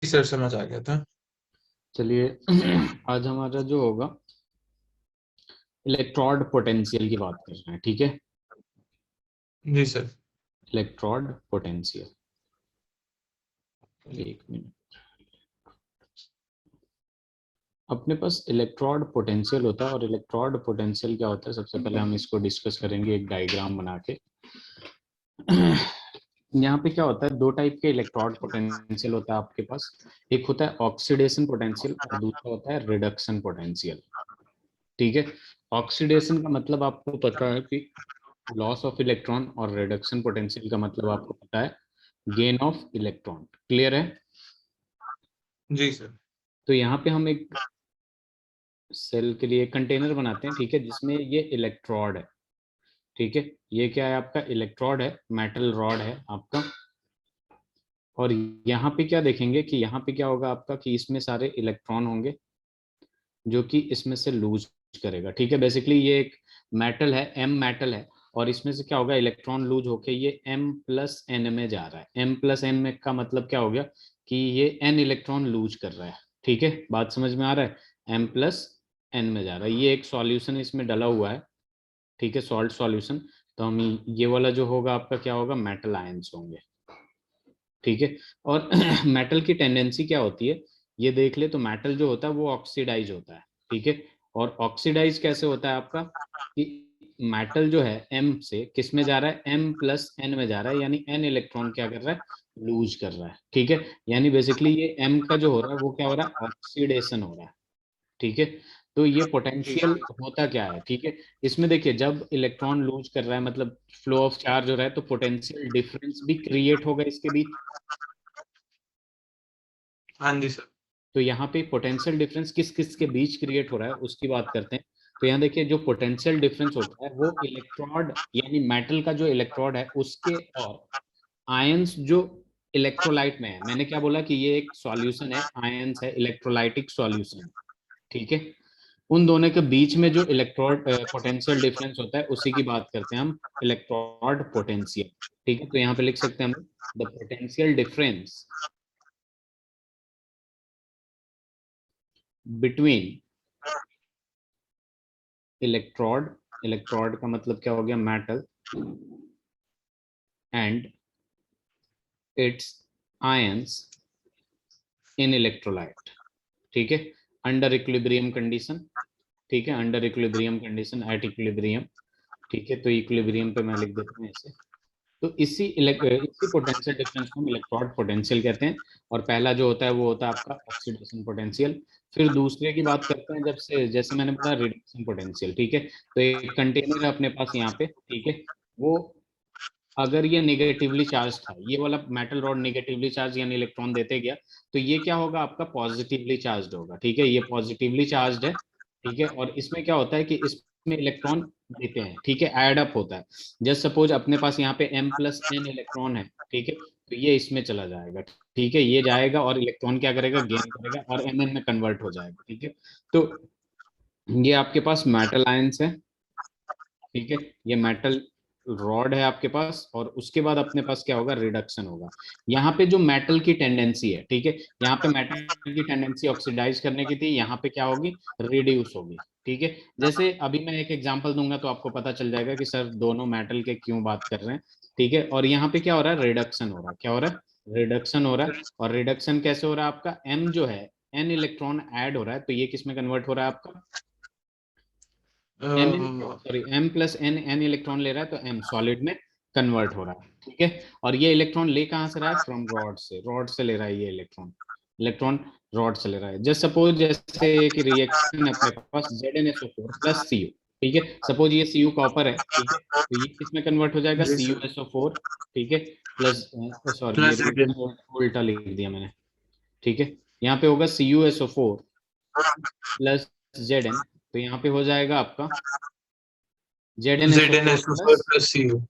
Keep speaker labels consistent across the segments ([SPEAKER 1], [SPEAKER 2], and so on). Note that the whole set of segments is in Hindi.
[SPEAKER 1] सर समझ आ गया था।
[SPEAKER 2] चलिए आज हमारा जो होगा इलेक्ट्रोड पोटेंशियल की बात कर रहे हैं। ठीक है,
[SPEAKER 1] जी सर।
[SPEAKER 2] Electrode potential. एक मिनट, अपने पास इलेक्ट्रोड पोटेंशियल होता है और इलेक्ट्रोड पोटेंशियल क्या होता है, सबसे पहले हम इसको डिस्कस करेंगे एक डायग्राम बना के। यहाँ पे क्या होता है, दो टाइप के इलेक्ट्रोड पोटेंशियल होता है आपके पास। एक होता है ऑक्सीडेशन पोटेंशियल और दूसरा होता है रिडक्शन पोटेंशियल। ठीक है, ऑक्सीडेशन का मतलब आपको पता है कि लॉस ऑफ इलेक्ट्रॉन, और रिडक्शन पोटेंशियल का मतलब आपको पता है गेन ऑफ इलेक्ट्रॉन। क्लियर है?
[SPEAKER 1] जी सर।
[SPEAKER 2] तो यहाँ पे हम एक सेल के लिए कंटेनर बनाते हैं, ठीक है, जिसमें ये इलेक्ट्रोड है। ठीक है, ये क्या है, आपका इलेक्ट्रोड है, मेटल रॉड है आपका। और यहाँ पे क्या देखेंगे कि यहाँ पे क्या होगा आपका कि इसमें सारे इलेक्ट्रॉन होंगे जो कि इसमें से लूज करेगा। ठीक है, बेसिकली ये एक मेटल है, एम मेटल है, और इसमें से क्या होगा, इलेक्ट्रॉन लूज होके ये एम प्लस एन में जा रहा है। एम प्लस एन में का मतलब क्या हो गया कि ये एन इलेक्ट्रॉन लूज कर रहा है। ठीक है, बात समझ में आ रहा है? एम प्लस एन में जा रहा है, ये एक सॉल्यूशन इसमें डला हुआ है। ठीक है, सॉल्ट सॉल्यूशन। तो हम ये वाला जो होगा आपका क्या होगा, मेटल आयंस होंगे। ठीक है, और मेटल की टेंडेंसी क्या होती है, ये देख ले तो मेटल जो होता है वो ऑक्सीडाइज होता है। ठीक है, और ऑक्सीडाइज कैसे होता है आपका कि मेटल जो है एम से किस में जा रहा है, एम प्लस एन में जा रहा है, यानी एन इलेक्ट्रॉन क्या कर रहा है, लूज कर रहा है। ठीक है, यानी बेसिकली ये एम का जो हो रहा है वो क्या हो रहा है, ऑक्सीडेशन हो रहा है। ठीक है, तो ये
[SPEAKER 1] जी
[SPEAKER 2] पोटेंशियल होता क्या है, ठीक है, इसमें देखिए जब इलेक्ट्रॉन लूज कर रहा है मतलब फ्लो ऑफ चार्ज हो रहा है, तो पोटेंशियल डिफरेंस भी क्रिएट होगा इसके बीच।
[SPEAKER 1] हाँ जी सर।
[SPEAKER 2] तो यहाँ पे पोटेंशियल डिफरेंस किस किस के बीच क्रिएट हो रहा है उसकी बात करते हैं। तो यहाँ देखिए जो पोटेंशियल डिफरेंस होता है वो इलेक्ट्रोड यानी मेटल का जो इलेक्ट्रोड है उसके, और आयंस जो इलेक्ट्रोलाइट में है। मैंने क्या बोला कि ये एक सॉल्यूशन है, आयंस है, इलेक्ट्रोलाइटिक सॉल्यूशन। ठीक है, उन दोनों के बीच में जो इलेक्ट्रोड पोटेंशियल डिफरेंस होता है उसी की बात करते हैं हम, इलेक्ट्रोड पोटेंशियल। ठीक है, तो यहाँ पे लिख सकते हैं हम the potential difference between electrode, electrode का मतलब क्या हो गया, metal, and it's ions in electrolyte. ठीक है, अंडर इक्विलिब्रियम कंडीशन। ठीक है, under equilibrium condition, at equilibrium. ठीक है, तो इक्विलिब्रियम पे मैं लिख देता हूँ ऐसे। तो इसी पोटेंशियल डिफरेंस को हम इलेक्ट्रोड पोटेंशियल कहते हैं। और पहला जो होता है वो होता है आपका ऑक्सीडेशन पोटेंशियल। फिर दूसरे की बात करते हैं, जब से जैसे मैंने बोला रिडक्शन पोटेंशियल। ठीक है, तो एक कंटेनर है अपने पास यहाँ पे। ठीक है, वो अगर ये नेगेटिवली चार्ज था, ये वाला मेटल रॉड नेगेटिवली चार्ज यानी इलेक्ट्रॉन देते गया, तो ये क्या होगा आपका, पॉजिटिवली चार्ज होगा। ठीक है, ये पॉजिटिवली चार्ज है। ठीक है, और इसमें क्या होता है कि इसमें इलेक्ट्रॉन देते हैं। ठीक है, ऐड अप होता है। जस्ट सपोज अपने पास यहाँ पे एम प्लस एन इलेक्ट्रॉन है। ठीक है, तो ये इसमें चला जाएगा। ठीक है, ये जाएगा और इलेक्ट्रॉन क्या करेगा, गेन करेगा और एन एन में कन्वर्ट हो जाएगा। ठीक है, तो ये आपके पास मेटल आयंस है। ठीक है, ये मेटल रॉड है आपके पास, और उसके बाद अपने पास क्या होगा, रिडक्शन होगा। यहाँ पे जो मेटल की टेंडेंसी है, ठीक है, यहाँ पे मेटल की टेंडेंसी ऑक्सीडाइज करने की थी, यहाँ पे क्या होगी, रिड्यूस होगी। ठीक है, जैसे अभी मैं एक एग्जांपल दूंगा तो आपको पता चल जाएगा कि सर दोनों मेटल के क्यों बात कर रहे हैं। ठीक है, और यहाँ पे क्या हो रहा है, रिडक्शन हो रहा है। क्या हो रहा है, रिडक्शन हो रहा है। और रिडक्शन कैसे हो रहा है आपका, एम जो है, एन इलेक्ट्रॉन ऐड हो रहा है, तो ये किस में कन्वर्ट हो रहा है आपका, m, sorry, m plus n, n electron ले रहा है तो एम सॉलिड में कन्वर्ट हो रहा है। ठीक है, और ये इलेक्ट्रॉन ले कहाँ से रहा है, फ्रॉम रॉड से, रॉड से ले रहा है ये इलेक्ट्रॉन, इलेक्ट्रॉन रॉड से ले रहा है। जस्ट सपोज जैसे एक रिएक्शन है अपने पास ZnSO4 प्लस Cu। ठीक है, सपोज ये Cu कॉपर है। ठीक है, तो ये किसमें कन्वर्ट हो जाएगा,
[SPEAKER 1] जी सर।
[SPEAKER 2] CuSO4। ठीक है, प्लस, सॉरी ये
[SPEAKER 1] प्लस रिटर्न।
[SPEAKER 2] उल्टा लिख दिया मैंने। ठीक है, यहाँ पे होगा CuSO4 प्लस Zn, तो यहाँ पे हो जाएगा आपका
[SPEAKER 1] Z N
[SPEAKER 2] ZnSO4
[SPEAKER 1] S O
[SPEAKER 2] plus
[SPEAKER 1] four plus C U.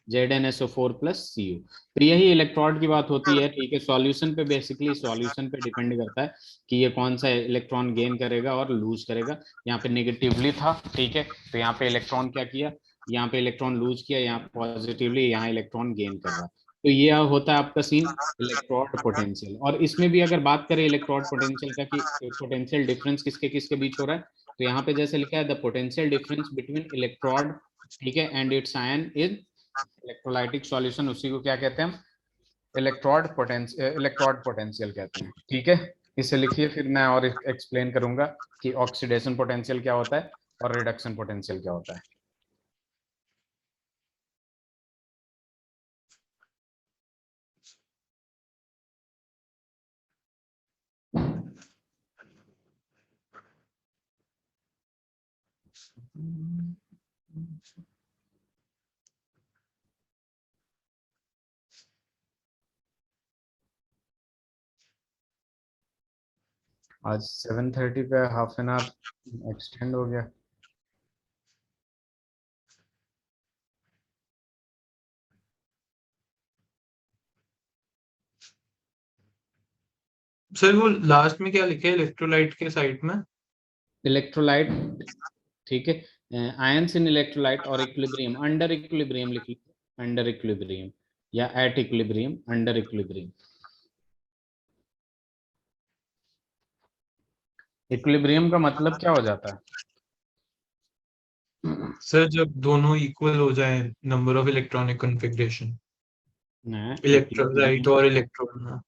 [SPEAKER 2] ZnSO4 plus Cu। तो यही इलेक्ट्रोड की बात होती है। ठीक है, सॉल्यूशन पे, बेसिकली सॉल्यूशन पे डिपेंड करता है कि ये कौन सा इलेक्ट्रॉन गेन करेगा और लूज करेगा। यहाँ पे नेगेटिवली था। ठीक है, तो यहाँ पे इलेक्ट्रॉन क्या किया, यहाँ पे इलेक्ट्रॉन लूज किया, यहाँ पॉजिटिवली, यहाँ इलेक्ट्रॉन गेन कर रहा है। तो ये होता है आपका सीन इलेक्ट्रोड पोटेंशियल। और इसमें भी अगर बात करें इलेक्ट्रोड पोटेंशियल का कि पोटेंशियल डिफरेंस किसके किसके बीच हो रहा है, तो यहाँ पे जैसे लिखा है the potential difference between electrode, ठीक है, and it's ion in electrolytic solution, उसी को क्या कहते हैं हम, इलेक्ट्रोड पोटेंशियल कहते हैं। ठीक है, इसे लिखिए, फिर मैं और एक्सप्लेन करूंगा कि ऑक्सीडेशन पोटेंशियल क्या होता है और रिडक्शन पोटेंशियल क्या होता है। आज 7:30 पे हाफ एन आवर एक्सटेंड हो गया।
[SPEAKER 1] सर वो लास्ट में क्या लिखे है इलेक्ट्रोलाइट के साइड में?
[SPEAKER 2] इलेक्ट्रोलाइट, ठीक है, आयंस इन इलेक्ट्रोलाइट और इक्विलिब्रियम, अंडर इक्विलिब्रियम लिख लीजिए, अंडर इक्विलिब्रियम या at equilibrium, under equilibrium. Equilibrium का मतलब क्या हो जाता है?
[SPEAKER 1] सर जब दोनों इक्वल हो जाए number of electronic configuration, electrolyte और इलेक्ट्रॉन में।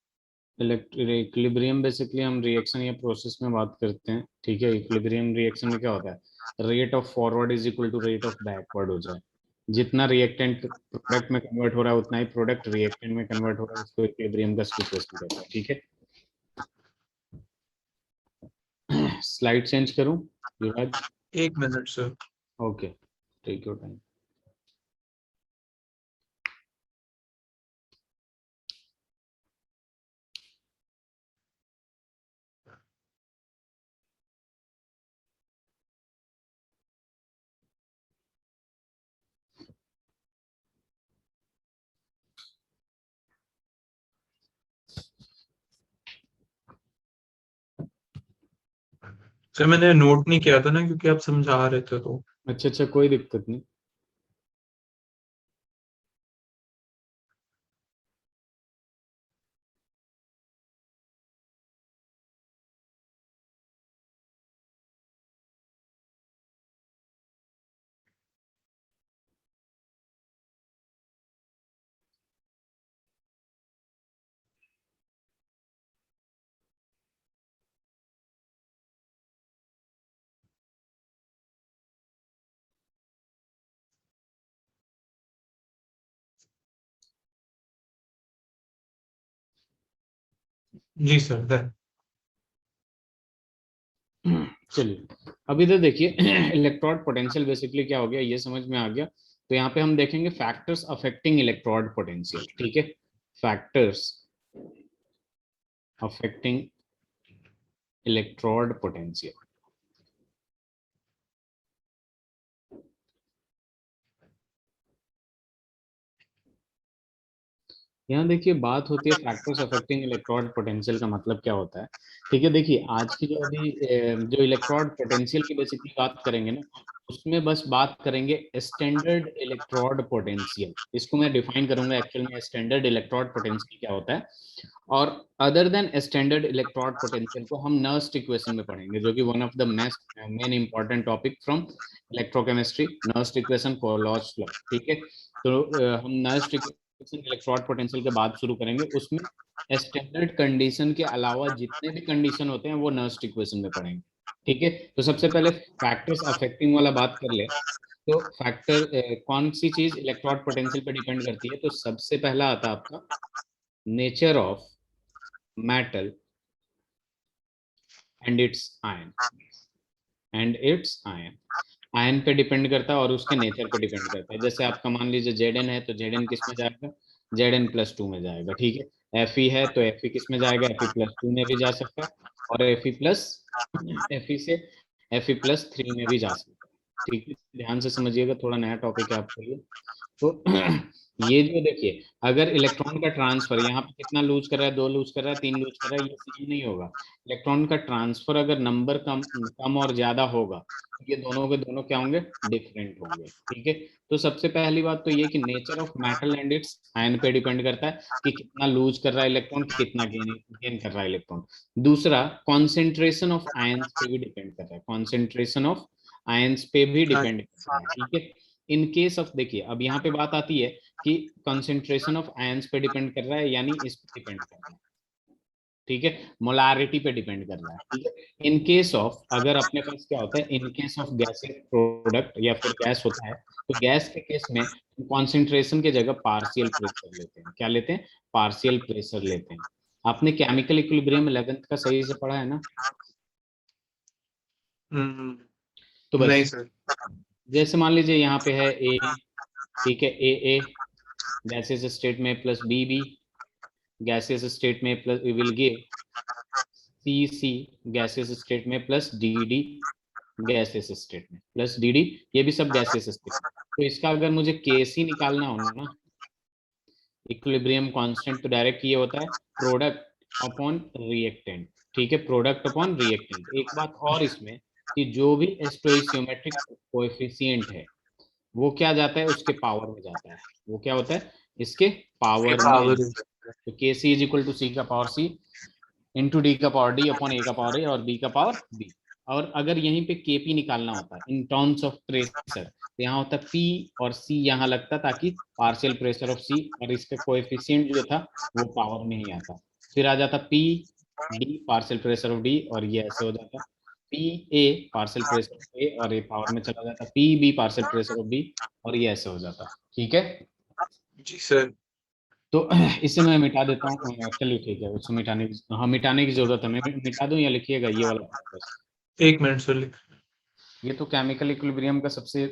[SPEAKER 2] इक्विलिब्रियम बेसिकली हम रिएक्शन या प्रोसेस में बात करते हैं, ठीक है। इक्विलिब्रियम रिएक्शन में क्या होता है, rate of forward is equal to rate of backward हो जाए। जितना रिएक्टेंट प्रोडक्ट में कन्वर्ट हो रहा है उतना ही प्रोडक्ट रिएक्टेंट में कन्वर्ट हो रहा है, उसको इक्विलिब्रियम का सिचुएशन कहते हैं। ठीक है, स्लाइड चेंज करूं Yuvraj?
[SPEAKER 1] 1 minute sir.
[SPEAKER 2] Okay, take your time.
[SPEAKER 1] Sir मैंने नोट नहीं किया था ना क्योंकि आप समझा रहे थे तो।
[SPEAKER 2] अच्छा अच्छा, कोई दिक्कत नहीं।
[SPEAKER 1] जी सर देन।
[SPEAKER 2] चलिए, अभी तो देखिए इलेक्ट्रोड पोटेंशियल बेसिकली क्या हो गया ये समझ में आ गया। तो यहाँ पे हम देखेंगे फैक्टर्स अफेक्टिंग इलेक्ट्रोड पोटेंशियल, ठीक है, फैक्टर्स अफेक्टिंग इलेक्ट्रोड पोटेंशियल। यहाँ देखिए बात होती है फैक्टर्स अफेक्टिंग इलेक्ट्रोड पोटेंशियल का मतलब क्या होता है। ठीक है, देखिए आज की जो अभी जो इलेक्ट्रोड पोटेंशियल की बेसिकली बात करेंगे ना, उसमें बस बात करेंगे स्टैंडर्ड इलेक्ट्रोड पोटेंशियल। इसको मैं डिफाइन करूंगा एक्चुअल में स्टैंडर्ड इलेक्ट्रोड पोटेंशियल क्या होता है। और other than standard electrode potential को हम नर्स्ट इक्वेशन में पढ़ेंगे, जो कि one of the main important topic from electrochemistry, Nernst equation, Kohlrausch law. ठीक है, तो हम नर्स्ट इलेक्ट्रोड पोटेंशियल के बाद शुरू करेंगे, उसमें स्टैंडर्ड कंडीशन के अलावा जितने भी कंडीशन होते हैं वो नर्स्ट इक्वेशन में पढ़ेंगे। ठीक है, तो सबसे पहले फैक्टर्स अफेक्टिंग वाला बात कर ले। तो फैक्टर कौन सी चीज इलेक्ट्रोड पोटेंशियल पे डिपेंड करती है, तो सबसे पहला आता है आपका nature of metal and it's ion, and it's ion. Ion पे डिपेंड करता है और उसके नेचर पे डिपेंड करता है। जैसे आपका मान लीजिए जेड है, तो जेड किस में जाएगा, Zn+2 में जाएगा। ठीक है, Fe है तो Fe किस में जाएगा, Fe+2 में भी जा सकता है, और Fe से Fe+3 में भी जा सकता है। ठीक है, ध्यान से समझिएगा, थोड़ा नया टॉपिक है आपके लिए। तो ये जो देखिए, अगर इलेक्ट्रॉन का ट्रांसफर यहाँ पे कितना लूज कर रहा है, 2 लूज कर रहा है, 3 लूज कर रहा है, ये सेम नहीं होगा। इलेक्ट्रॉन का ट्रांसफर अगर नंबर कम कम और ज्यादा होगा तो ये दोनों के दोनों क्या होंगे, डिफरेंट होंगे। ठीक है, तो सबसे पहली बात तो ये कि nature of metal and it's ion पे डिपेंड करता है कि कितना लूज कर रहा है इलेक्ट्रॉन, कितना गेन कर रहा है इलेक्ट्रॉन। दूसरा, कॉन्सेंट्रेशन ऑफ आयंस पे भी डिपेंड कर रहा है, कॉन्सेंट्रेशन ऑफ आयंस पे भी
[SPEAKER 1] हाँ।
[SPEAKER 2] डिपेंड करता है। ठीक है, इन केस ऑफ, देखिए अब यहाँ पे बात आती है कि कंसंट्रेशन ऑफ आयंस पे डिपेंड कर रहा है, यानी इस पे डिपेंड कर रहा है। ठीक है, मोलारिटी पे डिपेंड कर रहा है। ठीक है, इन केस ऑफ, अगर अपने पास क्या होता है, इन केस ऑफ गैसेस प्रोडक्ट या फिर गैस होता है, तो गैस के केस में कॉन्सेंट्रेशन के जगह पार्शियल प्रेशर लेते हैं। क्या लेते हैं, पार्शियल प्रेशर लेते हैं। आपने केमिकल इक्विलिब्रियम 11th का सही से पढ़ा है ना? तो बस,
[SPEAKER 1] नहीं सर।
[SPEAKER 2] जैसे मान लीजिए यहाँ पे है ए, ठीक है, ए गैसेस स्टेट में प्लस बी गैसेस स्टेट में plus will give C gases state में प्लस डी गैसेस स्टेट में प्लस डी, ये भी सब गैसेस स्टेट। तो इसका अगर मुझे केसी निकालना हो ना, इक्विलिब्रियम कांस्टेंट, तो डायरेक्ट ये होता है प्रोडक्ट अपॉन रिएक्टेंट। ठीक है, प्रोडक्ट अपॉन रिएक्टेंट। एक बात और इसमें, कि जो भी स्टोइशियोमेट्रिक कोएफिशिएंट है वो क्या जाता है, उसके पावर में जाता है। वो क्या होता है, इसके
[SPEAKER 1] उसके
[SPEAKER 2] पावर में।
[SPEAKER 1] पावर।
[SPEAKER 2] तो के सी इज इक्वल टू सी का पावर सी इंटू डी का पावर डी अपॉन ए का पावर ए और बी का पावर बी। और अगर यहीं पे के पी निकालना होता है इन टर्म्स ऑफ प्रेशर, तो यहाँ होता है पी और सी यहाँ लगता, ताकि पार्शियल प्रेशर ऑफ सी और इसका कोएफिशिएंट जो था वो पावर में ही आता। फिर आ जाता P D partial pressure of D, और ये ऐसे हो जाता P A partial pressure of A, और ये पावर में चला जाता P B partial pressure of B, और ये ऐसे हो जाता। ठीक है,
[SPEAKER 1] जी सर।
[SPEAKER 2] तो इसे मैं मिटा देता हूँ। चलिए ठीक है, उसको मिटाने की, हाँ मिटाने की जरूरत है, मैं मिटा दूं या लिखिएगा ये वाला part बस।
[SPEAKER 1] 1 मिनट सर।
[SPEAKER 2] ये तो केमिकल इक्विलिब्रियम का सबसे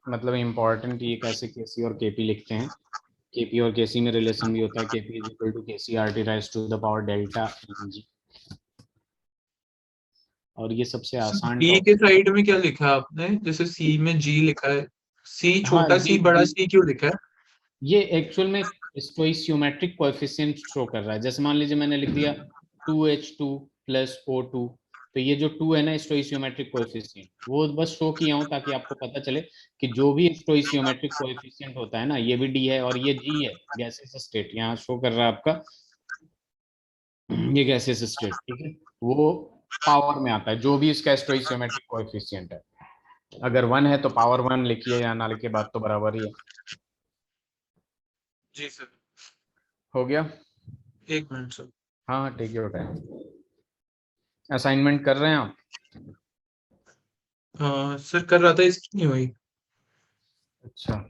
[SPEAKER 2] मतलब इम्पोर्टेंट, ये कैसे केसी और केपी लिखते हैं। केपी और केसी में रिलेशन भी होता है, K P is equal to K C R T raise to the power delta G. और ये सबसे आसान
[SPEAKER 1] डी के
[SPEAKER 2] टॉपिक।
[SPEAKER 1] साइड में क्या लिखा है आपने, जैसे सी में जी लिखा है, सी
[SPEAKER 2] हाँ
[SPEAKER 1] छोटा सी बड़ा
[SPEAKER 2] जी,
[SPEAKER 1] सी क्यों लिखा है?
[SPEAKER 2] ये एक्चुअल में स्टोइशियोमेट्रिक कोएफिशिएंट शो कर रहा है। जैसे मान लीजिए मैंने लिख दिया 2H2 प्लस O2, तो ये जो 2 है ना स्टोइशियोमेट्रिक कोएफिशिएंट, वो बस शो किया हूं ताकि आपको पता चले कि जो भी स्टोइशियोमेट्रिक कोएफिशिएंट होता है ना, ये भी डी है और ये जी है। गैसेस स्टेट यहाँ शो कर रहा है आपका, ये गैसेस स्टेट। ठीक है, वो पावर में आता है जो भी इसका स्टोइशियोमेट्रिक कोएफिशिएंट है। अगर 1 है तो पावर 1 लिखिए, या ना लिखिए, बात तो बराबर ही है।
[SPEAKER 1] जी सर।
[SPEAKER 2] हो गया?
[SPEAKER 1] 1 मिनट सर।
[SPEAKER 2] हाँ हाँ, ठीक है बेटा। असाइनमेंट कर रहे हैं आप?
[SPEAKER 1] हाँ सर, कर रहा था, इसकी नहीं हुई।
[SPEAKER 2] अच्छा,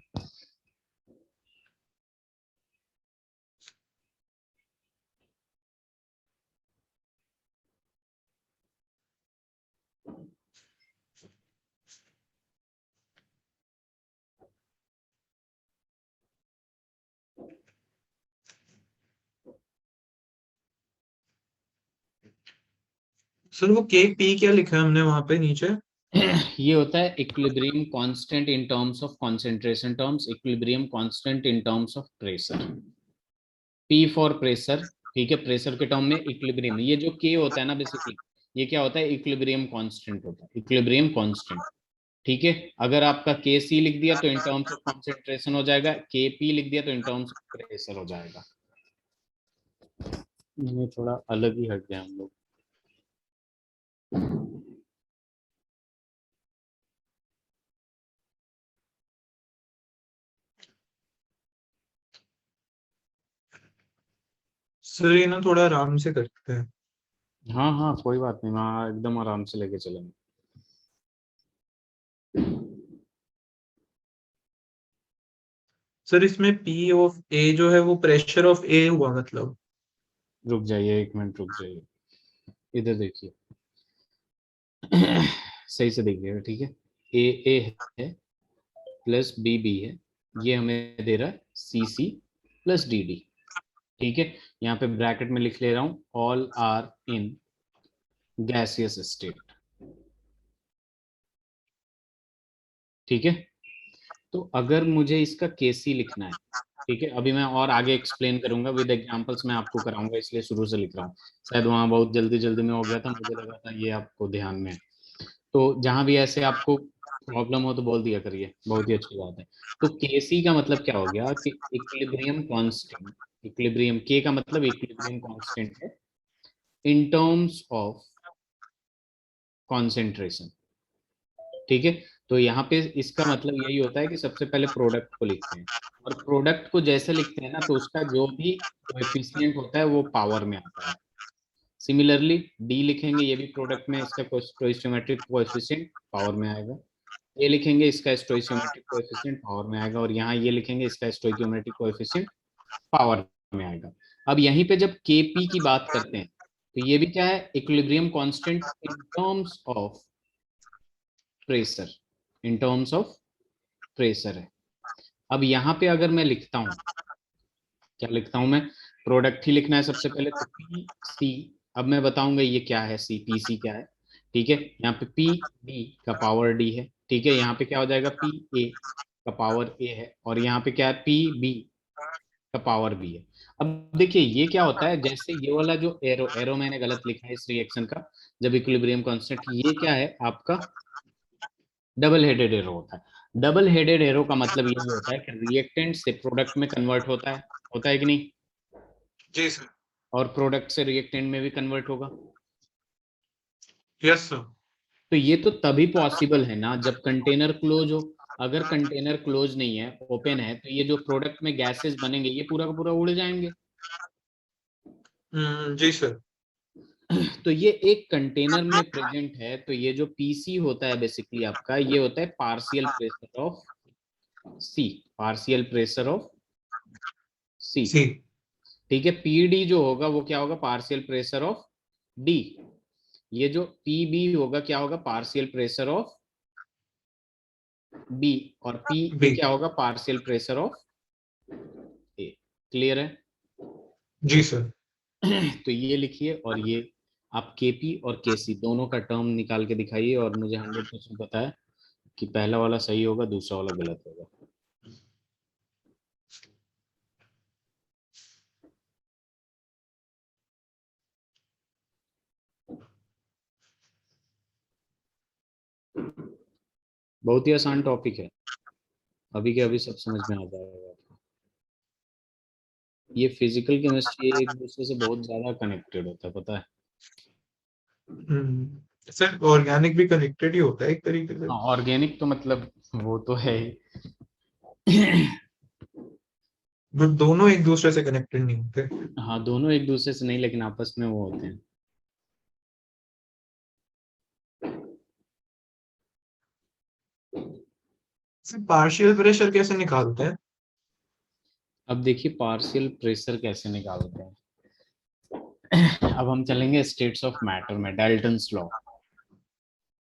[SPEAKER 1] सर वो के पी क्या लिखा है हमने वहां पे नीचे?
[SPEAKER 2] ये होता है equilibrium constant in terms of concentration terms, equilibrium constant in terms of pressure. P for pressure, ठीक है, प्रेशर के टर्म में इक्विलिब्रियम। ये जो के होता है ना बेसिकली, ये क्या होता है, इक्विलिब्रियम कांस्टेंट होता है, इक्विलिब्रियम कांस्टेंट। ठीक है, अगर आपका के सी लिख दिया तो इन टर्म्स ऑफ कंसंट्रेशन हो जाएगा, के पी लिख दिया तो इन टर्म्स ऑफ प्रेशर हो जाएगा। ये थोड़ा अलग ही हट गया हम लोग।
[SPEAKER 1] सर ये ना थोड़ा आराम से करते हैं।
[SPEAKER 2] हाँ हाँ, कोई बात नहीं, मैं एकदम आराम से लेके चलेंगे।
[SPEAKER 1] सर इसमें पी ऑफ ए जो है वो प्रेशर ऑफ ए हुआ मतलब?
[SPEAKER 2] रुक जाइए, 1 मिनट रुक जाइए, इधर देखिए। सही से देखिएगा, ठीक है। ए है प्लस बी है, ये हमें दे रहा है सी प्लस डी। ठीक है, यहाँ पे ब्रैकेट में लिख ले रहा हूँ, all are in gaseous state. ठीक है। तो अगर मुझे इसका केसी लिखना है, ठीक है, अभी मैं और आगे एक्सप्लेन करूंगा विद एग्जांपल्स, मैं आपको कराऊंगा, इसलिए शुरू से लिख रहा हूँ। शायद वहां बहुत जल्दी जल्दी में हो गया था, मुझे लगा था ये आपको ध्यान में है। तो जहां भी ऐसे आपको प्रॉब्लम हो तो बोल दिया करिए, बहुत ही अच्छी बात है। तो केसी का मतलब क्या हो गया कि इक्विलिब्रियम कांस्टेंट। इक्विलिब्रियम के का मतलब इक्विलिब्रियम कांस्टेंट है इन टर्म्स ऑफ कॉन्सेंट्रेशन। ठीक है। तो यहाँ पे इसका मतलब यही होता है कि सबसे पहले प्रोडक्ट को लिखते हैं, और प्रोडक्ट को जैसे लिखते हैं ना, तो उसका जो भी कोएफिशिएंट होता है वो पावर में आता है। सिमिलरली डी लिखेंगे, ये भी प्रोडक्ट में, इसका स्टोइचियोमेट्रिक कोएफिशिएंट पावर में आएगा। ये लिखेंगे, इसका स्टोइचियोमेट्रिक कोएफिशिएंट पावर में आएगा, और यहाँ ये लिखेंगे, इसका स्टोइचियोमेट्रिक कोएफिशिएंट पावर में आएगा। अब यहीं पे जब केपी की बात करते हैं, तो ये भी क्या है, equilibrium constant in terms of pressure. In terms of pressure है। अब यहाँ पे अगर मैं लिखता हूँ, क्या लिखता हूं मैं, प्रोडक्ट ही लिखना है सबसे पहले, तो पी सी। अब मैं बताऊंगा ये क्या है, सी पी सी क्या है। ठीक है, यहाँ पे पी डी का पावर डी है। ठीक है, यहाँ पे क्या हो जाएगा, पी ए का पावर ए है, और यहाँ पे क्या है, पी बी का पावर बी है। अब देखिए ये क्या होता है, जैसे ये वाला जो एरो, एरो मैंने गलत लिखा है इस रिएक्शन का, जब इक्विलिब्रियम कांस्टेंट, ये क्या है आपका, डबल हेडेड एरो होता है। डबल हेडेड एरो का मतलब ये होता है कि रिएक्टेंट से प्रोडक्ट में कन्वर्ट होता है कि नहीं,
[SPEAKER 1] जी सर।
[SPEAKER 2] और प्रोडक्ट से रिएक्टेंट में भी कन्वर्ट होगा।
[SPEAKER 1] Yes sir.
[SPEAKER 2] तो ये तो तभी पॉसिबल है ना जब कंटेनर क्लोज हो। अगर कंटेनर क्लोज नहीं है, ओपन है, तो ये जो प्रोडक्ट में गैसेस बनेंगे ये पूरा का पूरा उड़ जाएंगे।
[SPEAKER 1] जी सर।
[SPEAKER 2] तो ये एक कंटेनर में प्रेजेंट है, तो ये जो पीसी होता है बेसिकली आपका, ये होता है partial pressure of C. Partial pressure of C.
[SPEAKER 1] C.
[SPEAKER 2] ठीक है, पीडी जो होगा वो क्या होगा, पार्शियल प्रेशर ऑफ डी। ये जो पीबी होगा क्या होगा, पार्शियल प्रेशर ऑफ बी, और पी ए
[SPEAKER 1] बी।
[SPEAKER 2] क्या होगा, partial pressure of A. Clear है?
[SPEAKER 1] जी सर।
[SPEAKER 2] तो ये लिखिए, और ये आप केपी और केसी दोनों का टर्म निकाल के दिखाइए, और मुझे 100% पता है कि पहला वाला सही होगा, दूसरा वाला गलत होगा। बहुत ही आसान टॉपिक है, अभी के अभी सब समझ में आ जाएगा आपको। ये फिजिकल केमिस्ट्री एक दूसरे से बहुत ज्यादा कनेक्टेड होता है, पता है।
[SPEAKER 1] सर ऑर्गेनिक भी कनेक्टेड ही होता है एक तरीके से।
[SPEAKER 2] हाँ, ऑर्गेनिक तो मतलब वो तो है ही।
[SPEAKER 1] बट दोनों एक दूसरे से कनेक्टेड नहीं होते।
[SPEAKER 2] हाँ, दोनों एक दूसरे से नहीं, लेकिन आपस में वो होते हैं।
[SPEAKER 1] सर पार्शियल प्रेशर कैसे निकालते हैं?
[SPEAKER 2] अब देखिए पार्शियल प्रेशर कैसे निकालते हैं। अब हम चलेंगे स्टेट्स ऑफ मैटर में, डाल्टन्स लॉ।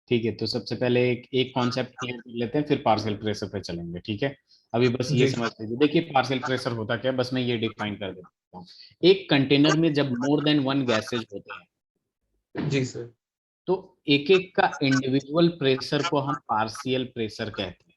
[SPEAKER 2] ठीक है, तो सबसे पहले एक कॉन्सेप्ट क्लियर कर लेते हैं, फिर पार्शियल प्रेशर पे चलेंगे। ठीक है, अभी बस ये
[SPEAKER 1] जी
[SPEAKER 2] समझ लीजिए। देखिए पार्शियल प्रेशर होता क्या है, बस मैं ये डिफाइन कर देता हूँ। एक कंटेनर में जब मोर देन वन गैसेज होते हैं,
[SPEAKER 1] जी सर।
[SPEAKER 2] तो एक एक का इंडिविजुअल प्रेशर को हम पार्शियल प्रेशर कहते हैं।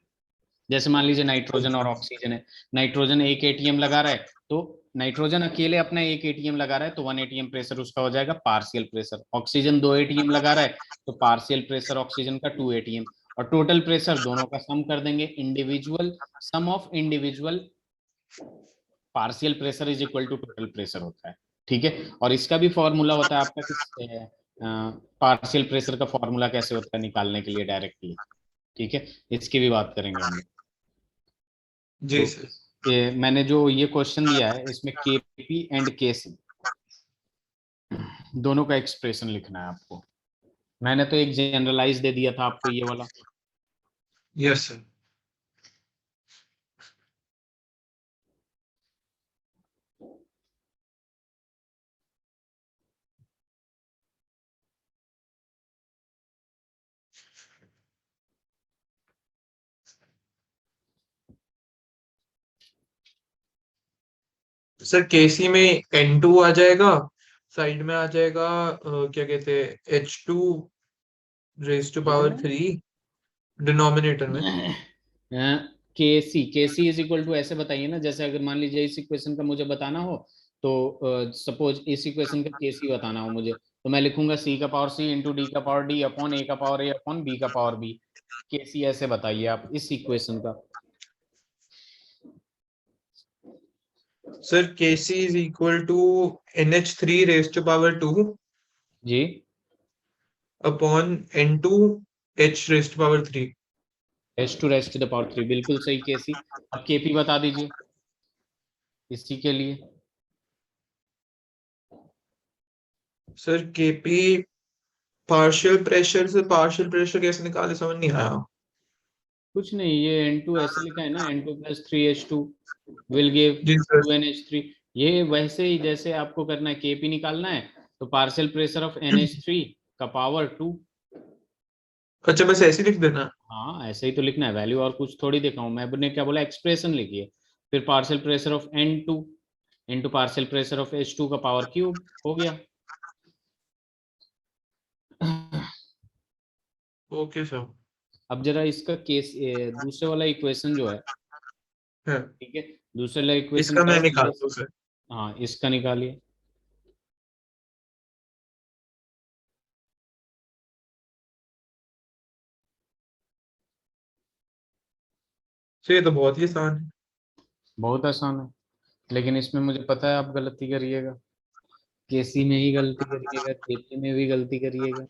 [SPEAKER 2] जैसे मान लीजिए नाइट्रोजन और ऑक्सीजन है, नाइट्रोजन एक एटीएम लगा रहा है, तो नाइट्रोजन अकेले अपना एक एटीएम लगा रहा है, तो 1 एटीएम प्रेशर उसका हो जाएगा पार्शियल प्रेशर। ऑक्सीजन 2 एटीएम लगा रहा है, तो पार्शियल प्रेशर ऑक्सीजन का 2 एटीएम, और टोटल प्रेशर दोनों का सम कर देंगे, individual sum of individual partial pressure is equal to total pressure होता है। ठीक है, और इसका भी फॉर्मूला होता है आपका कि पार्शियल प्रेशर का फॉर्मूला कैसे होता है निकालने के लिए डायरेक्टली। ठीक है, इसकी भी बात करेंगे हम।
[SPEAKER 1] जी
[SPEAKER 2] तो
[SPEAKER 1] सर।
[SPEAKER 2] मैंने जो ये क्वेश्चन दिया है, इसमें केपी एंड केसी दोनों का एक्सप्रेशन लिखना है आपको। मैंने तो एक जनरलाइज दे दिया था आपको, ये वाला।
[SPEAKER 1] Yes sir. सर केसी में N2 आ जाएगा, साइड में आ जाएगा क्या कहते हैं H2 रेज टू
[SPEAKER 2] किधर
[SPEAKER 1] पावर
[SPEAKER 2] में?
[SPEAKER 1] 3 डिनोमिनेटर में।
[SPEAKER 2] के सी इज इक्वल टू ऐसे बताइए ना, जैसे अगर मान लीजिए इस इक्वेशन का मुझे बताना हो, तो सपोज इस इक्वेशन का के सी बताना हो मुझे, तो मैं लिखूंगा सी का पावर सी इंटू डी का पावर डी अपॉन ए का पावर ए अपॉन बी का पावर बी। के सी ऐसे बताइए आप इस इक्वेशन का।
[SPEAKER 1] Sir Kc is equal to NH3 raise to power 2
[SPEAKER 2] जी,
[SPEAKER 1] upon N2 H raise to power 3।
[SPEAKER 2] H two raised to the power three, बिल्कुल सही के सी। अब के पी बता दीजिए इसी के लिए।
[SPEAKER 1] सर Kp पार्शियल प्रेशर से पार्शियल प्रेशर कैसे निकाले, समझ नहीं आया।
[SPEAKER 2] कुछ नहीं, ये एन टू ऐसे लिखा है ना, N two plus three H two will give
[SPEAKER 1] जी sir.
[SPEAKER 2] Two N H three. ये वैसे ही जैसे आपको करना है केपी निकालना है, तो partial pressure of N H three का पावर टू।
[SPEAKER 1] अच्छा, बस ऐसे ही लिख देना।
[SPEAKER 2] हाँ ऐसे ही तो लिखना है, वैल्यू और कुछ थोड़ी देखा हूँ मैं, ने क्या बोला, एक्सप्रेशन लिखिए, फिर partial pressure of N two into partial pressure of H two का पावर क्यूब हो गया।
[SPEAKER 1] Okay sir.
[SPEAKER 2] अब जरा इसका केस दूसरे वाला इक्वेशन जो है,
[SPEAKER 1] हाँ,
[SPEAKER 2] ठीक है, दूसरे वाला इक्वेशन
[SPEAKER 1] इसका
[SPEAKER 2] क्या
[SPEAKER 1] मैं
[SPEAKER 2] है ये।
[SPEAKER 1] निकालता हूँ सर।
[SPEAKER 2] हाँ इसका निकालिए।
[SPEAKER 1] सर ये तो बहुत ही आसान है।
[SPEAKER 2] बहुत आसान है, लेकिन इसमें मुझे पता है आप गलती करिएगा, केसी में ही गलती करिएगा, केपी में भी गलती करिएगा।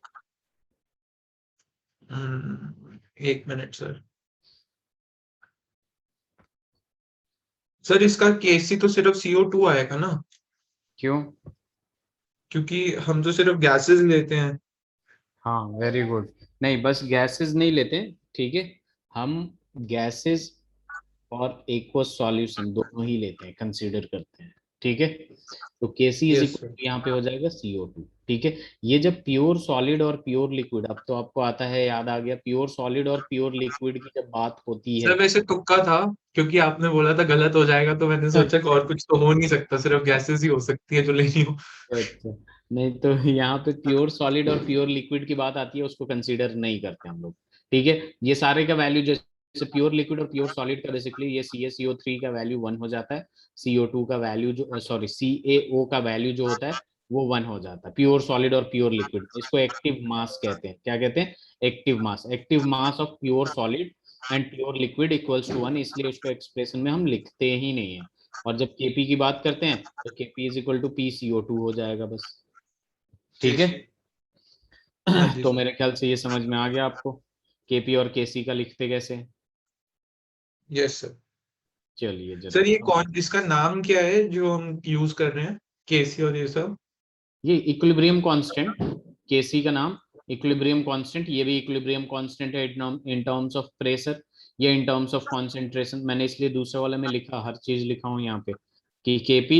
[SPEAKER 1] एक मिनट सर। सर इसका Kc तो सिर्फ CO2 आएगा ना,
[SPEAKER 2] क्यों?
[SPEAKER 1] क्योंकि हम तो सिर्फ गैसेस लेते हैं।
[SPEAKER 2] हाँ वेरी गुड। नहीं बस गैसेस नहीं लेते, ठीक है, हम गैसेस और एक्वस सॉल्यूशन दोनों ही लेते हैं, कंसीडर करते हैं, ठीक है। तो KC is
[SPEAKER 1] yes
[SPEAKER 2] equal
[SPEAKER 1] sir.
[SPEAKER 2] To यहाँ पे हो जाएगा CO2, ठीक है। ये जब प्योर सॉलिड और प्योर लिक्विड, अब तो आपको आता है, याद आ गया, प्योर सॉलिड और प्योर लिक्विड की जब बात होती है।
[SPEAKER 1] सर वैसे तुक्का था, क्योंकि आपने बोला था गलत हो जाएगा, तो मैंने सोचा कि और कुछ तो हो नहीं सकता, सिर्फ गैसेस ही हो सकती है जो लेनी हो।
[SPEAKER 2] अच्छा, नहीं तो यहाँ पे प्योर सॉलिड और प्योर लिक्विड की बात आती है, उसको कंसीडर नहीं करते हम लोग, ठीक है। ये सारे का वैल्यू, जैसे प्योर लिक्विड और प्योर सॉलिड का, बेसिकली ये CaCO3 का वैल्यू 1 हो जाता है, CO2 का वैल्यू जो, सॉरी, CaO का वैल्यू जो होता है वो 1 हो जाता है, प्योर सॉलिड और प्योर लिक्विड। इसको एक्टिव मास कहते हैं, क्या कहते हैं? Active mass. Active mass of pure solid and pure liquid equals to 1, इसलिए उसको एक्सप्रेशन में हम लिखते ही नहीं है। और जब केपी की बात करते हैं तो KP is equal to PCO2 हो जाएगा बस,
[SPEAKER 1] जी
[SPEAKER 2] ठीक है।
[SPEAKER 1] सर। हाँ जी
[SPEAKER 2] तो
[SPEAKER 1] सर।
[SPEAKER 2] मेरे ख्याल से ये समझ में आ गया आपको, केपी और केसी का लिखते कैसे हैं।
[SPEAKER 1] Yes sir.
[SPEAKER 2] चलिए जरा
[SPEAKER 1] सर ये कौन, इसका नाम क्या है जो हम यूज कर रहे हैं, Kc और ये सब?
[SPEAKER 2] ये इक्विलिब्रियम कांस्टेंट, केसी का नाम इक्विलिब्रियम कांस्टेंट, ये भी इक्विलिब्रियम कांस्टेंट है इन टर्म्स ऑफ प्रेशर, ये इन टर्म्स ऑफ कंसंट्रेशन। मैंने इसलिए दूसरे वाले में लिखा, हर चीज लिखा हूं यहाँ पे, कि KP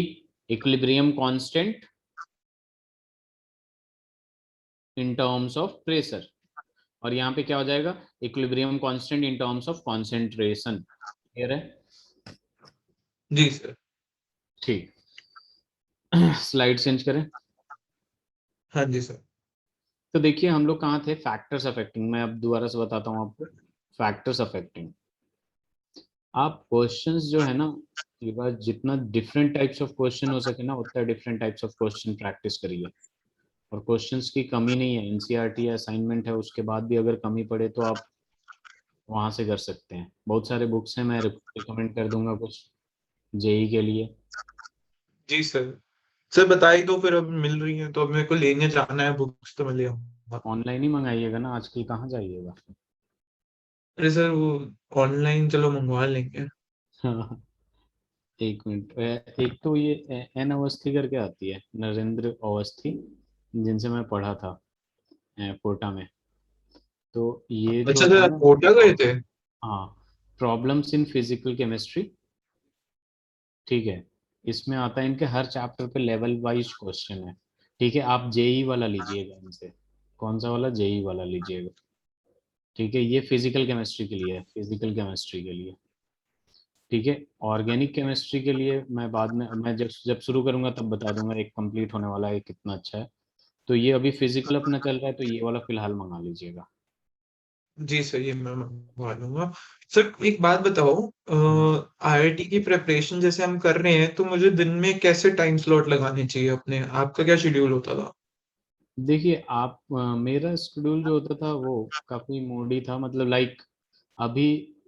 [SPEAKER 2] equilibrium constant in terms of pressure, और यहाँ पे क्या हो जाएगा, equilibrium constant in terms of concentration. Clear है?
[SPEAKER 1] जी सर।
[SPEAKER 2] ठीक। स्लाइड चेंज करें।
[SPEAKER 1] हाँ जी सर।
[SPEAKER 2] तो देखिए हम लोग कहाँ थे, फैक्टर्स अफेक्टिंग, मैं अब दोबारा से बताता हूँ आपको। फैक्टर्स अफेक्टिंग, आप क्वेश्चंस जो है ना, ये बात, जितना डिफरेंट टाइप्स ऑफ क्वेश्चन हो सके ना, उतना different types of question practice करिए। और क्वेश्चंस की कमी नहीं है, एनसीईआरटी या असाइनमेंट है, उसके बाद भी अगर कमी पड़े तो आप वहां से कर सकते हैं। बहुत सारे बुक्स हैं, मैं रिकमेंड कर दूंगा कुछ जेई के लिए।
[SPEAKER 1] जी सर। सर बताई तो फिर, अब मिल रही है तो अब मेरे को लेने जाना है बुक्स, तो मैं ले आऊंगा।
[SPEAKER 2] ऑनलाइन ही मंगाइएगा ना, आजकल कहाँ जाइएगा।
[SPEAKER 1] अरे सर वो ऑनलाइन चलो मंगवा लेंगे।
[SPEAKER 2] हाँ, एक मिनट, एक तो ये एन अवस्थी करके आती है, नरेंद्र अवस्थी, जिनसे मैं पढ़ा था कोटा में। तो ये जो
[SPEAKER 1] अच्छा
[SPEAKER 2] होता
[SPEAKER 1] सर,
[SPEAKER 2] है
[SPEAKER 1] आप
[SPEAKER 2] ना,
[SPEAKER 1] कोटा गए थे?
[SPEAKER 2] हाँ, प्रॉब्लम्स इन फिजिकल केमिस्ट्री, ठीक है, इसमें आता है इनके हर चैप्टर पे लेवल वाइज क्वेश्चन है, ठीक है। आप जेई वाला लीजिएगा इनसे, कौन सा वाला, जेई वाला लीजिएगा, ठीक है। ये फिजिकल केमिस्ट्री के लिए है, फिजिकल केमिस्ट्री के लिए, ठीक है। ऑर्गेनिक केमिस्ट्री के लिए मैं बाद में, मैं जब जब शुरू करूंगा तब बता दूंगा, एक कंप्लीट होने वाला है, कितना अच्छा है। तो ये अभी फिजिकल अपना चल रहा है, तो ये वाला फिलहाल मंगा लीजिएगा।
[SPEAKER 1] जी सर, ये मैं मंगवा लूंगा। सर एक बात बताओ, आईआईटी की प्रिपरेशन जैसे हम कर रहे हैं, तो मुझे दिन में कैसे टाइम स्लॉट लगाने चाहिए अपने? आपका क्या शेड्यूल होता था?
[SPEAKER 2] देखिए आप मेरा शेड्यूल जो होता था वो काफी मोडी था, मतलब लाइक अभी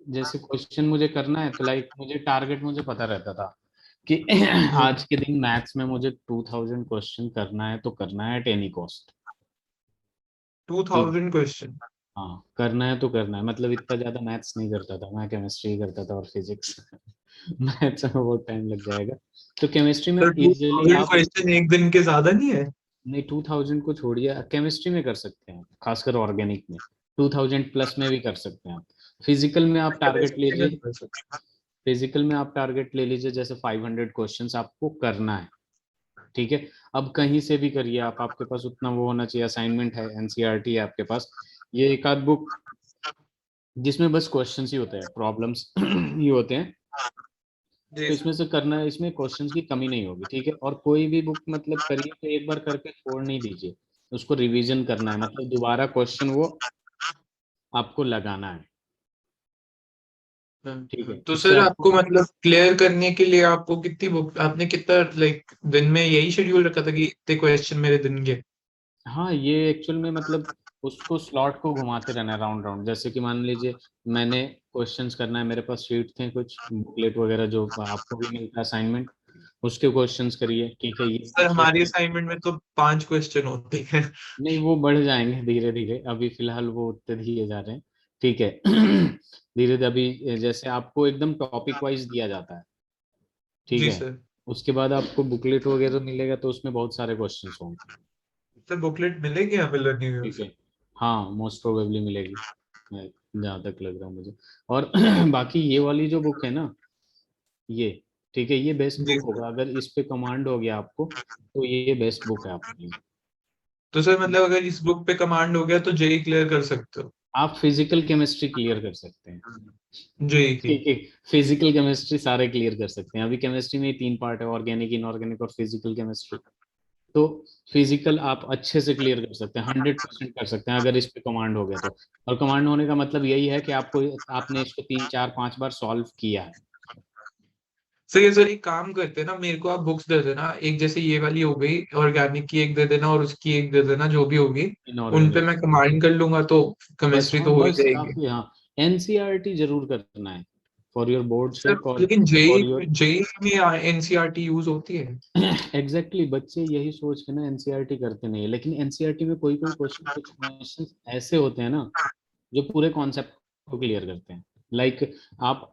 [SPEAKER 2] जैसे क्वेश्चन मुझे करना है तो लाइक मुझे टारगेट मुझे पता रहता था कि
[SPEAKER 1] जी।
[SPEAKER 2] आज के दिन मैथ्स में मुझे 2000 क्वेश्चन करना है तो करना है एट एनी कॉस्ट।
[SPEAKER 1] 2000 क्वेश्चन?
[SPEAKER 2] हाँ करना है तो करना है, मतलब इतना ज्यादा मैथ्स नहीं करता था मैं, केमिस्ट्री करता था और फिजिक्स। मैथ्स में बहुत टाइम लग जाएगा, तो केमिस्ट्री में
[SPEAKER 1] सर
[SPEAKER 2] इजीली
[SPEAKER 1] 2000
[SPEAKER 2] आप,
[SPEAKER 1] क्वेश्चन एक दिन के ज्यादा नहीं है?
[SPEAKER 2] नहीं 2000 को छोड़िए, केमिस्ट्री में कर सकते हैं खासकर ऑर्गेनिक में, 2000 प्लस में भी कर सकते हैं आप। फिजिकल में आप टारगेट
[SPEAKER 1] केमिस्ट्री में
[SPEAKER 2] लीजिए,
[SPEAKER 1] कर सकते
[SPEAKER 2] फिजिकल में आप टारगेट ले लीजिए जैसे 500 क्वेश्चंस आपको करना है, ठीक है। अब कहीं से भी करिए आप, आपके पास उतना वो होना चाहिए, असाइनमेंट है, एनसीईआरटी है आपके पास, ये एक आध बुक जिसमें बस क्वेश्चंस ही होते हैं, प्रॉब्लम्स ही होते हैं,
[SPEAKER 1] जी
[SPEAKER 2] तो
[SPEAKER 1] सर।
[SPEAKER 2] इसमें से करना है, इसमें क्वेश्चंस की कमी नहीं होगी, ठीक है। और कोई भी बुक मतलब करिए तो एक बार करके छोड़ नहीं दीजिए, उसको रिवीजन करना है, मतलब दोबारा क्वेश्चन वो आपको लगाना है, ठीक है,
[SPEAKER 1] तो
[SPEAKER 2] उससे
[SPEAKER 1] सर
[SPEAKER 2] आपको।
[SPEAKER 1] आपको मतलब क्लियर करने के लिए आपको कितनी बुक, आपने कितना लाइक दिन में यही शेड्यूल रखा था कि इतने क्वेश्चन मेरे दिन के?
[SPEAKER 2] हाँ ये एक्चुअल में मतलब उसको स्लॉट को घुमाते रहना है राउंड राउंड, जैसे कि मान लीजिए मैंने क्वेश्चंस करना है, मेरे पास शीट थे कुछ बुकलेट वगैरह जो आपको भी मिलता है असाइनमेंट, उसके क्वेश्चंस करिए, ठीक है, ये
[SPEAKER 1] सर
[SPEAKER 2] पूछे
[SPEAKER 1] हमारी
[SPEAKER 2] थे।
[SPEAKER 1] असाइनमेंट में तो 5 क्वेश्चन होते हैं।
[SPEAKER 2] नहीं वो बढ़ जाएंगे धीरे धीरे, अभी फिलहाल वो उतने दिए जा रहे हैं, ठीक है। धीरे धीरे अभी जैसे आपको एकदम टॉपिक वाइज दिया जाता है, ठीक
[SPEAKER 1] जी
[SPEAKER 2] है,
[SPEAKER 1] सर।
[SPEAKER 2] उसके बाद आपको बुकलेट वगैरह मिलेगा तो उसमें बहुत सारे क्वेश्चंस होंगे,
[SPEAKER 1] सर बुकलेट मिलेगी हमें लर्निंग व्यू
[SPEAKER 2] ठीक है।
[SPEAKER 1] से?
[SPEAKER 2] हाँ मोस्ट प्रोबेबली मिलेगी, मैं जहाँ तक लग रहा है मुझे। और बाकी ये वाली जो बुक है ना, ये ठीक है, ये बेस्ट
[SPEAKER 1] जी
[SPEAKER 2] बुक
[SPEAKER 1] सर।
[SPEAKER 2] होगा, अगर इस पे कमांड हो गया आपको तो ये बेस्ट बुक है आपके लिए।
[SPEAKER 1] तो सर मतलब अगर इस बुक पे कमांड हो गया तो जेई क्लियर कर सकते हो?
[SPEAKER 2] आप फिजिकल केमिस्ट्री क्लियर कर सकते हैं,
[SPEAKER 1] जेई की?
[SPEAKER 2] ठीक है, फिजिकल केमिस्ट्री सारे क्लियर कर सकते हैं, अभी केमिस्ट्री में ही 3 पार्ट है, ऑर्गेनिक, इनऑर्गेनिक और फिजिकल केमिस्ट्री, तो फिजिकल आप अच्छे से क्लियर कर सकते हैं, 100% कर सकते हैं अगर इस पे कमांड हो गया तो। और कमांड होने का मतलब यही है कि आपको, आपने इसको 3 4 5 बार सॉल्व किया है।
[SPEAKER 1] सर ये सर एक काम करते हैं ना, मेरे को आप बुक्स दे देना, एक जैसे ये वाली हो गई ऑर्गेनिक की एक दे देना और उसकी एक दे देना, जो भी होगी उन पे
[SPEAKER 2] इनऑर्गेनिक
[SPEAKER 1] मैं कमांड कर लूंगा तो
[SPEAKER 2] बस,
[SPEAKER 1] केमिस्ट्री
[SPEAKER 2] हाँ
[SPEAKER 1] तो हो ही
[SPEAKER 2] बस
[SPEAKER 1] जाएगी।
[SPEAKER 2] काफी, हाँ एनसीईआरटी जरूर करना है फॉर योर बोर्ड
[SPEAKER 1] सर
[SPEAKER 2] सेक और
[SPEAKER 1] लेकिन जेई
[SPEAKER 2] फॉर योर।
[SPEAKER 1] जेई में एनसीईआरटी यूज होती है?
[SPEAKER 2] एग्जैक्टली बच्चे यही सोच के ना एनसीईआरटी करते नहीं है, लेकिन एनसीईआरटी में कोई कोई क्वेश्चन, कुछ क्वेश्चन ऐसे होते हैं ना जो पूरे कॉन्सेप्ट को क्लियर करते हैं, लाइक आप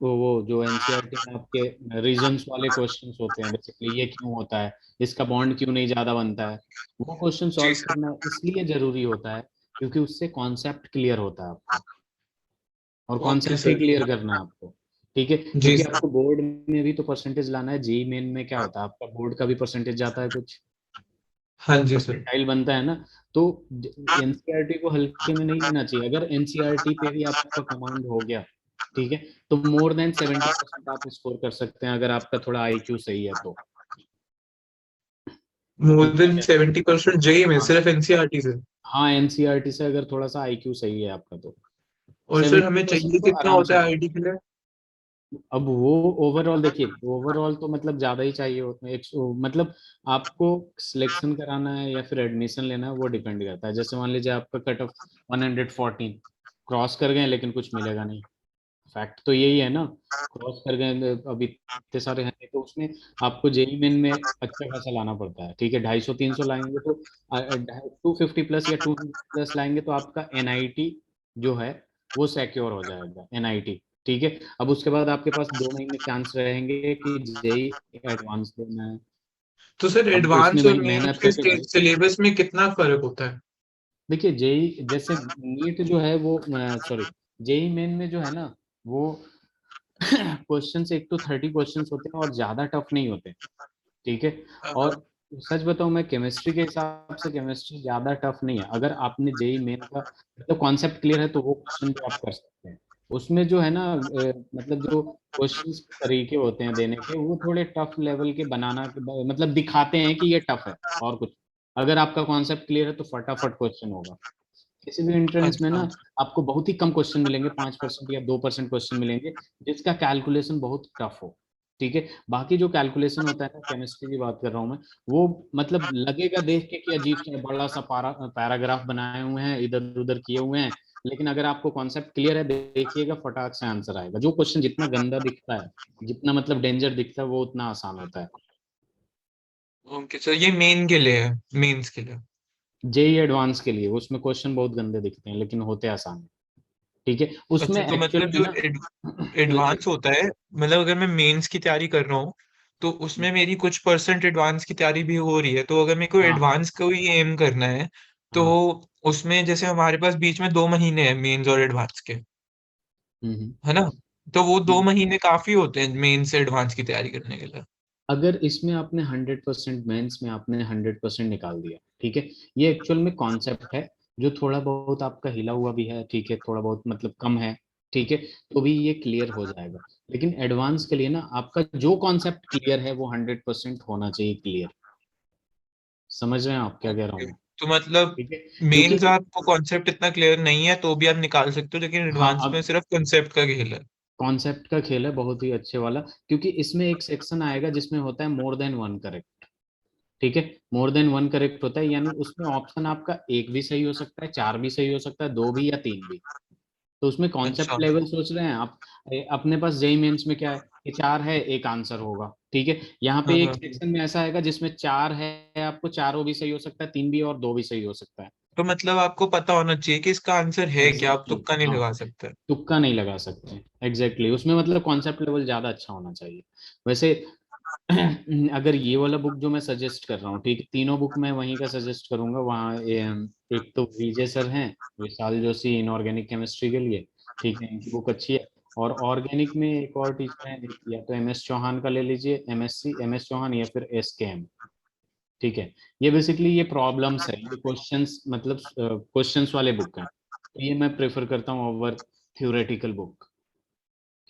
[SPEAKER 2] वो जो एनसीईआरटी में आपके रीजंस वाले क्वेश्चंस होते हैं, बेसिकली ये क्यों होता है, इसका बॉन्ड क्यों नहीं ज्यादा बनता है, वो क्वेश्चन
[SPEAKER 1] जी
[SPEAKER 2] सॉल्व
[SPEAKER 1] सर।
[SPEAKER 2] करना इसलिए जरूरी होता है क्योंकि उससे कॉन्सेप्ट क्लियर होता है आपका, और
[SPEAKER 1] ओके
[SPEAKER 2] कॉन्सेप्ट ही
[SPEAKER 1] सर।
[SPEAKER 2] क्लियर करना है आपको, ठीक है,
[SPEAKER 1] जी
[SPEAKER 2] क्योंकि
[SPEAKER 1] सर।
[SPEAKER 2] आपको बोर्ड में भी तो परसेंटेज लाना है, जेई मेन में क्या होता है आपका बोर्ड का भी परसेंटेज जाता है कुछ,
[SPEAKER 1] हाँ जी सर।
[SPEAKER 2] परसेंटाइल बनता है ना, तो एनसीईआरटी को हल्के में नहीं लेना चाहिए, अगर एनसीईआरटी पे भी आपका कमांड हो गया, ठीक है, तो मोर देन 70% आप स्कोर कर सकते हैं अगर आपका थोड़ा आईक्यू सही है तो।
[SPEAKER 1] मोर
[SPEAKER 2] समझे
[SPEAKER 1] देन
[SPEAKER 2] क्या?
[SPEAKER 1] 70% जेई में
[SPEAKER 2] हाँ
[SPEAKER 1] सिर्फ एनसीईआरटी से?
[SPEAKER 2] हाँ एनसीईआरटी से अगर थोड़ा सा आईक्यू सही है आपका तो
[SPEAKER 1] और सर हमें
[SPEAKER 2] 70%
[SPEAKER 1] चाहिए
[SPEAKER 2] तो
[SPEAKER 1] कितना
[SPEAKER 2] आराम
[SPEAKER 1] होता
[SPEAKER 2] से
[SPEAKER 1] है
[SPEAKER 2] कर
[SPEAKER 1] आईआईटी
[SPEAKER 2] सकते
[SPEAKER 1] के
[SPEAKER 2] हैं।
[SPEAKER 1] लिए?
[SPEAKER 2] अब वो ओवरऑल देखिए, ओवरऑल तो मतलब ज्यादा ही चाहिए होता है, एक मतलब आपको सिलेक्शन कराना है या फिर एडमिशन लेना है वो डिपेंड करता है, जैसे मान लीजिए आपका कट ऑफ 114 क्रॉस कर गए लेकिन कुछ मिलेगा नहीं, फैक्ट तो यही है ना, क्रॉस कर गए अभी इतने सारे हैं तो उसमें आपको जेई मेन में अच्छा खासा लाना पड़ता है, ठीक है, 250 300 लाएंगे तो 250 प्लस या 200 प्लस लाएंगे तो आपका एनआईटी जो है वो सिक्योर हो जाएगा, एनआईटी, ठीक है। अब उसके बाद आपके पास 2 महीने चांस रहेंगे कि जेई एडवांस देना है,
[SPEAKER 1] तो सर
[SPEAKER 2] अब उसमें
[SPEAKER 1] एडवांस और
[SPEAKER 2] वही मेहनत
[SPEAKER 1] नीट के
[SPEAKER 2] करके भाई,
[SPEAKER 1] सिलेबस में कितना फर्क होता है?
[SPEAKER 2] देखिए जेई जैसे नीट जो है वो, सॉरी, जेई मेन में जो है ना वो क्वेश्चन 1 to 30 क्वेश्चन होते हैं और ज्यादा टफ नहीं होते, ठीक है।
[SPEAKER 1] हाँ।
[SPEAKER 2] और सच बताऊं मैं केमिस्ट्री के हिसाब से केमिस्ट्री ज्यादा टफ नहीं है, अगर आपने जेई मेन का मतलब कॉन्सेप्ट क्लियर है तो वो क्वेश्चन भी आप कर सकते हैं, उसमें जो है ना मतलब जो क्वेश्चंस के तरीके होते हैं देने के वो थोड़े टफ लेवल के बनाना मतलब दिखाते हैं कि ये टफ है, और कुछ, अगर आपका कॉन्सेप्ट क्लियर है तो फटाफट क्वेश्चन होगा, किसी भी एंट्रेंस में ना
[SPEAKER 1] अच्छा,
[SPEAKER 2] आपको बहुत ही कम क्वेश्चन मिलेंगे, 5% या 2% क्वेश्चन मिलेंगे जिसका कैलकुलेशन बहुत टफ हो। ठीक है, बाकी जो कैलकुलेशन होता है ना, केमिस्ट्री की बात कर रहा हूँ मैं, वो मतलब लगेगा देख के कि अजीब सा बड़ा सा पैराग्राफ बनाए हुए हैं, इधर उधर किए हुए हैं, लेकिन अगर आपको कॉन्सेप्ट क्लियर है, देखिएगा फटाक से आंसर आएगा। जो क्वेश्चन जितना गंदा दिखता है, जितना मतलब डेंजर दिखता है, वो उतना आसान होता है।
[SPEAKER 1] ओके सर, ये मेन के लिए है, मेंस के लिए।
[SPEAKER 2] जेई एडवांस के लिए उसमें क्वेश्चन बहुत गंदे दिखते हैं, लेकिन होते आसान है। ठीक है, उसमें
[SPEAKER 1] अच्छा, तो
[SPEAKER 2] एक्चुअल
[SPEAKER 1] मतलब
[SPEAKER 2] में
[SPEAKER 1] जो
[SPEAKER 2] ना
[SPEAKER 1] एडवांस होता है, मतलब अगर मैं मेंस की तैयारी कर रहा हूँ तो उसमें मेरी कुछ परसेंट एडवांस की तैयारी भी हो रही है, तो अगर मेरे को
[SPEAKER 2] हाँ
[SPEAKER 1] एडवांस को ही एम करना है तो
[SPEAKER 2] हाँ।
[SPEAKER 1] उसमें जैसे हमारे पास बीच में 2 महीने हैं मेंस और एडवांस के,
[SPEAKER 2] हम्म।
[SPEAKER 1] है ना? तो वो दो
[SPEAKER 2] हम्म।
[SPEAKER 1] महीने काफी होते हैं मेंस से एडवांस की तैयारी करने के लिए।
[SPEAKER 2] अगर इसमें आपने 100% मेंस में आपने 100% निकाल दिया, ठीक है, ये एक्चुअल में कॉन्सेप्ट है जो थोड़ा बहुत आपका हिला हुआ भी है, ठीक है, थोड़ा बहुत मतलब कम है, ठीक है, तो भी ये क्लियर हो जाएगा। लेकिन एडवांस के लिए ना आपका जो कॉन्सेप्ट क्लियर है वो 100% होना चाहिए क्लियर। समझ रहे हैं आप क्या कह रहा हूँ
[SPEAKER 1] ओके,
[SPEAKER 2] मैं?
[SPEAKER 1] तो मतलब
[SPEAKER 2] ठीक है, क्योंकि
[SPEAKER 1] मेंस आपको कॉन्सेप्ट इतना क्लियर नहीं है तो भी आप निकाल सकते हो, लेकिन
[SPEAKER 2] हाँ,
[SPEAKER 1] एडवांस में
[SPEAKER 2] अब
[SPEAKER 1] सिर्फ कॉन्सेप्ट का खेल है।
[SPEAKER 2] कॉन्सेप्ट का खेल है बहुत ही अच्छे वाला, क्योंकि इसमें एक सेक्शन आएगा जिसमें होता है मोर देन वन करेक्ट। ठीक है, मोर देन वन करेक्ट होता है, यानी उसमें ऑप्शन आपका एक भी सही हो सकता है, चार भी सही हो सकता है, दो भी या तीन भी। तो उसमें
[SPEAKER 1] अच्छा।
[SPEAKER 2] कॉन्सेप्ट लेवल सोच रहे हैं आप। अपने पास जेई मेंस में क्या है कि चार है, एक आंसर होगा, ठीक है, यहाँ
[SPEAKER 1] हाँ
[SPEAKER 2] पे एक
[SPEAKER 1] हाँ।
[SPEAKER 2] सेक्शन में ऐसा आएगा जिसमें चार है, आपको चारों भी सही हो सकता है, तीन भी और दो भी सही हो सकता है।
[SPEAKER 1] तो मतलब आपको पता होना चाहिए कि इसका आंसर है क्या, आप
[SPEAKER 2] एग्जैक्टली
[SPEAKER 1] तुक्का नहीं
[SPEAKER 2] हाँ,
[SPEAKER 1] लगा सकते।
[SPEAKER 2] तुक्का नहीं लगा सकते। एग्जैक्टली उसमें मतलब कॉन्सेप्ट लेवल ज्यादा अच्छा होना चाहिए। वैसे अगर ये वाला बुक जो मैं सजेस्ट कर रहा हूँ, ठीक, तीनों बुक मैं वहीं का सजेस्ट करूंगा। वहाँ एक तो विजय सर हैं, विशाल जोशी इनऑर्गेनिक केमिस्ट्री के लिए, ठीक है, इनकी बुक अच्छी है। और ऑर्गेनिक में एक और टीचर है, या तो एम एस चौहान का ले लीजिए, एम एस चौहान, या फिर एस के एम। ठीक है, ये बेसिकली ये प्रॉब्लम्स है, ये क्वेश्चंस मतलब क्वेश्चंस वाले बुक हैं, तो ये मैं प्रेफर करता हूँ ओवर थ्योरेटिकल बुक,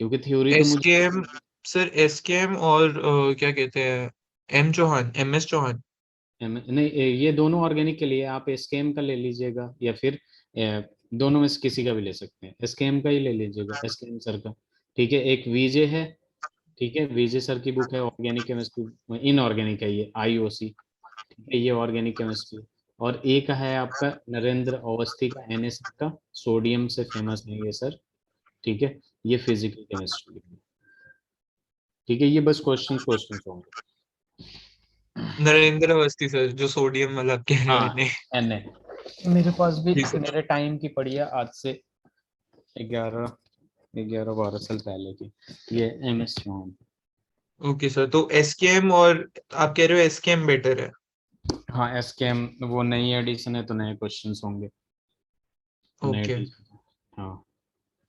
[SPEAKER 2] क्योंकि थ्योरी तो मुझे
[SPEAKER 1] एसकेएम, सर एसकेएम और क्या कहते हैं, M Chauhan, M S Chauhan.
[SPEAKER 2] नहीं, ये दोनों ऑर्गेनिक के लिए आप एसकेएम का ले लीजिएगा, या फिर दोनों में से किसी का भी ले सकते हैं, एसकेएम का ही ले लीजिएगा, एसकेएम सर का। ठीक है, एक विजय है, ठीक है, विजय सर की बुक है ऑर्गेनिक केमिस्ट्री, इनऑर्गेनिक है ये, आईओसी, ठीक है, ये ऑर्गेनिक केमिस्ट्री। और एक है आपका नरेंद्र अवस्थी का, एनएस का, सोडियम से फेमस है ये सर, ठीक है, ये फिजिकल केमिस्ट्री। ठीक है, ये बस क्वेश्चंस होंगे।
[SPEAKER 1] नरेंद्र अवस्थी सर, जो सोडियम वाला कह रहे हो
[SPEAKER 2] हाँ,
[SPEAKER 1] इन्हें?
[SPEAKER 2] एन ए, मेरे पास भी
[SPEAKER 1] जी सर।
[SPEAKER 2] मेरे टाइम की पड़ी है, आज से 11 12 साल पहले की, ये M S Chauhan.
[SPEAKER 1] Okay sir, तो एसकेएम और आप कह रहे हो एसकेएम बेटर है?
[SPEAKER 2] हाँ, एस के एम वो नई एडिशन है तो नए क्वेश्चंस होंगे, नए
[SPEAKER 1] ओके,
[SPEAKER 2] टीचर। हाँ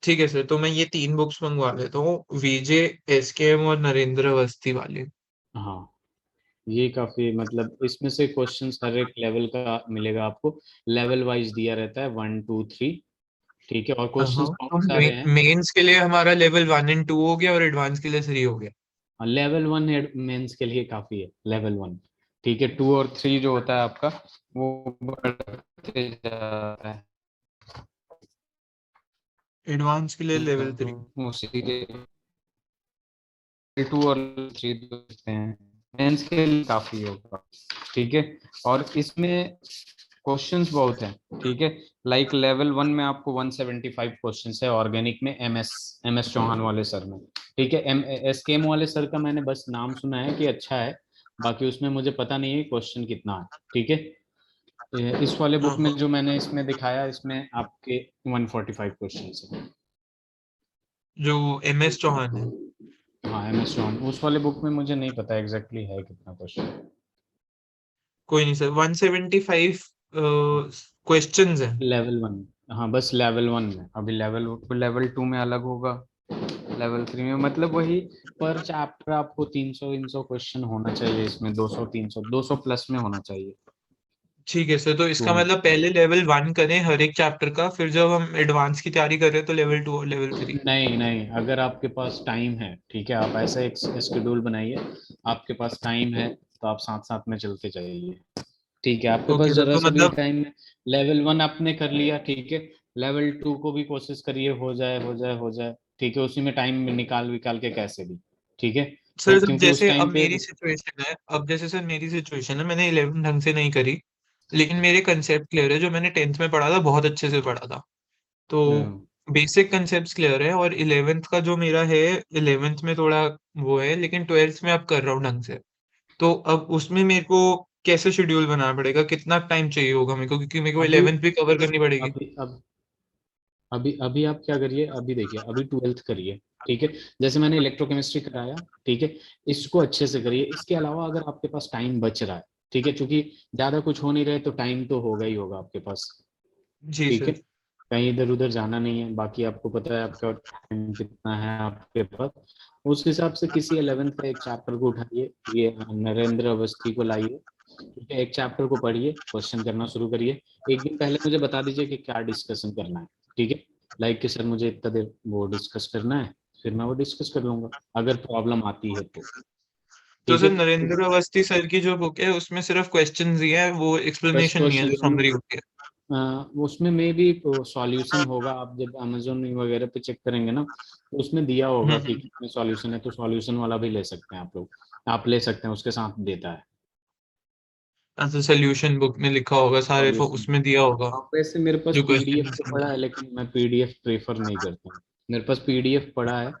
[SPEAKER 1] ठीक है सर, तो मैं ये 3 बुक्स मंगवा लेता हूँ, विजय, एसकेएम और नरेंद्र अवस्थी वाली।
[SPEAKER 2] हाँ, ये काफी मतलब इसमें से क्वेश्चंस हर एक लेवल का मिलेगा आपको, लेवल वाइज दिया रहता है, 1 2 3। ठीक है, और
[SPEAKER 1] हाँ,
[SPEAKER 2] क्वेश्चंस
[SPEAKER 1] तो
[SPEAKER 2] बहुत सारे हैं।
[SPEAKER 1] मेंस के लिए हमारा लेवल 1 और 2 हो गया और एडवांस के लिए 3 हो गया।
[SPEAKER 2] लेवल वन मेंस के लिए काफी है, लेवल वन। ठीक है, टू और थ्री जो होता है आपका, वो बढ़ते जाता है।
[SPEAKER 1] एडवांस के लिए लेवल 3।
[SPEAKER 2] वो सीधे टू और थ्री देते हैं, मेंस के लिए काफी होगा। ठीक है, और इसमें क्वेश्चंस बहुत हैं। ठीक है, लाइक लेवल वन में आपको 175 क्वेश्चंस है ऑर्गेनिक में, एम एस चौहान वाले सर में। ठीक है, एम एस के एम वाले सर का मैंने बस नाम सुना है कि अच्छा है, बाकी उसमें मुझे पता नहीं है क्वेश्चन कितना है। ठीक है, इस वाले
[SPEAKER 1] हाँ
[SPEAKER 2] बुक में
[SPEAKER 1] हाँ,
[SPEAKER 2] जो मैंने इसमें दिखाया, इसमें आपके 145 क्वेश्चंस है।
[SPEAKER 1] जो एम एस चौहान है।
[SPEAKER 2] हाँ, एम एस चौहान उस वाले बुक में मुझे नहीं पता एग्जैक्टली है कितना क्वेश्चन।
[SPEAKER 1] कोई नहीं सर, 175 क्वेश्चंस है।
[SPEAKER 2] लेवल वन, हाँ बस लेवल वन में, अभी लेवल लेवल टू में अलग होगा, लेवल थ्री में मतलब वही, पर चैप्टर आपको 300 क्वेश्चन होना चाहिए इसमें, 200 300 200 प्लस में होना चाहिए।
[SPEAKER 1] ठीक है सर, तो
[SPEAKER 2] टू
[SPEAKER 1] इसका
[SPEAKER 2] में
[SPEAKER 1] मतलब पहले लेवल 1 करें हर एक चैप्टर का, फिर जब हम एडवांस की तैयारी कर रहे हैं तो लेवल 2 और लेवल 3।
[SPEAKER 2] नहीं नहीं, अगर आपके पास टाइम है, ठीक है, आप ऐसा एक शेड्यूल बनाइए, आपके पास टाइम है तो आप साथ साथ में चलते जाइए। ठीक है, आपके पास
[SPEAKER 1] ओके सर,
[SPEAKER 2] जरा
[SPEAKER 1] तो
[SPEAKER 2] सा भी
[SPEAKER 1] मतलब
[SPEAKER 2] टाइम है। लेवल 1 आपने कर लिया, ठीक है। लेवल 2 को भी कोशिश करिए, हो जाए हो जाए हो जाए, ठीक है। उसी में टाइम निकाल विकाल के कैसे भी, ठीक है।
[SPEAKER 1] सर
[SPEAKER 2] तो
[SPEAKER 1] जब
[SPEAKER 2] क्योंकि उस
[SPEAKER 1] जैसे अब
[SPEAKER 2] टाइम पे
[SPEAKER 1] मेरी सिचुएशन है, अब जैसे सर मेरी सिचुएशन है, मैंने 11 ढंग से नहीं करी, लेकिन मेरे कंसेप्ट क्लियर है, जो मैंने 10th में पढ़ा था बहुत अच्छे से पढ़ा था। तो बेसिक कंसेप्ट क्लियर है, और 11th का जो मेरा है, 11th में थोड़ा वो है, लेकिन 12th में अब कर रहा हूँ ढंग से। तो अब उसमें मेरे को कैसे शेड्यूल बनाना पड़ेगा, कितना टाइम चाहिए होगा मेरे को, क्योंकि मेरे को
[SPEAKER 2] अभी
[SPEAKER 1] 11th भी कवर करनी पड़ेगी।
[SPEAKER 2] अभी अब अभी अभी आप क्या करिए, अभी देखिए, अभी 12th करिए, ठीक है। जैसे मैंने इलेक्ट्रोकेमिस्ट्री कराया, ठीक है। इसको अच्छे से करिए। इसके अलावा अगर आपके पास टाइम बच रहा है, ठीक है, क्योंकि ज्यादा कुछ हो नहीं रहे तो टाइम तो होगा ही होगा आपके पास,
[SPEAKER 1] जी
[SPEAKER 2] ठीक है।
[SPEAKER 1] सर।
[SPEAKER 2] कहीं इधर उधर जाना नहीं है, बाकी आपको पता है आपका टाइम कितना है आपके पास। उस हिसाब से किसी 11th का एक चैप्टर को उठाइए, ये नरेंद्र अवस्थी को लाइए, ठीक है। एक चैप्टर को पढ़िए, क्वेश्चन करना शुरू करिए। एक दिन पहले मुझे बता दीजिए कि क्या डिस्कशन करना है, ठीक है। लाइक कि सर मुझे इतना देर वो डिस्कस करना है, फिर मैं वो डिस्कस कर लूंगा अगर प्रॉब्लम आती है तो,
[SPEAKER 1] तो
[SPEAKER 2] ठीक
[SPEAKER 1] सर
[SPEAKER 2] है।
[SPEAKER 1] नरेंद्र अवस्थी सर की जो बुक है, उसमें सिर्फ क्वेश्चंस ही है, वो
[SPEAKER 2] बस
[SPEAKER 1] एक्सप्लेनेशन नहीं है जो
[SPEAKER 2] क्वेश्चन,
[SPEAKER 1] समरी होती है।
[SPEAKER 2] उसमें में भी सॉल्यूशन होगा। आप जब अमेजोन वगैरह पे चेक करेंगे ना, तो उसमें दिया होगा कि
[SPEAKER 1] हम्म।
[SPEAKER 2] कितने सॉल्यूशन है, तो सॉल्यूशन वाला भी ले सकते हैं आप लोग। आप ले सकते हैं, उसके साथ देता है
[SPEAKER 1] अच्छा, सोल्यूशन बुक में लिखा होगा सारे,
[SPEAKER 2] सॉल्यूशन।
[SPEAKER 1] उसमें दिया होगा
[SPEAKER 2] आप वैसे मेरे पास
[SPEAKER 1] जो
[SPEAKER 2] पीडीएफ तो
[SPEAKER 1] क्वेश्चन।
[SPEAKER 2] पड़ा है, लेकिन मैं पीडीएफ प्रेफर नहीं करता हूँ। मेरे पास पीडीएफ पड़ा है,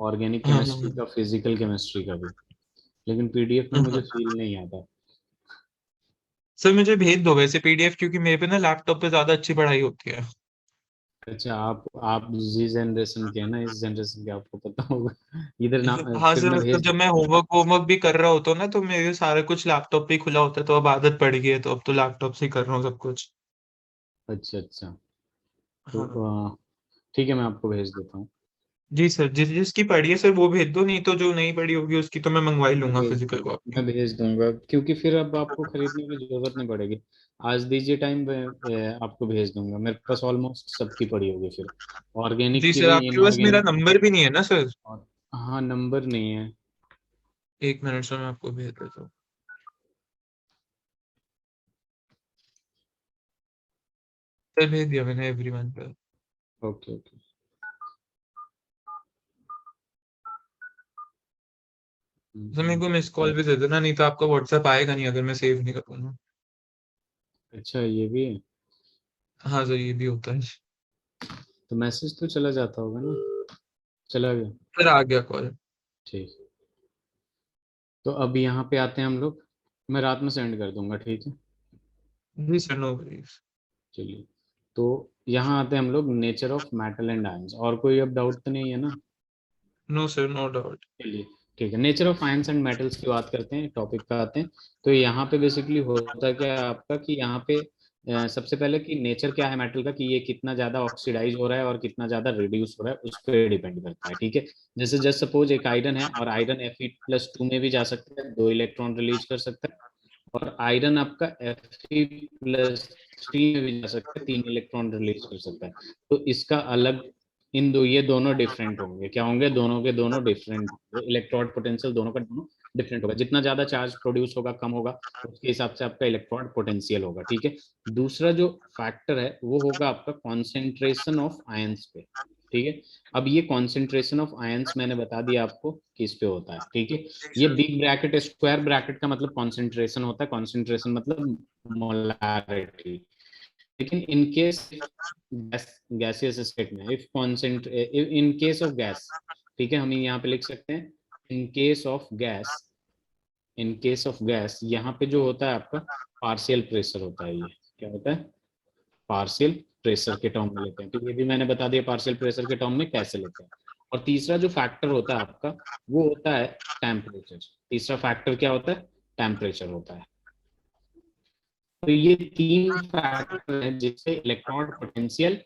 [SPEAKER 2] ऑर्गेनिक
[SPEAKER 1] हाँ
[SPEAKER 2] केमिस्ट्री
[SPEAKER 1] हाँ
[SPEAKER 2] का, फिजिकल केमिस्ट्री का भी, लेकिन पीडीएफ में
[SPEAKER 1] हाँ
[SPEAKER 2] मुझे
[SPEAKER 1] हाँ।
[SPEAKER 2] फील नहीं आता।
[SPEAKER 1] सर मुझे भेज दो वैसे पीडीएफ, क्योंकि मेरे पे ना लैपटॉप पे ज्यादा अच्छी पढ़ाई होती है।
[SPEAKER 2] अच्छा, आप जी जनरेशन के हैं ना, इस जनरेशन के, आपको पता होगा। इधर ना,
[SPEAKER 1] हाँ
[SPEAKER 2] फिर
[SPEAKER 1] सर,
[SPEAKER 2] मैं
[SPEAKER 1] मतलब
[SPEAKER 2] भेज
[SPEAKER 1] जब मैं होमवर्क होमवर्क भी कर रहा होता हूँ ना, तो मेरे सारा कुछ लैपटॉप पे ही खुला होता है, तो अब आदत पड़ गई है, तो अब तो लैपटॉप से ही कर रहा हूँ सब कुछ।
[SPEAKER 2] अच्छा अच्छा। तो
[SPEAKER 1] हाँ
[SPEAKER 2] ठीक है, मैं आपको भेज देता हूँ।
[SPEAKER 1] जी सर, जिसकी पढ़ी है सर वो भेज दो, नहीं तो जो नहीं पढ़ी होगी उसकी तो मैं मंगवा ही
[SPEAKER 2] मैं
[SPEAKER 1] लूंगा
[SPEAKER 2] भेज
[SPEAKER 1] फिजिकल कॉपी।
[SPEAKER 2] मैं भेज दूंगा, क्योंकि फिर अब आपको खरीदने की जरूरत नहीं पड़ेगी। आज दीजिए टाइम, आपको भेज दूंगा। मेरे पास ऑलमोस्ट सबकी पड़ी होगी फिर, ऑर्गेनिक
[SPEAKER 1] जी
[SPEAKER 2] की
[SPEAKER 1] सर,
[SPEAKER 2] भी,
[SPEAKER 1] आपके पास मेरा
[SPEAKER 2] इनऑर्गेनिक की भी।
[SPEAKER 1] नंबर भी नहीं है ना सर?
[SPEAKER 2] और हाँ, नंबर नहीं है।
[SPEAKER 1] एक मिनट सर, मैं आपको भेज देता हूँ। सर भेज दिया मैंने एवरीवन पे।
[SPEAKER 2] Okay okay.
[SPEAKER 1] सर मेरे को मिस कॉल भी दे देना, नहीं तो आपका व्हाट्सएप आएगा नहीं अगर मैं सेव नहीं करूँगा।
[SPEAKER 2] अच्छा, ये भी है।
[SPEAKER 1] हाँ सर, ये भी होता है।
[SPEAKER 2] तो मैसेज तो चला जाता होगा ना, चला गया,
[SPEAKER 1] सर आ गया कॉल।
[SPEAKER 2] ठीक है। तो अब यहाँ पे आते हैं हम लोग, मैं रात में सेंड कर दूंगा, ठीक है।
[SPEAKER 1] जी सर, नो वरीज।
[SPEAKER 2] चलिए, तो यहाँ आते हैं हम लोग, nature of metal and ions. और कोई अब डाउट तो नहीं है ना?
[SPEAKER 1] No sir, no doubt.
[SPEAKER 2] चलिए, ठीक है। Nature of ions and metals की बात करते हैं, टॉपिक पे आते हैं। तो यहाँ पे बेसिकली होता क्या है आपका, कि यहाँ पे सबसे पहले कि नेचर क्या है मेटल का, कि ये कितना ज्यादा ऑक्सीडाइज हो रहा है और कितना ज्यादा रिड्यूस हो रहा है, उस पर डिपेंड करता है, ठीक है। जैसे जस्ट सपोज एक आयरन है, और आयरन Fe+2 में भी जा सकता है, 2 इलेक्ट्रॉन रिलीज कर सकता है। और आयरन आपका Fe+3 में भी जा सकता है, 3 इलेक्ट्रॉन रिलीज कर सकता है। तो इसका अलग, ये दोनों डिफरेंट होंगे। क्या होंगे? दोनों के दोनों डिफरेंट, इलेक्ट्रॉन पोटेंशियल दोनों का दोनों डिफरेंट होगा। जितना ज्यादा चार्ज प्रोड्यूस होगा, कम होगा, उसके हिसाब से आपका इलेक्ट्रॉन पोटेंशियल होगा, ठीक है। दूसरा जो फैक्टर है वो होगा आपका कॉन्सेंट्रेशन ऑफ आयंस पे, ठीक है। अब ये कॉन्सेंट्रेशन ऑफ आयंस मैंने बता दिया आपको किस पे होता है, ठीक है। ये बिग ब्रैकेट, स्क्वायर ब्रैकेट का मतलब कॉन्सेंट्रेशन होता है, कॉन्सेंट्रेशन मतलब मोलारिटी। लेकिन इन केस गैसियस स्टेट में, if concentration in case of gas, ठीक है, हम यहाँ पे लिख सकते हैं in case of gas. In case of gas यहाँ पे जो होता है आपका पार्शियल प्रेशर होता है। ये क्या होता है? पार्शियल प्रेशर के टर्म में लेते हैं, तो ये भी मैंने बता दिया पार्शियल प्रेशर के टर्म में कैसे लेते हैं। और तीसरा जो फैक्टर होता है आपका, वो होता है टेम्परेचर। तीसरा फैक्टर क्या होता है? टेम्परेचर होता है। तो ये 3 फैक्टर हैं जिससे इलेक्ट्रॉन पोटेंशियल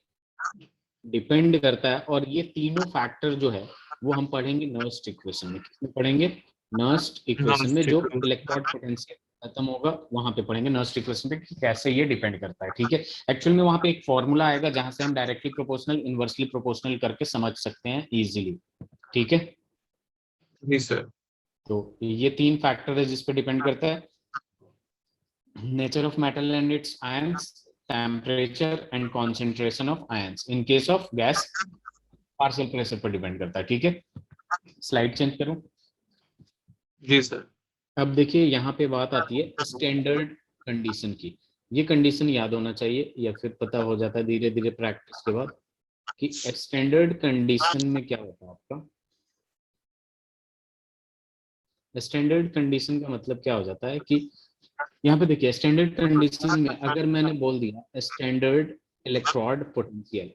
[SPEAKER 2] डिपेंड करता है। और ये तीनों फैक्टर जो है वो हम पढ़ेंगे नर्स्ट इक्वेशन में। किसमें पढ़ेंगे? नर्स्ट इक्वेशन में, जो
[SPEAKER 1] नॉस्टिक।
[SPEAKER 2] इलेक्ट्रॉन पोटेंशियल खत्म होगा वहां पे पढ़ेंगे नर्स्ट इक्वेशन पे, कि कैसे ये डिपेंड करता है, ठीक है। एक्चुअल में वहां पे एक फॉर्मूला आएगा जहां से हम डायरेक्टली प्रोपोर्शनल, इनवर्सली प्रोपोर्शनल करके समझ सकते हैं इजीली, ठीक है।
[SPEAKER 1] जी सर।
[SPEAKER 2] तो ये 3 फैक्टर है जिस पे डिपेंड करता है। nature of metal and its ions, temperature and concentration of ions. In case of gas, partial pressure पर डिपेंड करता है। ठीक है, स्लाइड चेंज करूं।
[SPEAKER 1] जी सर।
[SPEAKER 2] अब देखिए यहाँ पे बात आती है स्टैंडर्ड कंडीशन की। ये कंडीशन याद होना चाहिए या फिर पता हो जाता है धीरे धीरे प्रैक्टिस के बाद कि स्टैंडर्ड कंडीशन में क्या होता है आपका। स्टैंडर्ड कंडीशन का मतलब क्या हो जाता है कि यहाँ पे देखिए स्टैंडर्ड कंडीशन में अगर मैंने बोल दिया standard electrode potential,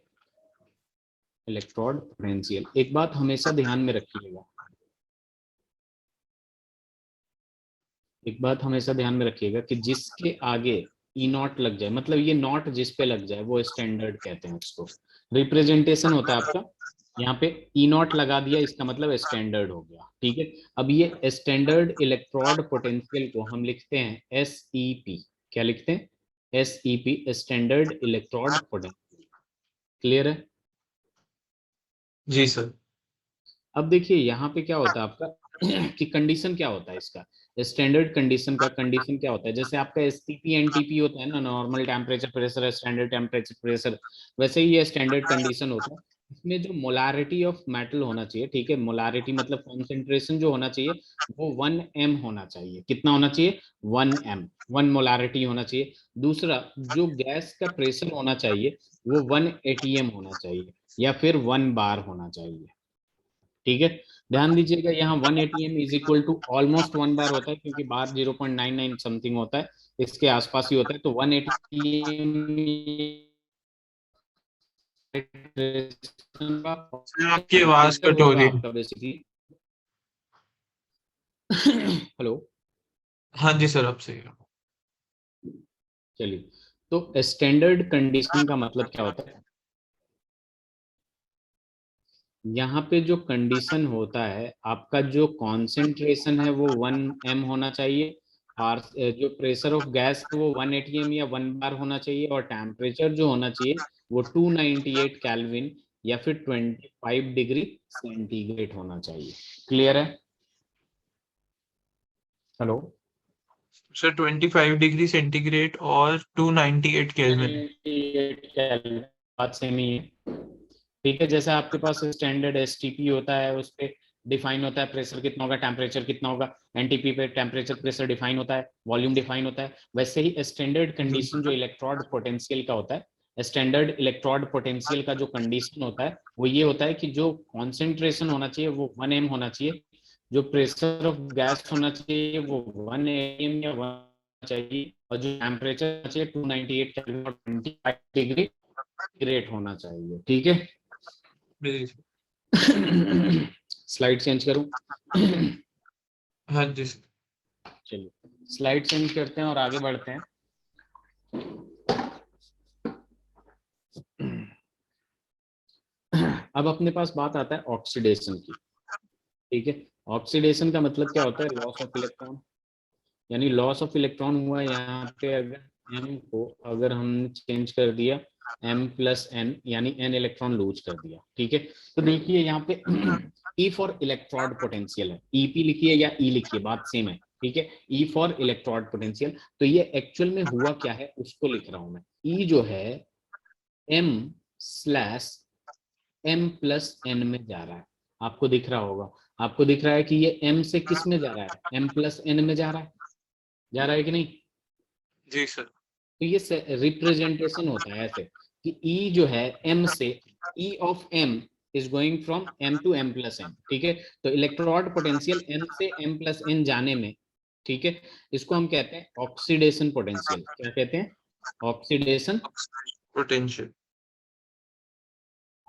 [SPEAKER 2] electrode potential, एक बात हमेशा ध्यान में रखिएगा, एक बात हमेशा ध्यान में रखिएगा कि जिसके आगे ई नॉट लग जाए, मतलब ये नॉट जिस पे लग जाए वो स्टैंडर्ड कहते हैं उसको। रिप्रेजेंटेशन होता है आपका, यहाँ पे ई नॉट लगा दिया इसका मतलब स्टैंडर्ड हो गया। ठीक है, अब ये स्टैंडर्ड इलेक्ट्रोड पोटेंशियल को हम लिखते हैं SEP। क्या लिखते हैं? SEP, standard electrode potential. Clear है?
[SPEAKER 1] जी सर।
[SPEAKER 2] अब देखिए यहाँ पे क्या होता है आपका कि कंडीशन क्या होता है इसका, स्टैंडर्ड कंडीशन का कंडीशन क्या होता है। जैसे आपका STP NTP होता है ना, normal temperature pressure, standard temperature pressure, वैसे ही ये स्टैंडर्ड कंडीशन होता है। इसमें जो मोलारिटी ऑफ मेटल होना चाहिए, ठीक है, मोलारिटी मतलब कॉन्सेंट्रेशन जो होना चाहिए वो 1 m होना चाहिए। कितना होना चाहिए? 1 m, 1 मोलारिटी होना चाहिए। दूसरा, जो गैस का प्रेशर होना चाहिए वो 1 atm होना चाहिए या फिर 1 bar होना चाहिए। ठीक है, ध्यान दीजिएगा यहाँ 1 atm is equal to almost 1 bar होता है क्योंकि बार 0.99 समथिंग होता है, इसके आसपास ही होता है। तो 1 atm
[SPEAKER 1] सर आपकी आवाज कट हो
[SPEAKER 2] होगा
[SPEAKER 1] रही है।
[SPEAKER 2] आपका बेसिकली। हेलो,
[SPEAKER 1] हाँ जी सर, अब सही है।
[SPEAKER 2] चलिए, तो स्टैंडर्ड कंडीशन का मतलब क्या होता है? यहाँ पे जो कंडीशन होता है आपका, जो कॉन्सेंट्रेशन है वो 1 m होना चाहिए, और जो प्रेशर ऑफ गैस है वो 1 atm या 1 bar होना चाहिए, और टेम्परेचर जो होना चाहिए वो 298 केल्विन या फिर 25 डिग्री सेंटीग्रेड होना चाहिए। क्लियर है? हेलो,
[SPEAKER 1] सर 25 डिग्री सेंटीग्रेड और 298 केल्विन।
[SPEAKER 2] 98 केल्विन, बात सेम ही है। ठीक है, जैसे आपके पास स्टैंडर्ड STP होता है, उस पे डिफाइन होता है प्रेशर कितना होगा, टेम्परेचर कितना होगा। NTP पे टेम्परेचर प्रेशर डिफाइन होता है, वॉल्यूम डिफाइन होता है। वैसे ही स्टैंडर्ड कंडीशन जो इलेक्ट्रोड पोटेंशियल का होता है, स्टैंडर्ड इलेक्ट्रोड पोटेंशियल का जो कंडीशन होता है वो ये होता है कि जो कॉन्सेंट्रेशन होना चाहिए वो 1 m होना चाहिए, जो प्रेशर ऑफ गैस होना चाहिए वो 1 atm या 1 चाहिए, और जो टेम्परेचर चाहिए 298 केल्विन और 25 डिग्री ग्रेट होना चाहिए। ठीक है, स्लाइड चेंज करूं?
[SPEAKER 1] हाँ जी सर।
[SPEAKER 2] चलिए, स्लाइड चेंज करते हैं और आगे बढ़ते हैं। अब अपने पास बात आता है ऑक्सीडेशन की। ठीक है, ऑक्सीडेशन का मतलब क्या होता है? लॉस ऑफ इलेक्ट्रॉन, यानी लॉस ऑफ इलेक्ट्रॉन हुआ यहाँ पे। अगर m को अगर हमने चेंज कर दिया m+n, यानी n इलेक्ट्रॉन लूज कर दिया। ठीक है, तो देखिए यहाँ पे E फॉर इलेक्ट्रोड पोटेंशियल है, EP लिखिए या E लिखिए, बात सेम है। ठीक है, E फॉर इलेक्ट्रोड पोटेंशियल। तो ये एक्चुअल में हुआ क्या है उसको लिख रहा हूं मैं। E जो है m/m+n में जा रहा है, आपको दिख रहा होगा, आपको दिख रहा है कि ये m से किस में जा रहा है? m+n में जा रहा है, जा रहा है कि नहीं?
[SPEAKER 1] जी सर।
[SPEAKER 2] तो ये रिप्रेजेंटेशन होता है ऐसे कि E जो है m से, E of m is going from m to m+n। ठीक है, तो इलेक्ट्रोड पोटेंशियल m से m+n जाने में, ठीक है, इसको हम कहते हैं ऑक्सीडेशन पोटेंशियल। क्या कहते हैं? Oxidation
[SPEAKER 1] potential.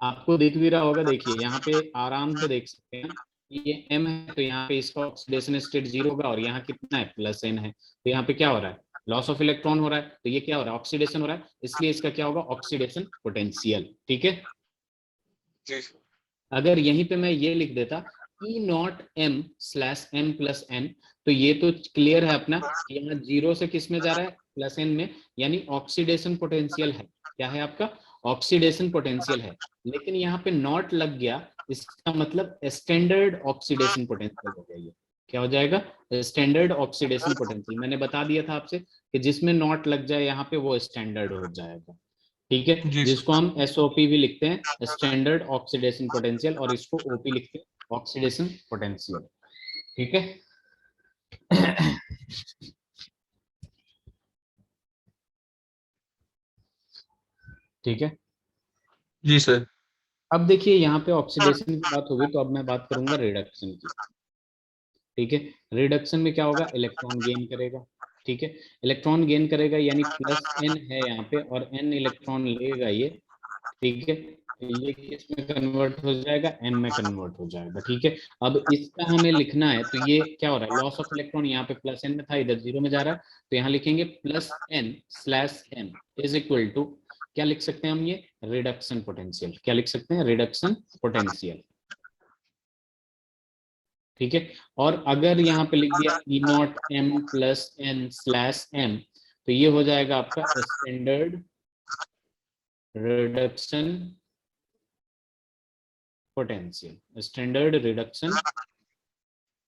[SPEAKER 2] आपको दिख भी रहा होगा, देखिए यहाँ पे आराम से देख सकते हैं, ये m है तो यहाँ पे इसका ऑक्सीडेशन स्टेट 0 होगा, और यहाँ कितना है? +n है। तो यहाँ पे क्या हो रहा है? लॉस ऑफ इलेक्ट्रॉन हो रहा है, तो ये क्या हो रहा है? ऑक्सीडेशन हो रहा है, इसलिए इसका क्या होगा? Oxidation potential. ठीक है,
[SPEAKER 1] जी सर।
[SPEAKER 2] अगर यहीं पे मैं ये लिख देता E0m/m+n, तो ये तो क्लियर है अपना कि यहाँ 0 से किस में जा रहा है? +n में, यानी ऑक्सीडेशन पोटेंशियल है। क्या है आपका? ऑक्सीडेशन पोटेंशियल है। लेकिन यहाँ पे नॉट लग गया, इसका मतलब स्टैंडर्ड ऑक्सीडेशन पोटेंशियल हो गया ये। क्या हो जाएगा? Standard oxidation potential. मैंने बता दिया था आपसे कि जिसमें नॉट लग जाए यहाँ पे वो स्टैंडर्ड हो जाएगा। ठीक है,
[SPEAKER 1] जी
[SPEAKER 2] जिसको
[SPEAKER 1] सर।
[SPEAKER 2] हम एसओपी भी लिखते हैं, स्टैंडर्ड ऑक्सीडेशन पोटेंशियल, और इसको ओपी लिखते हैं, ऑक्सीडेशन पोटेंशियल। ठीक है। ठीक है।
[SPEAKER 1] जी सर।
[SPEAKER 2] अब देखिए यहाँ पे ऑक्सीडेशन की बात होगी तो अब मैं बात करूंगा रिडक्शन की। ठीक है, रिडक्शन में क्या होगा? इलेक्ट्रॉन गेन करेगा। ठीक है, इलेक्ट्रॉन गेन करेगा यानी प्लस एन है यहाँ पे, और एन इलेक्ट्रॉन लेगा ये। ठीक है, ये किस में कन्वर्ट हो जाएगा? एन में कन्वर्ट हो जाएगा। ठीक है, अब इसका हमें लिखना है तो ये क्या हो रहा है? लॉस ऑफ इलेक्ट्रॉन यहाँ पे प्लस एन में था, इधर जीरो में जा रहा है, तो यहाँ लिखेंगे plus N slash N is equal to, क्या लिख सकते हैं हम? ये रिडक्शन पोटेंशियल। क्या लिख सकते हैं? Reduction potential. ठीक है, और अगर यहाँ पे लिख दिया E naught M plus N slash M, तो ये हो जाएगा आपका standard reduction potential. Standard reduction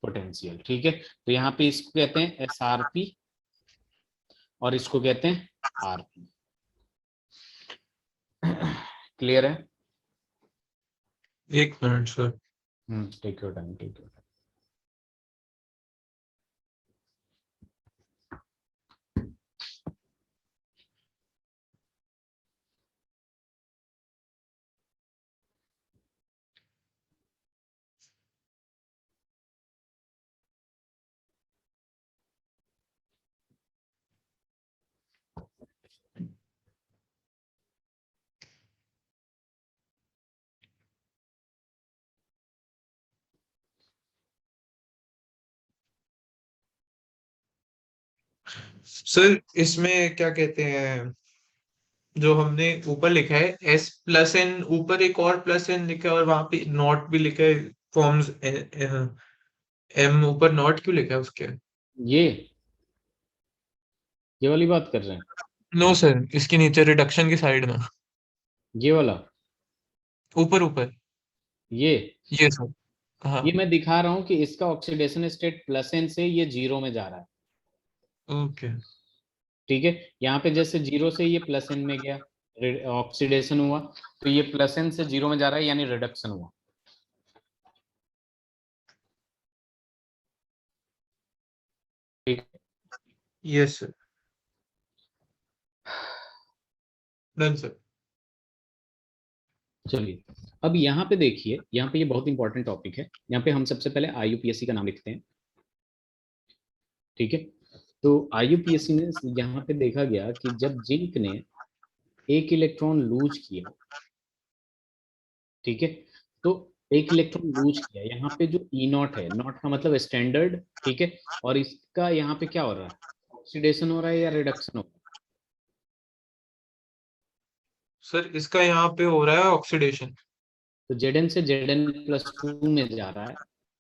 [SPEAKER 2] potential. ठीक है, तो यहाँ पे इसको कहते हैं एसआरपी और इसको कहते हैं आरपी। क्लियर है?
[SPEAKER 1] एक minute sir.
[SPEAKER 2] Take your time, take your time.
[SPEAKER 1] Sir इसमें क्या कहते हैं, जो हमने ऊपर लिखा है एस प्लस एन, ऊपर एक और प्लस एन लिखा है और वहां पे नॉट भी लिखा है, फॉर्म्स एम, ऊपर नॉट क्यों लिखा है उसके?
[SPEAKER 2] ये वाली बात कर रहे हैं?
[SPEAKER 1] नो सर, इसके नीचे रिडक्शन की साइड में,
[SPEAKER 2] ये वाला?
[SPEAKER 1] ऊपर ऊपर।
[SPEAKER 2] ये
[SPEAKER 1] ये सर। हाँ।
[SPEAKER 2] ये मैं दिखा रहा हूँ कि इसका ऑक्सीडेशन स्टेट प्लस एन से ये जीरो में जा रहा है।
[SPEAKER 1] ओके।
[SPEAKER 2] ठीक है, यहाँ पे जैसे जीरो से ये प्लस एन में गया, ऑक्सीडेशन हुआ, तो ये प्लस एन से जीरो में जा रहा है यानी रिडक्शन हुआ। ठीक है,
[SPEAKER 1] यस सर। Done sir.
[SPEAKER 2] चलिए अब यहाँ पे देखिए, यहाँ पे ये बहुत इंपॉर्टेंट टॉपिक है। यहाँ पे हम सबसे पहले आईयूपीएससी का नाम लिखते हैं। ठीक है, तो आईयूपीएससी ने यहाँ पे देखा गया कि जब जिंक ने एक इलेक्ट्रॉन लूज किया, ठीक है, तो एक इलेक्ट्रॉन लूज किया, यहाँ पे जो ई नॉट है, नॉट का मतलब स्टैंडर्ड, ठीक है, और इसका यहाँ पे क्या हो रहा है? ऑक्सीडेशन हो रहा है या रिडक्शन हो रहा है?
[SPEAKER 1] सर इसका यहाँ पे हो रहा है ऑक्सीडेशन।
[SPEAKER 2] तो Zn से Zn+2 में जा रहा है,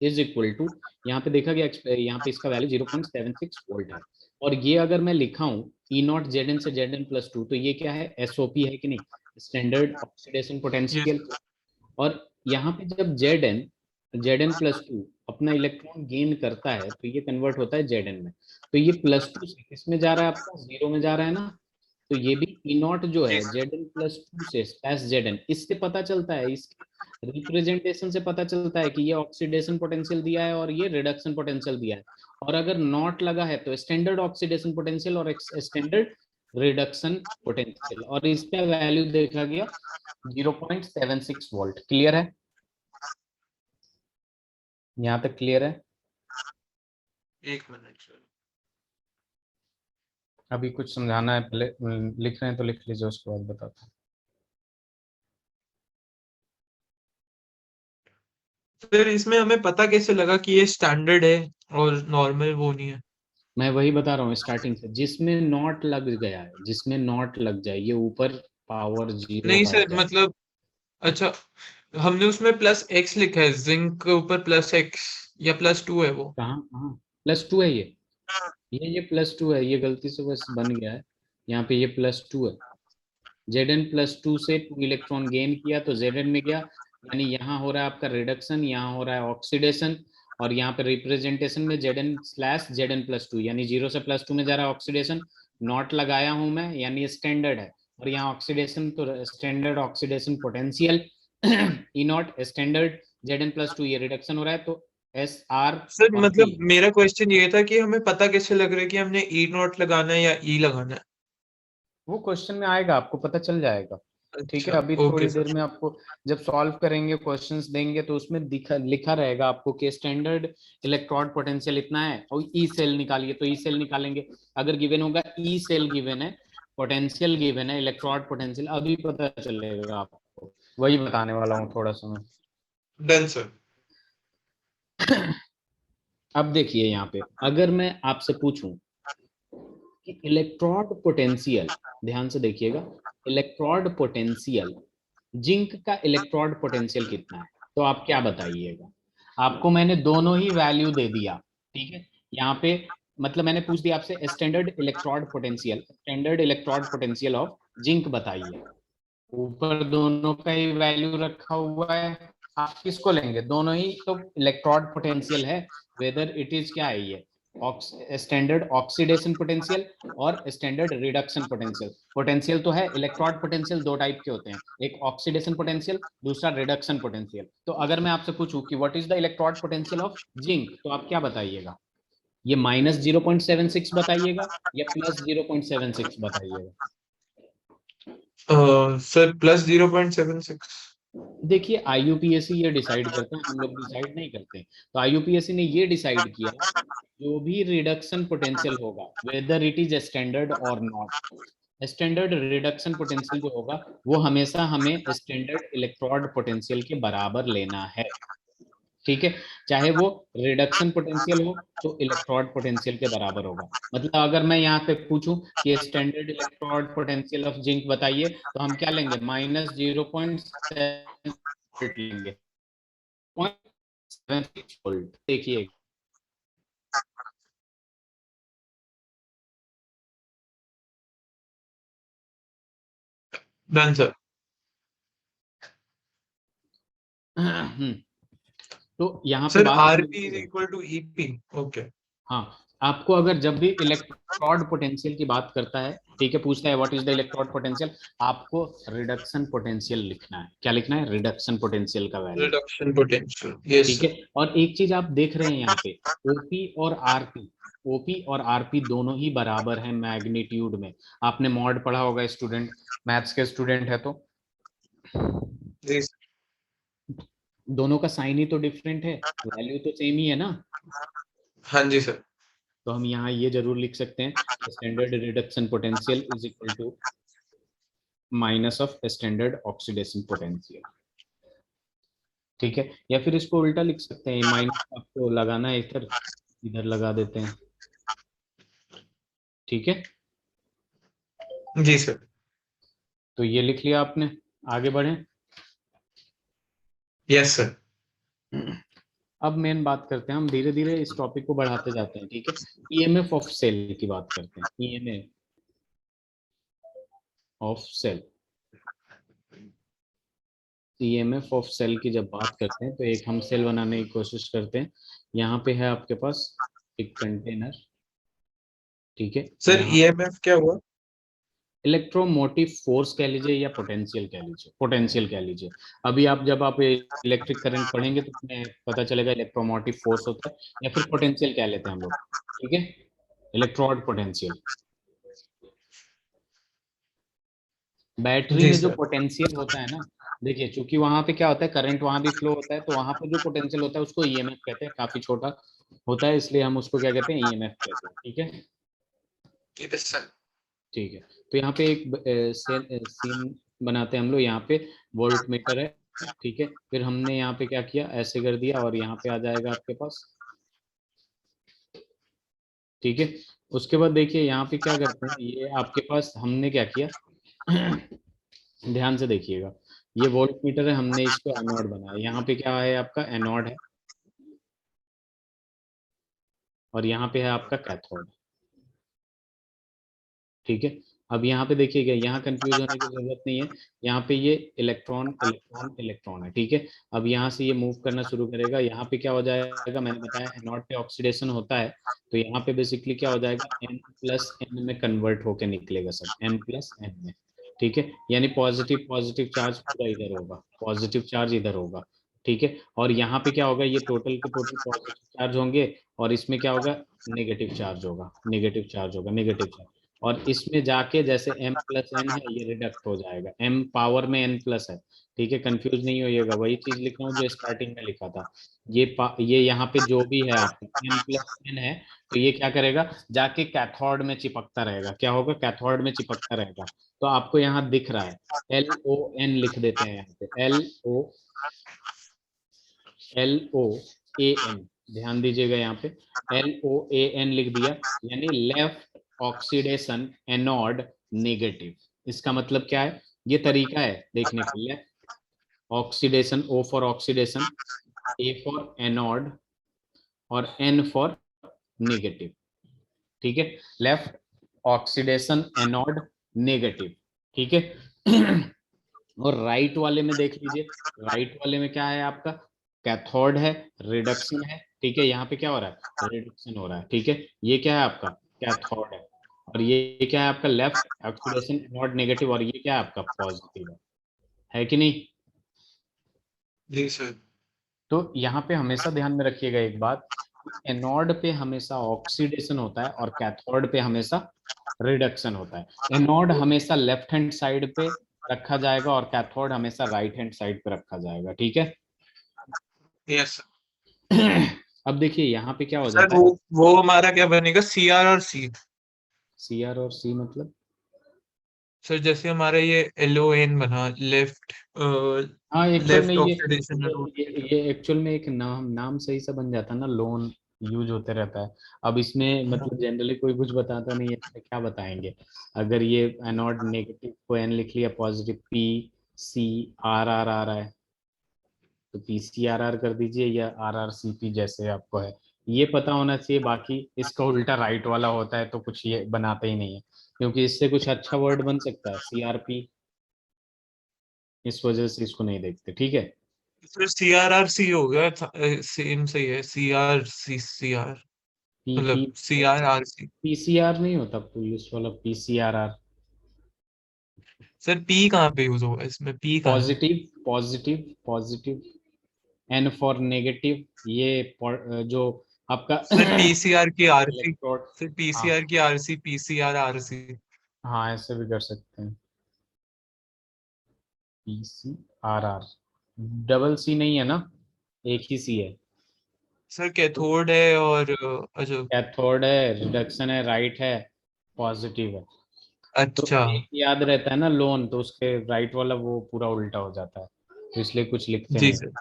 [SPEAKER 2] इज इक्वल टू, यहाँ पे देखा गया, यहाँ पे इसका वैल्यू 0.76 वोल्ट है, और ये अगर मैं लिखा हूँ ई नॉट Zn से Zn+2, तो ये क्या है? एसओपी है कि नहीं? Standard oxidation
[SPEAKER 1] yes
[SPEAKER 2] potential.
[SPEAKER 1] Sir.
[SPEAKER 2] और यहाँ पे जब Zn+2 अपना इलेक्ट्रॉन गेन करता है तो ये कन्वर्ट होता है Zn में, तो ये +2 से किसमें जा रहा है? आपका जीरो में जा रहा है ना। तो ये भी ई नॉट जो है
[SPEAKER 1] जी सर।
[SPEAKER 2] Zn+2 से स्लैश Zn, इससे पता चलता है, इसके रिप्रेजेंटेशन से पता चलता है कि ये ऑक्सीडेशन पोटेंशियल दिया है और ये रिडक्शन पोटेंशियल दिया है। और अगर नॉट लगा है तो स्टैंडर्ड ऑक्सीडेशन पोटेंशियल और स्टैंडर्ड रिडक्शन पोटेंशियल, और इसका वैल्यू देखा गया 0.76 वोल्ट। क्लियर है? यहाँ तक क्लियर है?
[SPEAKER 1] एक मिनट सर।
[SPEAKER 2] अभी कुछ समझाना है पहले? लिख रहे हैं तो लिख लीजिए, उसके बाद बताता हूँ।
[SPEAKER 1] फिर इसमें हमें पता कैसे लगा कि ये स्टैंडर्ड है और नॉर्मल वो नहीं है?
[SPEAKER 2] मैं वही बता रहा हूँ स्टार्टिंग से, जिसमें नॉट लग गया है, जिसमें नॉट लग जाए, ये ऊपर पावर जीरो
[SPEAKER 1] नहीं
[SPEAKER 2] आ
[SPEAKER 1] सर,
[SPEAKER 2] जाए।
[SPEAKER 1] मतलब अच्छा, हमने उसमें प्लस एक्स लिखा है, जिंक के ऊपर प्लस एक्स, या +2 है वो?
[SPEAKER 2] कहाँ कहाँ? +2 है ये +2 है, ये गलती से बस बन गया है। यहाँ पे ये +2 है। Zn+2 से 2 इलेक्ट्रॉन गेन किया तो Zn में गया, यानी यहाँ हो रहा है आपका रिडक्शन, यहाँ हो रहा है ऑक्सीडेशन, और यहाँ पे रिप्रेजेंटेशन में Zn/Zn+2 यानी 0 से +2 में जा रहा है ऑक्सीडेशन, नॉट लगाया हूं मैं यानी स्टैंडर्ड है, और यहाँ ऑक्सीडेशन तो standard oxidation potential E not standard Zn+2 ये रिडक्शन हो रहा है, तो SR
[SPEAKER 1] सर
[SPEAKER 2] और P।
[SPEAKER 1] मतलब मेरा क्वेश्चन ये था कि हमें पता कैसे लग रहा है कि हमने ई नॉट लगाना है या ई लगाना है?
[SPEAKER 2] वो क्वेश्चन में आएगा, आपको पता चल जाएगा। ठीक है,
[SPEAKER 1] अच्छा,
[SPEAKER 2] अभी
[SPEAKER 1] ओके
[SPEAKER 2] थोड़ी
[SPEAKER 1] सर।
[SPEAKER 2] देर में आपको जब सॉल्व करेंगे क्वेश्चंस देंगे तो उसमें लिखा रहेगा आपको कि स्टैंडर्ड इलेक्ट्रॉड पोटेंशियल इतना है और ई सेल निकालिए, तो ई सेल निकालेंगे। अगर गिवन होगा ई सेल गिवन है, पोटेंशियल गिवन है, इलेक्ट्रॉड पोटेंशियल अभी पता चलेगा आपको, वही बताने वाला हूँ थोड़ा सा मैं।
[SPEAKER 1] Done sir.
[SPEAKER 2] अब देखिए यहाँ पे अगर मैं आपसे पूछूं कि इलेक्ट्रॉड पोटेंशियल, ध्यान से देखिएगा, इलेक्ट्रॉड पोटेंशियल, जिंक का इलेक्ट्रॉड पोटेंशियल कितना है, तो आप क्या बताइएगा। आपको मैंने दोनों ही वैल्यू दे दिया, ठीक है। यहाँ पे मतलब मैंने पूछ दिया आपसे standard electrode potential of zinc बताइए। ऊपर दोनों का ही वैल्यू रखा हुआ है, आप किसको लेंगे, दोनों ही तो इलेक्ट्रॉड पोटेंशियल है, वेदर इट इज क्या है ये स्टैंडर्ड ऑक्सीडेशन पोटेंशियल और स्टैंडर्ड रिडक्शन पोटेंशियल। पोटेंशियल तो है, इलेक्ट्रॉड पोटेंशियल दो टाइप के होते हैं, एक ऑक्सीडेशन पोटेंशियल, दूसरा रिडक्शन पोटेंशियल। तो अगर मैं आपसे पूछूं कि what is the electrode potential of zinc, तो आप क्या बताइएगा, ये -0.76 बताइएगा या +0.76 बताइएगा।
[SPEAKER 1] Sir plus 0.76।
[SPEAKER 2] देखिए आईयूपीएससी ये डिसाइड करते हैं, हम लोग डिसाइड नहीं करते। तो आईयूपीएससी ने ये डिसाइड किया, जो भी रिडक्शन पोटेंशियल होगा वेदर इट इज स्टैंडर्ड और नॉट, स्टैंडर्ड रिडक्शन पोटेंशियल जो होगा वो हमेशा हमें स्टैंडर्ड इलेक्ट्रॉड पोटेंशियल के बराबर लेना है, ठीक है। चाहे वो रिडक्शन पोटेंशियल हो तो इलेक्ट्रॉड पोटेंशियल के बराबर होगा। मतलब अगर मैं यहाँ पे पूछूं कि standard electrode potential of zinc बताइए, तो हम क्या लेंगे, -0.7 लेंगे, 0.76 वोल्ट। देखिए
[SPEAKER 1] डन सर।
[SPEAKER 2] तो यहाँ पे
[SPEAKER 1] सर
[SPEAKER 2] बात
[SPEAKER 1] आर पी इज
[SPEAKER 2] समझिएगा।
[SPEAKER 1] Equal to E P. Okay.
[SPEAKER 2] हाँ, आपको अगर जब भी इलेक्ट्रॉड पोटेंशियल की बात करता है, ठीक है, पूछता है what is the electrode potential, आपको रिडक्शन पोटेंशियल लिखना है। क्या लिखना है, रिडक्शन पोटेंशियल का वैल्यू,
[SPEAKER 1] रिडक्शन पोटेंशियल, यस
[SPEAKER 2] ठीक है।
[SPEAKER 1] सर।
[SPEAKER 2] और एक चीज आप देख रहे हैं यहाँ पे, ओपी और आरपी, ओपी और आरपी दोनों ही बराबर हैं मैग्नीट्यूड में। आपने मॉड पढ़ा होगा, स्टूडेंट मैथ्स के स्टूडेंट है तो
[SPEAKER 1] जी सर।
[SPEAKER 2] दोनों का साइन ही तो डिफरेंट है, वैल्यू तो सेम ही है ना।
[SPEAKER 1] हाँ जी सर।
[SPEAKER 2] तो हम यहाँ ये जरूर लिख सकते हैं, standard reduction potential is equal to minus of standard oxidation potential, ठीक है। या फिर इसको उल्टा लिख सकते हैं, माइनस आपको लगाना है इधर, इधर लगा देते हैं, ठीक है।
[SPEAKER 1] जी सर।
[SPEAKER 2] तो ये लिख लिया आपने, आगे बढ़े।
[SPEAKER 1] Yes sir.
[SPEAKER 2] अब मेन बात करते हैं, हम धीरे धीरे इस टॉपिक को बढ़ाते जाते हैं, ठीक है। ईएमएफ ऑफ सेल की बात करते हैं, EMF of cell, EMF of cell की जब बात करते हैं तो एक हम सेल बनाने की कोशिश करते हैं। यहाँ पे है आपके पास एक कंटेनर, ठीक है।
[SPEAKER 1] सर
[SPEAKER 2] यहाँ
[SPEAKER 1] ईएमएफ क्या हुआ?
[SPEAKER 2] इलेक्ट्रोमोटिव फोर्स कह लीजिए या पोटेंशियल कह लीजिए, पोटेंशियल कह लीजिए। अभी आप जब आप इलेक्ट्रिक करंट पढ़ेंगे तो उसमें पता चलेगा इलेक्ट्रोमोटिव फोर्स होता है या फिर पोटेंशियल कह लेते हैं हम लोग, ठीक है, इलेक्ट्रोड पोटेंशियल। बैटरी
[SPEAKER 1] जी
[SPEAKER 2] में जो
[SPEAKER 1] सर।
[SPEAKER 2] पोटेंशियल होता है ना, देखिए चूंकि वहां पे क्या होता है, करंट वहां भी फ्लो होता है, तो वहां पे जो पोटेंशियल होता है उसको ईएमएफ कहते हैं, काफी छोटा होता है, इसलिए हम उसको क्या कहते हैं, ईएमएफ कहते हैं, ठीक है।
[SPEAKER 1] Yes sir.
[SPEAKER 2] ठीक है, तो यहाँ पे एक सीन बनाते हैं हम लोग, यहाँ पे वोल्ट मीटर है, ठीक है। फिर हमने यहाँ पे क्या किया, ऐसे कर दिया और यहाँ पे आ जाएगा आपके पास, ठीक है। उसके बाद देखिए यहाँ पे क्या करते हैं, ये आपके पास हमने क्या किया, ध्यान से देखिएगा, ये वोल्ट मीटर है, हमने इसको एनोड बनाया, यहाँ पे क्या है आपका एनोड है, और यहाँ पे है आपका कैथोड, ठीक है। अब यहाँ पे देखिएगा, यहाँ कंफ्यूज होने की जरूरत नहीं है। यहाँ पे ये इलेक्ट्रॉन इलेक्ट्रॉन इलेक्ट्रॉन है, ठीक है। अब यहाँ से ये मूव करना शुरू करेगा, यहाँ पे क्या हो जाएगा, मैंने बताया एनोड पे ऑक्सीडेशन होता है, तो यहाँ पे बेसिकली क्या हो जाएगा, N+N में कन्वर्ट होके निकलेगा सब, N+N में, ठीक है। यानी पॉजिटिव पॉजिटिव चार्ज पूरा इधर होगा, पॉजिटिव चार्ज इधर होगा, ठीक है। और यहाँ पे क्या होगा, ये टोटल के टोटल पॉजिटिव चार्ज होंगे, और इसमें क्या होगा, नेगेटिव चार्ज होगा, नेगेटिव चार्ज होगा, नेगेटिव चार्ज। और इसमें जाके जैसे M+N है, ये रिडक्ट हो जाएगा, M पावर में N+ है, ठीक है। कंफ्यूज नहीं होइएगा, वही चीज लिख रहा हूँ जो स्टार्टिंग में लिखा था। ये यहाँ पे जो भी है आपका M+N है, तो ये क्या करेगा, जाके कैथोड में चिपकता रहेगा, क्या होगा, कैथोड में चिपकता रहेगा। तो आपको यहाँ दिख रहा है LON लिख देते हैं, यहाँ पे LOAN, ध्यान दीजिएगा, यहाँ पे LOAN लिख दिया, यानी लेफ्ट ऑक्सीडेशन एनोड नेगेटिव। इसका मतलब क्या है, ये तरीका है देखने का, left oxidation, O for oxidation, A for anode, और N फॉर नेगेटिव, ठीक है। लेफ्ट ऑक्सीडेशन एनोड नेगेटिव, ठीक है। और राइट वाले में देख लीजिए, राइट वाले में क्या है आपका, कैथोड है, रिडक्शन है, ठीक है। यहाँ पे क्या हो रहा है, रिडक्शन हो रहा है, ठीक है। ये क्या है आपका, कैथोड है, और ये क्या है आपका, लेफ्ट ऑक्सीडेशन एनोड नेगेटिव, और ये क्या है आपका, पॉजिटिव है कि नहीं।
[SPEAKER 1] जी सर।
[SPEAKER 2] तो यहाँ पे हमेशा ध्यान में रखिएगा एक बात, एनोड पे हमेशा ऑक्सीडेशन होता है और कैथोड पे हमेशा रिडक्शन होता है। एनोड हमेशा लेफ्ट हैंड साइड पे रखा जाएगा और कैथोड हमेशा राइट हैंड साइड पे रखा जाएगा, ठीक है।
[SPEAKER 1] यस
[SPEAKER 2] अब देखिए यहाँ पे क्या हो
[SPEAKER 1] सर,
[SPEAKER 2] जाता है,
[SPEAKER 1] वो हमारा क्या बनेगा, CR और C।
[SPEAKER 2] CR और C मतलब,
[SPEAKER 1] सर जैसे हमारा ये LON बना, लेफ्ट
[SPEAKER 2] हाँ एक्चुअल में
[SPEAKER 1] लेफ्ट
[SPEAKER 2] ये
[SPEAKER 1] ऑक्सीडेशन
[SPEAKER 2] ये
[SPEAKER 1] एनोड
[SPEAKER 2] ये,
[SPEAKER 1] नेगेटिव।
[SPEAKER 2] ये एक्चुअल में एक नाम नाम सही से बन जाता है ना, लोन यूज होते रहता है। अब इसमें मतलब जनरली कोई कुछ बताता नहीं है, इसमें क्या बताएंगे। अगर ये एनोड नेगेटिव को N लिख लिया, पॉजिटिव PCRR आ रहा है, तो PCRR कर दीजिए, या RRCP जैसे आपको है, ये पता होना चाहिए। बाकी इसका उल्टा राइट वाला होता है तो कुछ ये बनाते ही नहीं है, क्योंकि इससे कुछ अच्छा वर्ड बन सकता है CRP, इस वजह से इसको नहीं देखते, ठीक है।
[SPEAKER 1] फिर CRRC हो गया, सेम सही है, CR
[SPEAKER 2] पी पी
[SPEAKER 1] मतलब CRRC।
[SPEAKER 2] PCR नहीं होता पुलिस वाला, PCRR।
[SPEAKER 1] सर P कहाँ पे यूज होगा इसमें, P कहाँ है।
[SPEAKER 2] Positive positive positive, N for negative, ये जो आपका
[SPEAKER 1] सर PCR की RC।
[SPEAKER 2] इलेक्ट्रोड।
[SPEAKER 1] सर
[SPEAKER 2] हाँ
[SPEAKER 1] PCR की RC, PCR RC।
[SPEAKER 2] हाँ, ऐसे भी कर सकते हैं, PCRR, डबल C नहीं है ना, एक ही C है।
[SPEAKER 1] सर कैथोड है और अच्छा।
[SPEAKER 2] कैथोड है, रिडक्शन है, राइट है, पॉजिटिव है। तो
[SPEAKER 1] अच्छा।
[SPEAKER 2] एक याद रहता है ना लोन, तो उसके राइट वाला वो पूरा उल्टा हो जाता है, तो इसलिए कुछ लिखते
[SPEAKER 1] जी
[SPEAKER 2] नहीं।
[SPEAKER 1] सर।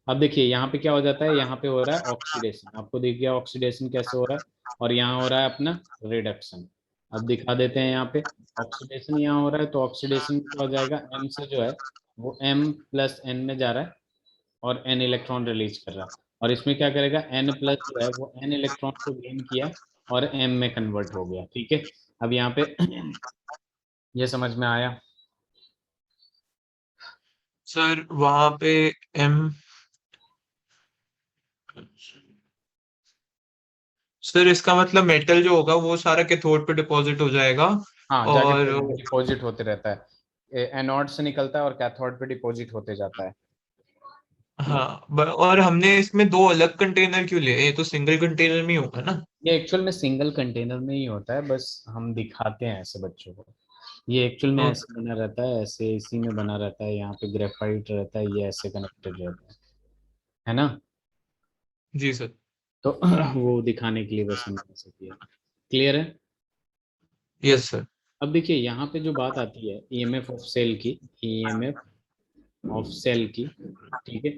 [SPEAKER 2] अब देखिए यहाँ पे क्या हो जाता है, यहाँ पे हो रहा है ऑक्सीडेशन, आपको दिख गया ऑक्सीडेशन कैसे हो रहा है, और यहाँ हो रहा है अपना रिडक्शन। अब दिखा देते हैं, यहाँ पे ऑक्सीडेशन यहाँ हो रहा है, तो ऑक्सीडेशन क्या हो जाएगा, M से जो है वो M+N में जा रहा है, और N इलेक्ट्रॉन रिलीज कर रहा है। और इसमें क्या करेगा, N+ जो है वो N इलेक्ट्रॉन को गेन किया और M में कन्वर्ट हो गया, ठीक है। अब यहाँ पे ये समझ में आया।
[SPEAKER 1] सर वहां पे M, सर इसका मतलब मेटल जो होगा वो सारा कैथोड पे डिपॉजिट हो जाएगा।
[SPEAKER 2] हाँ, जाके
[SPEAKER 1] और
[SPEAKER 2] डिपॉजिट होते रहता है, एनोड से निकलता है और कैथोड पे डिपॉजिट होते जाता है।
[SPEAKER 1] हाँ, और हमने इसमें दो अलग कंटेनर क्यों लिए, ये तो सिंगल कंटेनर में ही होगा ना।
[SPEAKER 2] ये एक्चुअल में सिंगल कंटेनर में ही होता है, बस हम दिखाते हैं ऐसे बच्चों को। ये एक्चुअल में ऐसे
[SPEAKER 1] ओके।
[SPEAKER 2] बना रहता है, ऐसे इसी में बना रहता है, यहाँ पे ग्रेफाइट रहता है, ये ऐसे कनेक्टेड रहता है ना।
[SPEAKER 1] जी सर।
[SPEAKER 2] तो वो दिखाने के लिए बस हमने ऐसे किया, क्लियर है।
[SPEAKER 1] Yes sir.
[SPEAKER 2] अब देखिए यहाँ पे जो बात आती है EMF ऑफ सेल की, EMF ऑफ सेल की, ठीक है।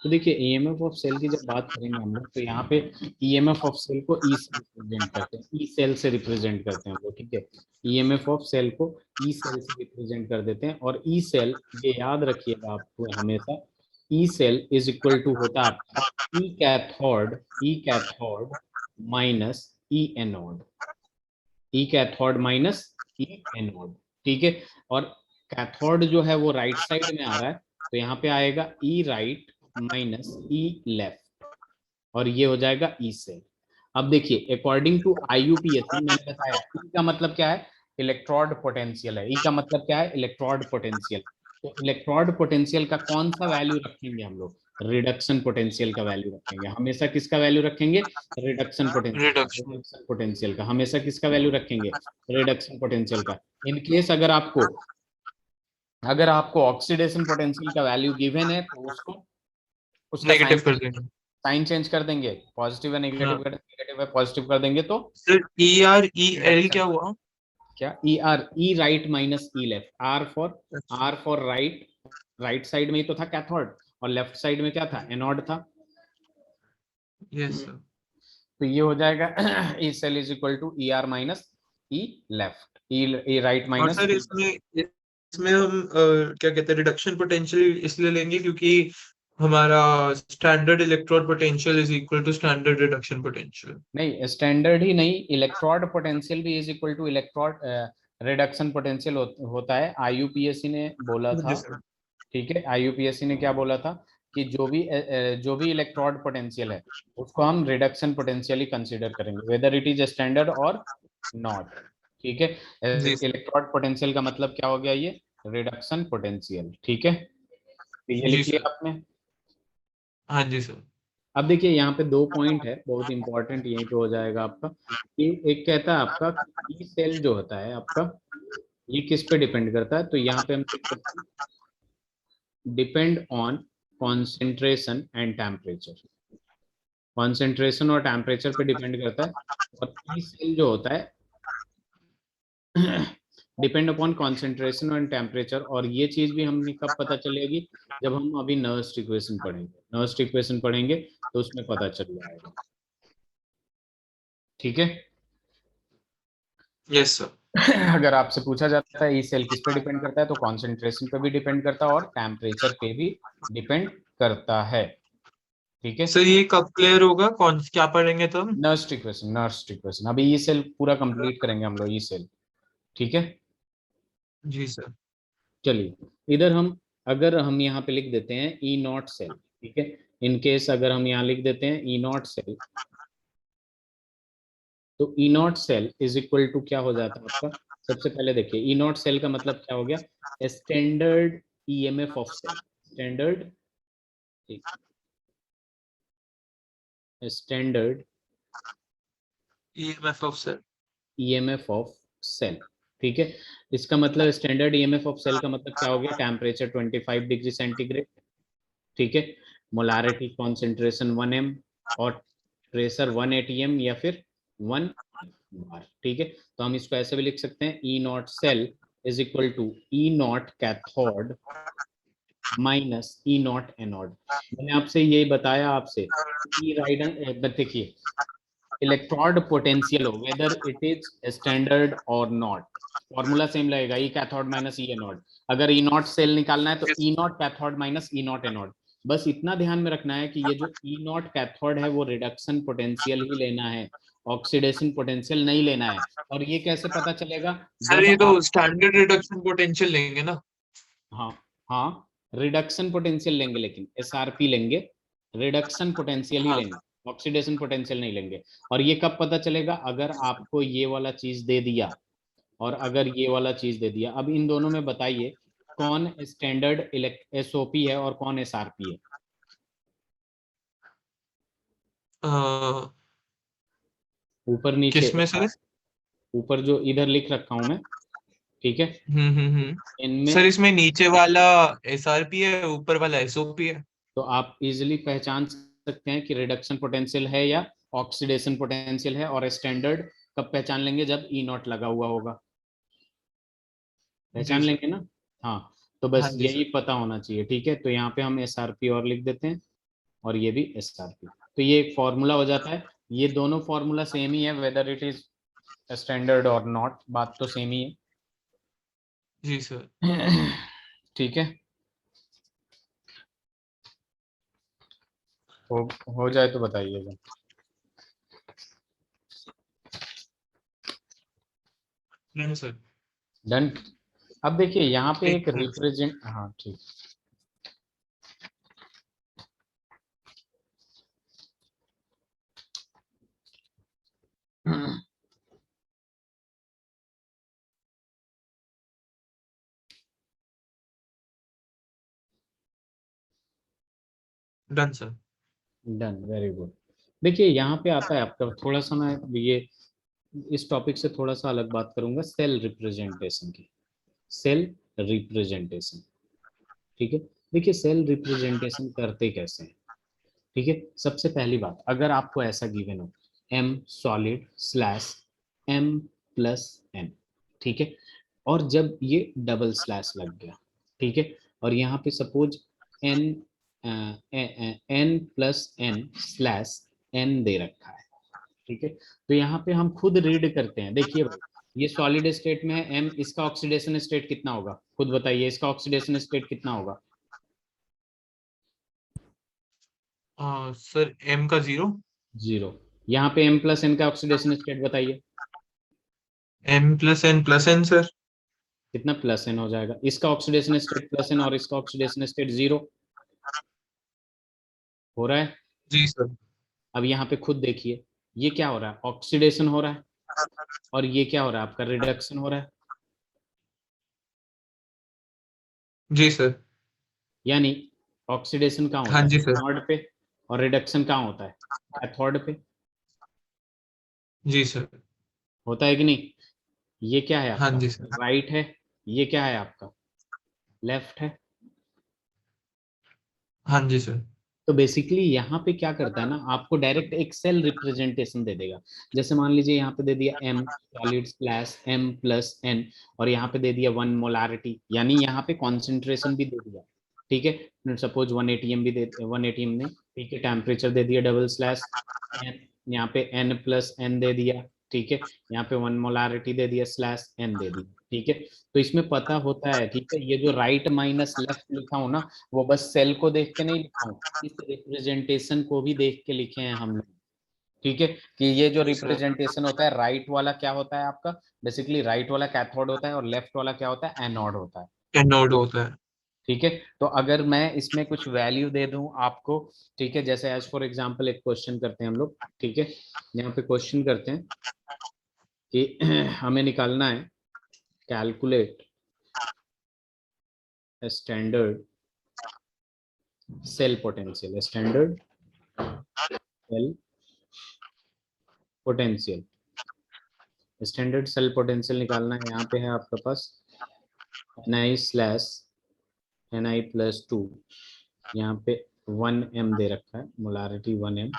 [SPEAKER 2] तो देखिए EMF ऑफ सेल की जब बात करेंगे हम लोग, तो यहाँ पे EMF ऑफ सेल को ई से रिप्रेजेंट करते हैं, ई सेल से रिप्रेजेंट करते हैं हम लोग, ठीक है। EMF ऑफ सेल को ई सेल से रिप्रेजेंट कर देते हैं, और ई सेल, ये याद रखिएगा आपको हमेशा, E cell is equal to होता है आपका E cathode minus E anode, E cathode minus E anode, ठीक है। और कैथोड जो है वो राइट साइड में आ रहा है, तो यहाँ पे आएगा ई राइट माइनस ई लेफ्ट, और ये हो जाएगा ई सेल। अब देखिए अकॉर्डिंग टू आईयूपीएसी मैंने बताया ई का मतलब क्या है, इलेक्ट्रोड पोटेंशियल है। ई का मतलब क्या है, इलेक्ट्रोड पोटेंशियल। तो इलेक्ट्रोड पोटेंशियल का कौन सा वैल्यू रखेंगे हम लोग, रिडक्शन पोटेंशियल का वैल्यू रखेंगे हमेशा। किसका वैल्यू रखेंगे, रिडक्शन पोटेंशियल का।
[SPEAKER 1] रिडक्शन।
[SPEAKER 2] रिडक्शन पोटेंशियल का हमेशा किसका वैल्यू रखेंगे, रिडक्शन पोटेंशियल का। इन केस अगर आपको ऑक्सीडेशन पोटेंशियल का वैल्यू गिवन है तो उसको उसका साइन
[SPEAKER 1] नेगेटिव कर देंगे।
[SPEAKER 2] साइन चेंज कर देंगे, पॉजिटिव है नेगेटिव,
[SPEAKER 1] हाँ
[SPEAKER 2] नेगेटिव है पॉजिटिव कर देंगे तो
[SPEAKER 1] sir, E R E L
[SPEAKER 2] reduction.
[SPEAKER 1] क्या हुआ?
[SPEAKER 2] क्या, E R, E right minus E left, R for right, right side में ही तो था कैथोड, और लेफ्ट साइड में क्या था, एनोड था।
[SPEAKER 1] Yes sir.
[SPEAKER 2] तो ये हो जाएगा E cell is equal to E R minus E left, E right
[SPEAKER 1] और
[SPEAKER 2] माइनस
[SPEAKER 1] सर
[SPEAKER 2] ई।
[SPEAKER 1] इसमें इसमें हम क्या कहते हैं, रिडक्शन पोटेंशियल इसलिए लेंगे क्योंकि हमारा standard electrode potential is equal to standard reduction potential.
[SPEAKER 2] नहीं, स्टैंडर्ड ही नहीं, इलेक्ट्रोड पोटेंशियल भी is equal to electrode reduction potential होता है। आईयूपीएससी ने बोला
[SPEAKER 1] जी
[SPEAKER 2] था,
[SPEAKER 1] सर।
[SPEAKER 2] ठीक है, आईयूपीएससी ने क्या बोला था कि जो भी इलेक्ट्रोड पोटेंशियल है उसको हम रिडक्शन पोटेंशियल ही कंसीडर करेंगे, वेदर इट इज स्टैंडर्ड और नॉट, ठीक है।
[SPEAKER 1] जी सर।
[SPEAKER 2] इलेक्ट्रोड पोटेंशियल का मतलब क्या हो गया, ये रिडक्शन पोटेंशियल, ठीक है। तो ये
[SPEAKER 1] जी
[SPEAKER 2] लिख लिया
[SPEAKER 1] सर।
[SPEAKER 2] आपने।
[SPEAKER 1] हाँ जी सर।
[SPEAKER 2] अब देखिए यहाँ पे दो पॉइंट है बहुत इंपॉर्टेंट, यहीं पे हो जाएगा आपका कि एक कहता है आपका ई सेल जो होता है आपका, ये किस पे डिपेंड करता है, तो यहाँ पे हम लिख सकते हैं depend on concentration and temperature. Concentration और टेम्परेचर पे डिपेंड करता है। और ई सेल जो होता है depend upon concentration and temperature, और ये चीज भी हमें कब पता चलेगी, जब हम अभी नर्स्ट इक्वेशन पढ़ेंगे। नर्स्ट इक्वेशन पढ़ेंगे तो उसमें पता चल जाएगा, ठीक है।
[SPEAKER 1] Yes sir.
[SPEAKER 2] अगर आपसे पूछा जाता है ई सेल किस पे डिपेंड करता है, तो कॉन्सेंट्रेशन पे भी डिपेंड करता है और टेम्परेचर पे भी डिपेंड करता है, ठीक है।
[SPEAKER 1] सर ये कब क्लियर होगा, कौन क्या पढ़ेंगे तब?
[SPEAKER 2] नर्स्ट इक्वेशन अभी ई सेल पूरा कंप्लीट करेंगे हम लोग, ई सेल, ठीक है।
[SPEAKER 1] जी सर।
[SPEAKER 2] चलिए इधर हम, अगर हम यहाँ पे लिख देते हैं ई नॉट सेल, ठीक है। इन केस अगर हम यहाँ लिख देते हैं ई नॉट सेल, तो E naught cell is equal to क्या हो जाता है आपका, सबसे पहले देखिए ई नॉट सेल का मतलब क्या हो गया, standard EMF of cell, standard, standard
[SPEAKER 1] EMF of sir.
[SPEAKER 2] EMF of cell, ठीक है। इसका मतलब स्टैंडर्ड ईएमएफ ऑफ सेल का मतलब क्या हो गया, टेम्परेचर 25 डिग्री सेंटीग्रेड, ठीक है। मोलारिटी कॉन्सेंट्रेशन 1 m, और प्रेशर 1 atm या फिर 1 बार, ठीक है। तो हम इसको ऐसे भी लिख सकते हैं E naught cell is equal to E naught cathode minus E naught anode. मैंने आपसे यही बताया आपसे, ई राइट, देखिए इलेक्ट्रोड पोटेंशियल हो वेदर इट इज स्टैंडर्ड और नॉट, फॉर्मूला सेम लगेगा, E cathode minus E anode. अगर ई नॉट सेल निकालना है तो E naught cathode minus E naught anode. बस इतना ध्यान में रखना है कि ये जो ई नॉट कैथोड है वो रिडक्शन पोटेंशियल ही लेना है, ऑक्सीडेशन पोटेंशियल नहीं लेना है। और ये कैसे पता चलेगा,
[SPEAKER 1] सर
[SPEAKER 2] जब
[SPEAKER 1] ये तो
[SPEAKER 2] आप,
[SPEAKER 1] स्टैंडर्ड रिडक्शन पोटेंशियल लेंगे ना?
[SPEAKER 2] हाँ हाँ, रिडक्शन पोटेंशियल लेंगे लेकिन एसआरपी लेंगे, रिडक्शन पोटेंशियल ही
[SPEAKER 1] हाँ
[SPEAKER 2] लेंगे, ऑक्सीडेशन पोटेंशियल नहीं लेंगे। और ये कब पता चलेगा, अगर आपको ये वाला चीज दे दिया और अगर ये वाला चीज दे दिया। अब इन दोनों में बताइए कौन स्टैंडर्ड एसओपी है और कौन एसआरपी है।
[SPEAKER 1] सर।
[SPEAKER 2] ऊपर नीचे
[SPEAKER 1] किस में सर?
[SPEAKER 2] ऊपर जो इधर लिख रखा हूं मैं, ठीक है,
[SPEAKER 1] सर
[SPEAKER 2] इनमें।
[SPEAKER 1] इसमें नीचे वाला एसआरपी है, ऊपर वाला एसओपी है।
[SPEAKER 2] तो आप इजिली पहचान सकते हैं कि रिडक्शन पोटेंशियल है या ऑक्सीडेशन पोटेंशियल है, और स्टैंडर्ड कब पहचान लेंगे, जब ई नॉट लगा हुआ होगा,
[SPEAKER 1] जी
[SPEAKER 2] पहचान
[SPEAKER 1] सर।
[SPEAKER 2] लेंगे ना। हाँ, तो
[SPEAKER 1] हाँ
[SPEAKER 2] बस
[SPEAKER 1] जी
[SPEAKER 2] यही
[SPEAKER 1] सर।
[SPEAKER 2] पता होना चाहिए, ठीक है। तो यहाँ पे हम एस आर पी और लिख देते हैं, और ये भी एस आर पी, तो ये एक फॉर्मूला हो जाता है। ये दोनों फॉर्मूला सेम ही है, वेदर इट इज स्टैंडर्ड और नॉट, बात तो सेम ही
[SPEAKER 1] जी सर।
[SPEAKER 2] है। ठीक है, हो हो जाए तो बताइएगा।
[SPEAKER 1] नहीं सर।
[SPEAKER 2] डन। अब देखिए यहाँ पे
[SPEAKER 1] एक
[SPEAKER 2] एक
[SPEAKER 1] मिनट सर।
[SPEAKER 2] रिप्रेजेंट, हाँ ठीक।
[SPEAKER 1] Done sir.
[SPEAKER 2] Done, very good. देखिए यहाँ पे आता है आपका, थोड़ा सा मैं ये इस टॉपिक से थोड़ा सा अलग बात करूंगा, सेल रिप्रेजेंटेशन की। सेल रिप्रेजेंटेशन, ठीक है। देखिए सेल रिप्रेजेंटेशन करते कैसे हैं, ठीक है। सबसे पहली बात, अगर आपको ऐसा गिवन हो m solid slash m plus n, ठीक है, और जब ये डबल स्लैश लग गया, ठीक है, और यहाँ पे suppose n n plus n slash n दे रखा है, ठीक है। तो यहाँ पे हम खुद रीड करते हैं, देखिए भाई ये सॉलिड स्टेट में है m, इसका ऑक्सीडेशन स्टेट कितना होगा, खुद बताइए इसका ऑक्सीडेशन स्टेट कितना होगा।
[SPEAKER 1] सर m का 0।
[SPEAKER 2] जीरो। यहाँ पे m प्लस n का ऑक्सीडेशन स्टेट बताइए
[SPEAKER 1] m प्लस n सर।
[SPEAKER 2] कितना, प्लस n हो जाएगा। इसका ऑक्सीडेशन स्टेट प्लस n और इसका ऑक्सीडेशन स्टेट जीरो हो रहा है।
[SPEAKER 1] जी सर।
[SPEAKER 2] अब यहाँ पे खुद देखिए ये क्या हो रहा है, ऑक्सीडेशन हो रहा है, और ये क्या हो रहा है आपका, रिडक्शन हो रहा है।
[SPEAKER 1] जी सर।
[SPEAKER 2] यानी ऑक्सीडेशन कहाँ
[SPEAKER 1] हाँ
[SPEAKER 2] होता है,
[SPEAKER 1] जी सर।
[SPEAKER 2] एनोड पे, और रिडक्शन कहाँ होता है, कैथोड पे।
[SPEAKER 1] जी सर।
[SPEAKER 2] होता है कि नहीं। ये क्या है
[SPEAKER 1] हाँ
[SPEAKER 2] आपका,
[SPEAKER 1] जी सर।
[SPEAKER 2] राइट है, ये क्या है आपका, लेफ्ट है।
[SPEAKER 1] हाँ जी सर।
[SPEAKER 2] तो बेसिकली यहाँ पे क्या करता है ना, आपको डायरेक्ट एक सेल रिप्रेजेंटेशन दे देगा। जैसे मान लीजिए यहाँ पे दे दिया m solid slash m plus n, और यहाँ पे दे दिया 1 मोलारिटी, यानी यहाँ पे कॉन्सेंट्रेशन भी दे दिया, ठीक है। सपोज 1 atm भी दे, 1 atm नहीं, ठीक है, टेम्परेचर दे दिया डबल स्लैश n, यहाँ पे n प्लस n दे दिया, ठीक है, यहाँ पे 1 मोलारिटी दे दिया स्लैश n दे दिया, ठीक है। तो इसमें पता होता है, ठीक है, ये जो राइट माइनस लेफ्ट लिखा हो ना, वो बस सेल को देख के नहीं लिखा हूं, इस रिप्रेजेंटेशन को भी देख के लिखे हैं हम लोग, ठीक है। कि ये जो
[SPEAKER 1] जी सर।
[SPEAKER 2] रिप्रेजेंटेशन होता है, राइट वाला क्या होता है आपका, बेसिकली राइट वाला कैथोड होता है, और लेफ्ट वाला क्या होता है, एनोड होता है,
[SPEAKER 1] एनोड होता है।
[SPEAKER 2] ठीक है। तो अगर मैं इसमें कुछ वैल्यू दे दूं आपको, ठीक है, जैसे एज फॉर एग्जांपल एक क्वेश्चन करते हैं हम लोग, ठीक है। यहाँ पे क्वेश्चन करते हैं कि हमें निकालना है, calculate standard cell potential, standard cell potential, standard cell potential निकालना है। यहाँ पे है आपके पास ni स्लैश ni प्लस 2, यहाँ पे 1m दे रखा है, molarity 1m,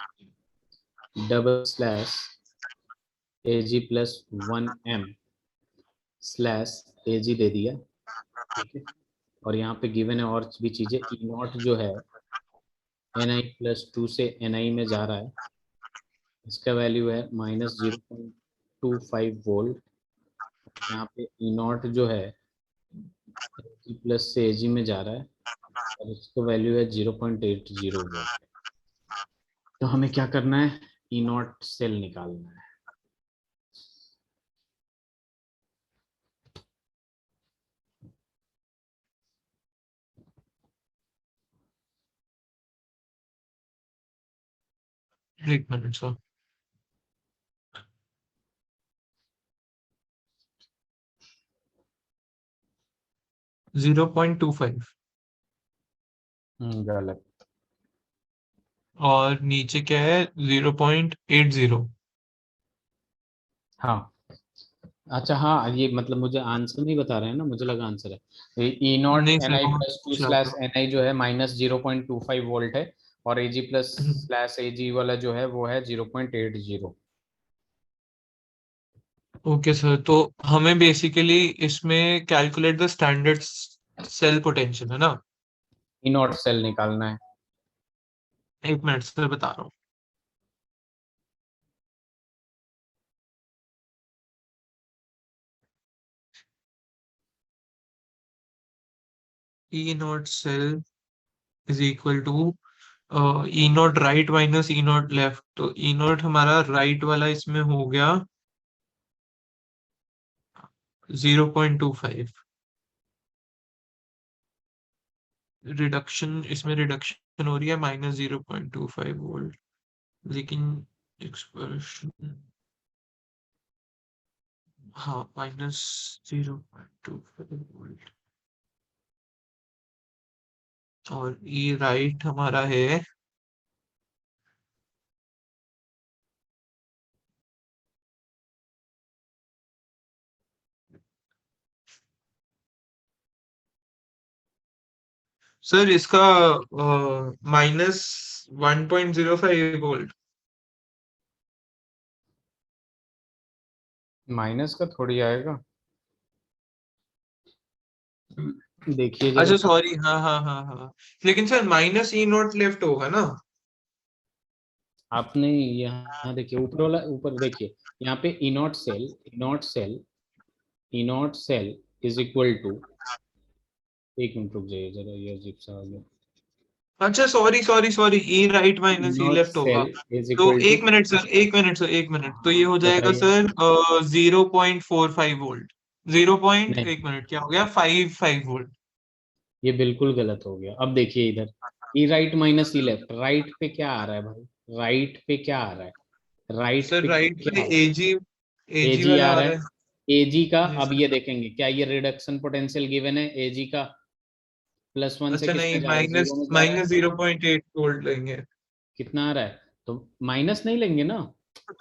[SPEAKER 2] double slash ag plus 1m slash ag दे दिया, ठीक है। और यहाँ पे गिवन है और भी चीजें, ई नॉट जो है ni प्लस 2 से ni में जा रहा है, इसका वैल्यू है -0.25 वोल्ट। यहाँ पे ई नॉट जो है प्लस से एजी में जा रहा है, और इसका वैल्यू है 0.80 वोल्ट। तो हमें क्या करना है, ई नॉट सेल निकालना है।
[SPEAKER 1] एक मिनट सर। 0.25।
[SPEAKER 2] गलत।
[SPEAKER 1] और नीचे क्या है, 0.80।
[SPEAKER 2] हाँ, अच्छा हाँ, ये मतलब मुझे आंसर नहीं बता रहे हैं ना, मुझे लगा आंसर है। ई नॉट
[SPEAKER 1] नहीं
[SPEAKER 2] एन
[SPEAKER 1] सर,
[SPEAKER 2] आई
[SPEAKER 1] नोट
[SPEAKER 2] प्लस टू
[SPEAKER 1] पूछा
[SPEAKER 2] स्लैश
[SPEAKER 1] था।
[SPEAKER 2] एन आई जो है -0.25 वोल्ट है, और एजी प्लस स्लैश एजी वाला जो है वो है 0.80।
[SPEAKER 1] ओके सर, तो हमें बेसिकली इसमें calculate the standard cell potential है ना।
[SPEAKER 2] ई नॉट सेल निकालना है।
[SPEAKER 1] एक मिनट सर, बता रहा हूँ। E naught cell is equal to E naught right minus E naught left. तो ई नॉट हमारा राइट वाला इसमें हो गया 0.25 रिडक्शन, इसमें रिडक्शन हो रही है -0.25 वोल्ट, लेकिन एक्सप्रेशन हाँ -0.25 वोल्ट। और ई राइट हमारा है सर इसका -1.05 वोल्ट।
[SPEAKER 2] माइनस का थोड़ी आएगा, देखिए जरा।
[SPEAKER 1] अच्छा सॉरी, हाँ हाँ हाँ हाँ, लेकिन sir minus E naught left होगा ना।
[SPEAKER 2] आपने यहाँ देखिए ऊपर वाला, ऊपर देखिए यहाँ पे E naught cell is equal to, एक मिनट रुक जाइए जरा, ये अजीब सा आ गया।
[SPEAKER 1] अच्छा sorry sorry sorry, E right minus E
[SPEAKER 2] naught
[SPEAKER 1] left होगा।
[SPEAKER 2] सेल इज
[SPEAKER 1] तो
[SPEAKER 2] equal to,
[SPEAKER 1] 1 minute sir, 1 minute sir, 1 minute, तो ये हो जाएगा
[SPEAKER 2] बताइए।
[SPEAKER 1] Sir 0.45 volt. जीरो पॉइंट
[SPEAKER 2] नहीं,
[SPEAKER 1] 1 मिनट क्या हो गया, 5 वोल्ट।
[SPEAKER 2] ये बिल्कुल गलत हो गया। अब देखिए इधर, ई right minus E left, right पे क्या आ रहा है भाई, राइट पे क्या आ रहा है, राइट
[SPEAKER 1] सर
[SPEAKER 2] पे
[SPEAKER 1] राइट
[SPEAKER 2] क्या
[SPEAKER 1] पे
[SPEAKER 2] आ रहा
[SPEAKER 1] एजी,
[SPEAKER 2] है,
[SPEAKER 1] एजी
[SPEAKER 2] एजी
[SPEAKER 1] वाला
[SPEAKER 2] आ
[SPEAKER 1] आ
[SPEAKER 2] रहा
[SPEAKER 1] रहा
[SPEAKER 2] है,
[SPEAKER 1] है।
[SPEAKER 2] एजी का।
[SPEAKER 1] जी
[SPEAKER 2] अब
[SPEAKER 1] सर।
[SPEAKER 2] ये देखेंगे क्या ये रिडक्शन पोटेंशियल गिवन है एजी का, +1 से
[SPEAKER 1] अच्छा
[SPEAKER 2] किस
[SPEAKER 1] नहीं,
[SPEAKER 2] में जा रहा है,
[SPEAKER 1] माइनस
[SPEAKER 2] जीरो में जा रहा है।
[SPEAKER 1] माइनस 0.8 वोल्ट लेंगे।
[SPEAKER 2] कितना आ रहा है, तो माइनस नहीं लेंगे ना।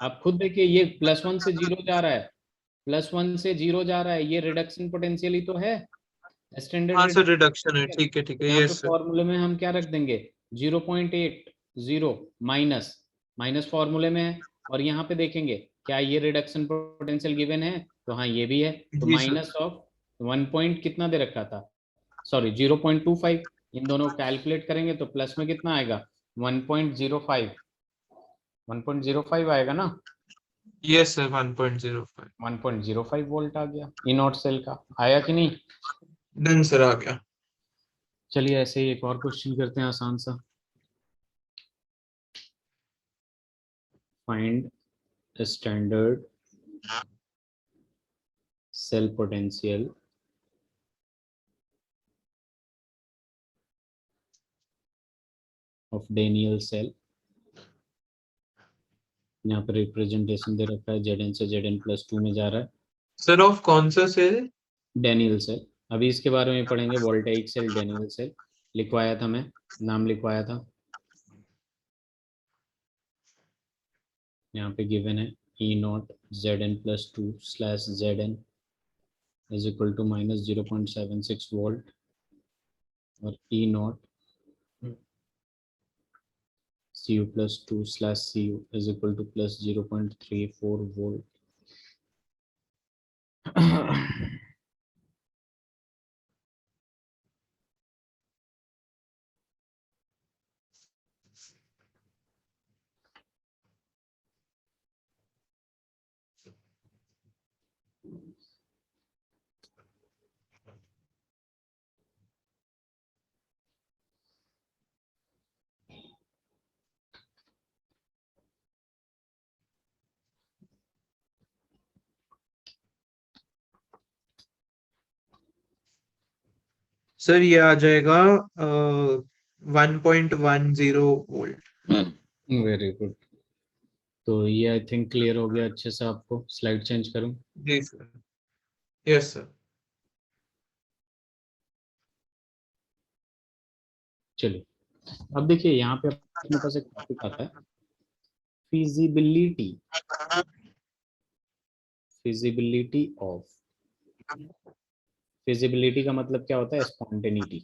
[SPEAKER 2] आप खुद देखिए, ये +1 से जीरो जा रहा है, +1 से जीरो जा रहा है, ये रिडक्शन पोटेंशियल ही तो है, स्टैंडर्ड
[SPEAKER 1] हाँ सर
[SPEAKER 2] रिडक्शन
[SPEAKER 1] रिडक्शन है,
[SPEAKER 2] पोटेंशियल।
[SPEAKER 1] ठीक
[SPEAKER 2] तो
[SPEAKER 1] है,
[SPEAKER 2] यहाँ पे
[SPEAKER 1] यस सर।
[SPEAKER 2] फॉर्मूले में हम क्या रख देंगे, 0.80 माइनस, माइनस फॉर्मूले में है। और यहाँ पे देखेंगे क्या ये रिडक्शन पोटेंशियल गिवन है, तो हाँ ये भी है। तो
[SPEAKER 1] जी सर।
[SPEAKER 2] माइनस ऑफ 1 पॉइंट कितना दे रखा था, सॉरी 0.25, इन दोनों को कैलकुलेट करेंगे तो प्लस में कितना आएगा, 1.05, 1.05 आएगा ना।
[SPEAKER 1] Yes sir, 1.05।
[SPEAKER 2] 1.05 वोल्ट आ गया इनॉट सेल का, आया कि नहीं।
[SPEAKER 1] डन सर, आ गया।
[SPEAKER 2] चलिए ऐसे ही एक और क्वेश्चन करते हैं आसान सा। Find standard cell potential of Daniell cell. यहाँ पर रिप्रेजेंटेशन दे रखा है, जेड एन से जेड एन प्लस टू में जा रहा है,
[SPEAKER 1] सर ऑफ कौन सा सेल?
[SPEAKER 2] Daniel cell. अभी इसके बारे में पढ़ेंगे, वोल्टेइक सेल, डेनियल सेल लिखवाया था मैं, नाम लिखवाया था। यहाँ पे गिवन है E naught Z N plus two slash Z N is equal to -0.76 volt, और E naught Cu plus 2 slash Cu is equal to plus 0.34 volt.
[SPEAKER 1] Sir ये आ जाएगा 1.10 वोल्ट।
[SPEAKER 2] Very good. तो ये आई थिंक क्लियर हो गया अच्छे से आपको, स्लाइड चेंज करूं।
[SPEAKER 1] जी सर। Yes sir.
[SPEAKER 2] चलिए अब देखिए यहाँ पे अपने पास एक टॉपिक आता है, फिजिबिलिटी, फिजिबिलिटी ऑफ, फिजिबिलिटी का मतलब क्या होता है, स्पॉन्टेनिटी।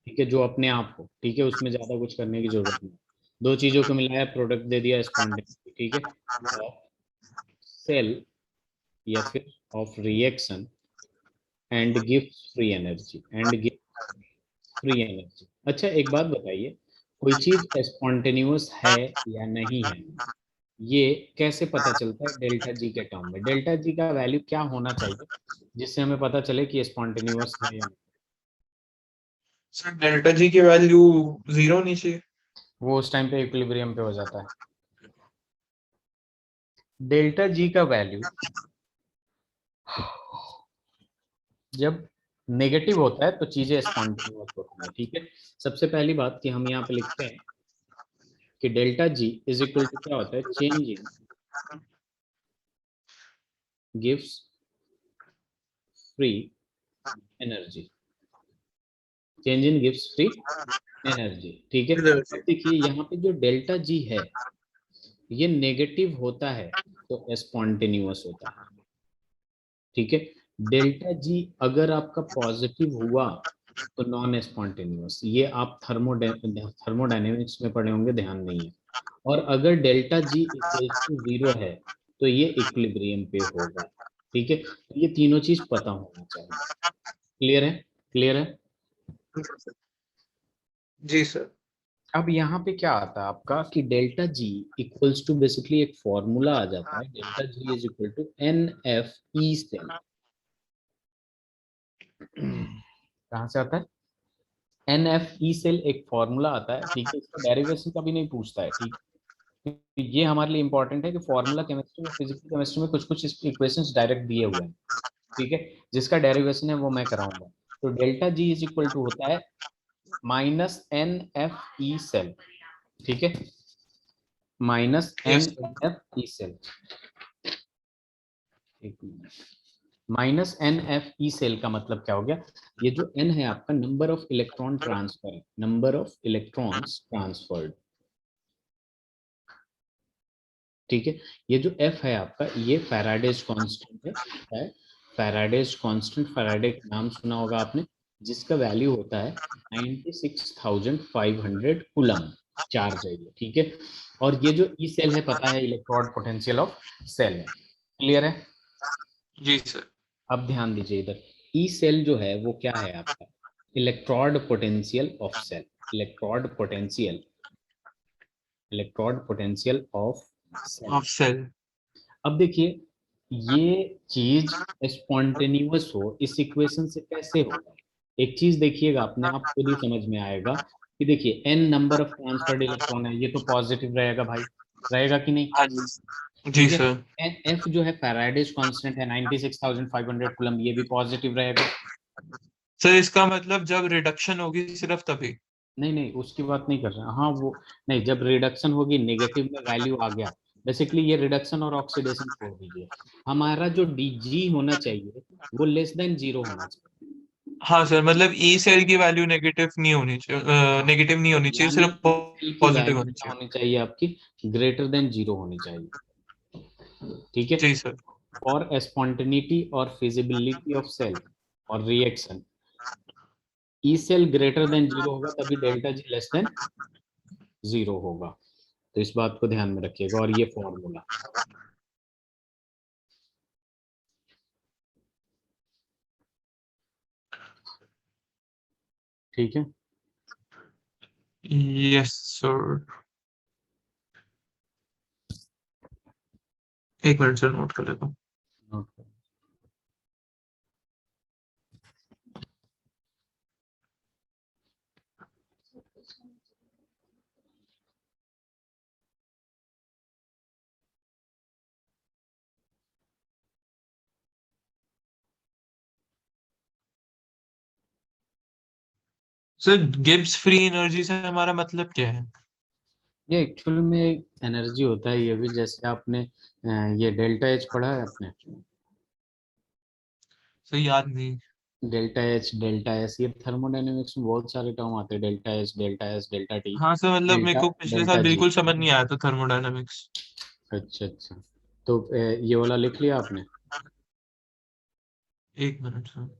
[SPEAKER 2] ठीक है, जो अपने आप हो, ठीक है, उसमें ज्यादा कुछ करने की जरूरत नहीं। दो चीजों को मिलाया, प्रोडक्ट दे दिया, स्पॉन्टेनिटी। ठीक है, सेल या फिर of reaction and gives free energy, and give free energy. अच्छा एक बात बताइए, कोई चीज स्पॉन्टेनियस है या नहीं है, ये कैसे पता चलता है डेल्टा जी के टर्म में, डेल्टा जी का वैल्यू क्या होना चाहिए जिससे हमें पता चले कि स्पॉन्टेनियस है या नहीं।
[SPEAKER 1] सर डेल्टा जी की वैल्यू 0 होनी चाहिए।
[SPEAKER 2] वो उस टाइम पे इक्विलिब्रियम पे हो जाता है। डेल्टा जी का वैल्यू जब नेगेटिव होता है तो चीजें स्पॉन्टेनियस होती हैं, ठीक है। सबसे पहली बात कि हम यहाँ पे लिखते हैं कि delta G is equal to क्या होता है, change in gives free energy, change in gives free energy, ठीक है। अब देखिए यहाँ पे जो डेल्टा जी है ये नेगेटिव होता है तो स्पॉन्टेनियस होता है, ठीक है। डेल्टा जी अगर आपका पॉजिटिव हुआ तो नॉन स्पॉन्टेनियस, ये आप थर्मोडायनेमिक्स में पढ़े होंगे, ध्यान नहीं है। और अगर डेल्टा जी इक्वल टू 0 है तो ये इक्विलिब्रियम पे होगा, ठीक है। तो ये तीनों चीज पता होना चाहिए। क्लियर है, क्लियर है।
[SPEAKER 1] जी सर।
[SPEAKER 2] अब यहाँ पे क्या आता है आपका कि delta G equals to, basically एक फॉर्मूला आ जाता है, delta G is equal to N F E cell. कहाँ से आता है, एन एफ ई सेल एक फॉर्मूला आता है, ठीक है। इसका डेरिवेशन कभी नहीं पूछता है, ठीक है। तो ये हमारे लिए इंपॉर्टेंट है कि फॉर्मूला केमिस्ट्री में, फिजिकल केमिस्ट्री में कुछ कुछ इक्वेशंस डायरेक्ट दिए हुए हैं, ठीक है। जिसका डेरिवेशन है वो मैं कराऊंगा। तो delta G is equal to होता है minus N F E cell, ठीक है, minus
[SPEAKER 1] yes
[SPEAKER 2] N
[SPEAKER 1] sir.
[SPEAKER 2] F E cell, minus N F E cell का मतलब क्या हो गया, ये जो एन है आपका नंबर ऑफ इलेक्ट्रॉन ट्रांसफर है, नंबर ऑफ इलेक्ट्रॉन्स ट्रांसफर्ड, ठीक है। ये जो एफ है आपका ये फैराडेज कांस्टेंट है, फैराडेज कांस्टेंट, फैराडे का नाम सुना होगा आपने, जिसका वैल्यू होता है 96,500 कूलम चार्ज है ये, ठीक है। और ये जो ई सेल है पता है इलेक्ट्रोड पोटेंशियल ऑफ सेल है, क्लियर है।
[SPEAKER 1] जी सर।
[SPEAKER 2] अब ध्यान दीजिए इधर, ई सेल जो है वो क्या है आपका, electrode potential of cell, electrode potential, electrode potential of cell.
[SPEAKER 1] Of cell.
[SPEAKER 2] अब देखिए ये चीज स्पॉन्टेनियस हो इस इक्वेशन से कैसे होगा, एक चीज देखिएगा अपने आप खुद ही समझ में आएगा कि देखिए N number of transferred electron है, ये तो पॉजिटिव रहेगा भाई, रहेगा कि नहीं,
[SPEAKER 1] हाँ जी। जी
[SPEAKER 2] ठीक है।
[SPEAKER 1] सर।
[SPEAKER 2] एफ जो है फैराडेज कांस्टेंट है 96,500 कूलम, ये भी पॉजिटिव रहेगा।
[SPEAKER 1] सर इसका मतलब जब रिडक्शन होगी सिर्फ तभी।
[SPEAKER 2] नहीं नहीं उसकी बात नहीं कर रहा, हाँ वो नहीं, जब रिडक्शन होगी नेगेटिव में वैल्यू आ गया, बेसिकली ये रिडक्शन और ऑक्सीडेशन छोड़ दीजिए, हमारा जो डी जी होना चाहिए वो लेस देन जीरो होना चाहिए।
[SPEAKER 1] हाँ सर, मतलब ई सेल की वैल्यू नेगेटिव नहीं होनी चाहिए, नेगेटिव नहीं होनी चाहिए,
[SPEAKER 2] यानी
[SPEAKER 1] सिर्फ
[SPEAKER 2] ई सेल की
[SPEAKER 1] पॉजिटिव
[SPEAKER 2] वैल्यू
[SPEAKER 1] होनी
[SPEAKER 2] क्या
[SPEAKER 1] चाहिए।
[SPEAKER 2] होनी चाहिए आपकी, ग्रेटर देन जीरो होनी चाहिए, ठीक है।
[SPEAKER 1] जी सर।
[SPEAKER 2] और स्पॉन्टेनिटी और फिजिबिलिटी ऑफ सेल और reaction, E cell greater than zero होगा तभी delta G less than zero होगा, तो इस बात को ध्यान में रखिएगा। और ये फॉर्मूला, ठीक है।
[SPEAKER 1] Yes sir. एक मिनट सर, नोट कर लेता हूँ।
[SPEAKER 2] Okay.
[SPEAKER 1] Sir Gibbs free energy से हमारा मतलब क्या है?
[SPEAKER 2] ये एक्चुअल में एनर्जी होता है, ये भी जैसे आपने ये डेल्टा एच पढ़ा है आपने,
[SPEAKER 1] सर याद नहीं।
[SPEAKER 2] डेल्टा एस, ये थर्मोडायनेमिक्स में बहुत सारे टर्म आते हैं, डेल्टा एस, डेल्टा टी,
[SPEAKER 1] हाँ सर, मतलब मेरे
[SPEAKER 2] डेल्टा
[SPEAKER 1] को पिछले साल
[SPEAKER 2] डेल्टा जी,
[SPEAKER 1] बिल्कुल समझ
[SPEAKER 2] ठीक है।
[SPEAKER 1] नहीं आया था थर्मोडायनामिक्स।
[SPEAKER 2] अच्छा अच्छा, तो ये वाला लिख लिया आपने।
[SPEAKER 1] एक मिनट सर।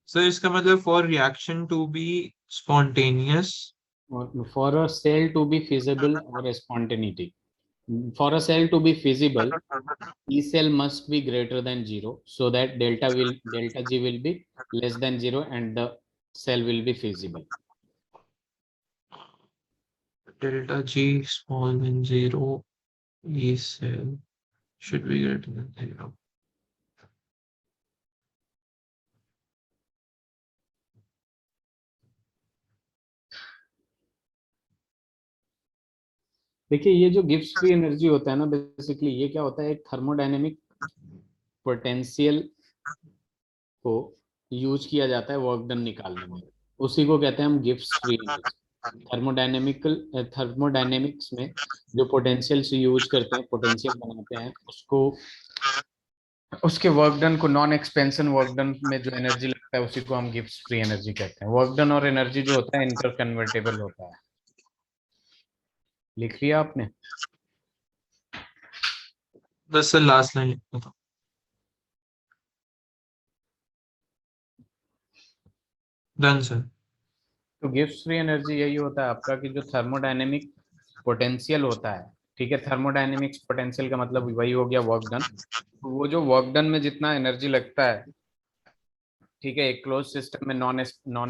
[SPEAKER 1] सर इसका मतलब for reaction to be spontaneous
[SPEAKER 2] For a cell to be feasible or a spontaneity. For a cell to be feasible, E cell must be greater than 0 so that delta G will be less than 0 and the cell will be feasible.
[SPEAKER 1] Delta G small than 0, E cell should be greater than 0.
[SPEAKER 2] देखिए ये जो गिब्स फ्री एनर्जी होता है ना, बेसिकली ये क्या होता है, एक थर्मोडायनेमिक पोटेंशियल को यूज किया जाता है वर्क डन निकालने में, उसी को कहते हैं हम गिब्स फ्री एनर्जी। थर्मोडायनेमिक्स में जो पोटेंशियल से यूज करते हैं, पोटेंशियल बनाते हैं, उसको उसके वर्क डन को, नॉन एक्सपेंशन वर्क डन में जो एनर्जी लगता है उसी को हम गिब्स फ्री एनर्जी कहते हैं। वर्क डन और एनर्जी जो होता है इंटर कन्वर्टेबल होता है। लिख लिया आपने?
[SPEAKER 1] बस सर लास्ट लाइन लिखना था। Done sir.
[SPEAKER 2] तो गिब्स फ्री एनर्जी यही होता है आपका कि जो थर्मोडायनेमिक पोटेंशियल होता है, ठीक है, थर्मोडायनेमिक्स पोटेंशियल का मतलब वही हो गया वर्क डन। तो वो जो वर्क डन में जितना एनर्जी लगता है, ठीक है, एक क्लोज सिस्टम में नॉन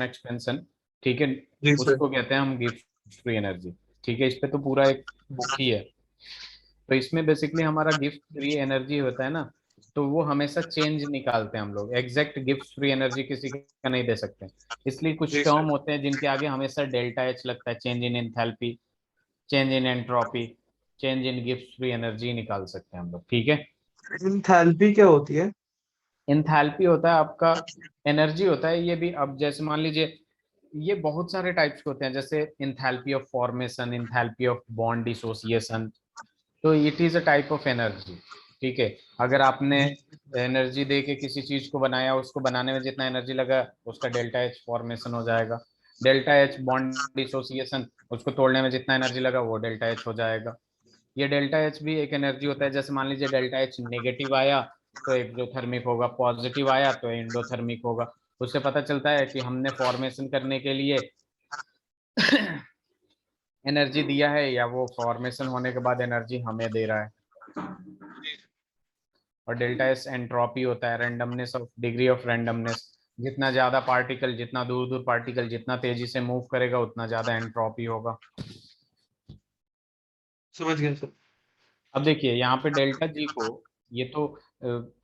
[SPEAKER 2] एक्सपेंशन, ठीक है,
[SPEAKER 1] जी सर।
[SPEAKER 2] उसको कहते हैं हम गिब्स फ्री एनर्जी। ठीक है, इस पे तो पूरा एक बुक ही है। तो इसमें बेसिकली हमारा गिफ्ट फ्री एनर्जी होता है ना, तो वो हमेशा चेंज निकालते हैं हम लोग, एग्जैक्ट गिफ्ट फ्री एनर्जी किसी का नहीं दे सकते, इसलिए कुछ
[SPEAKER 1] जी
[SPEAKER 2] टर्म
[SPEAKER 1] सर।
[SPEAKER 2] होते हैं जिनके आगे हमेशा डेल्टा एच लगता है, change in enthalpy, change in entropy, change in gift free energy निकाल सकते हैं हम लोग। ठीक है,
[SPEAKER 1] एंथैल्पी क्या होती है?
[SPEAKER 2] एंथैल्पी होता है आपका एनर्जी होता है, ये भी अब जैसे मान लीजिए ये बहुत सारे टाइप्स के होते हैं, जैसे enthalpy of formation, enthalpy of bond dissociation, तो it is a type of energy. ठीक है, अगर आपने एनर्जी दे के किसी चीज को बनाया, उसको बनाने में जितना एनर्जी लगा उसका डेल्टा एच फॉर्मेशन हो जाएगा, डेल्टा एच बॉन्ड डिसोसिएशन, उसको तोड़ने में जितना एनर्जी लगा वो डेल्टा एच हो जाएगा। ये डेल्टा एच भी एक एनर्जी होता है, जैसे मान लीजिए डेल्टा एच नेगेटिव आया तो एक्सोथर्मिक होगा, पॉजिटिव आया तो एंडोथर्मिक होगा। उससे पता चलता है कि हमने फॉर्मेशन करने के लिए एनर्जी दिया है या वो फॉर्मेशन होने के बाद एनर्जी हमें दे रहा है। और डेल्टा एस एंट्रोपी होता है, randomness of, degree of randomness, जितना ज्यादा पार्टिकल, जितना दूर दूर पार्टिकल जितना तेजी से मूव करेगा उतना ज्यादा एंट्रोपी होगा।
[SPEAKER 1] समझ गया सर।
[SPEAKER 2] अब देखिए यहाँ पे डेल्टा जी को, ये तो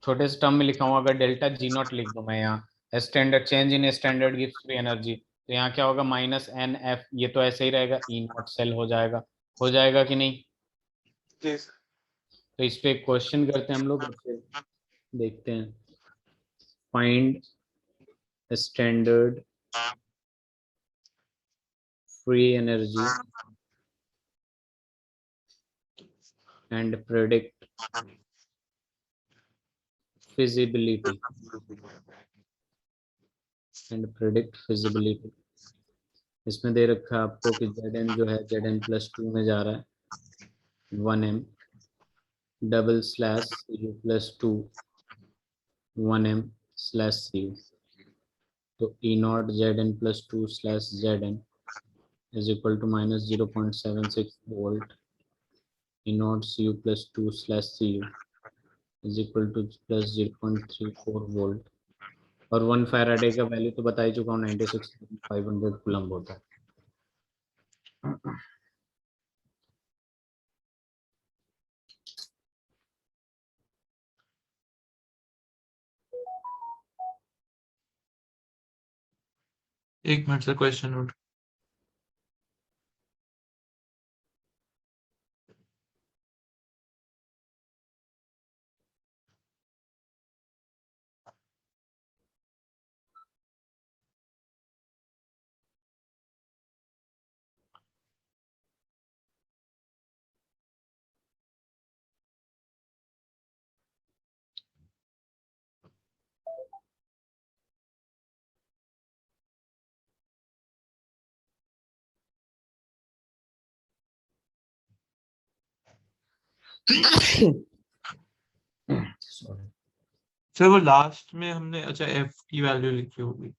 [SPEAKER 2] छोटे से टर्म में लिखा हूँ, अगर डेल्टा जी नॉट लिख दूं मैं यहाँ, standard change in standard gives free energy, तो यहाँ क्या होगा, माइनस एन एफ, ये तो ऐसे ही रहेगा, ई नॉट सेल हो जाएगा कि नहीं?
[SPEAKER 1] जी सर।
[SPEAKER 2] तो इस पे एक क्वेश्चन करते हैं हम लोग, फिर देखते हैं। Find standard free energy and predict feasibility इसमें दे रखा है आपको कि Zn जो है Zn+2 में जा रहा है 1m double slash u+2 1m/cu, तो E0 Zn+2 slash Zn is equal to minus 0.76 volt, E0 cu+2 slash cu is equal to plus 0.34 volt, और 1 फैराडे का वैल्यू तो बता ही चुका हूँ, 96,500 कूलम्ब होता है।
[SPEAKER 1] एक minute sir, question note. Sir वो लास्ट में हमने, अच्छा, एफ की वैल्यू लिखी होगी।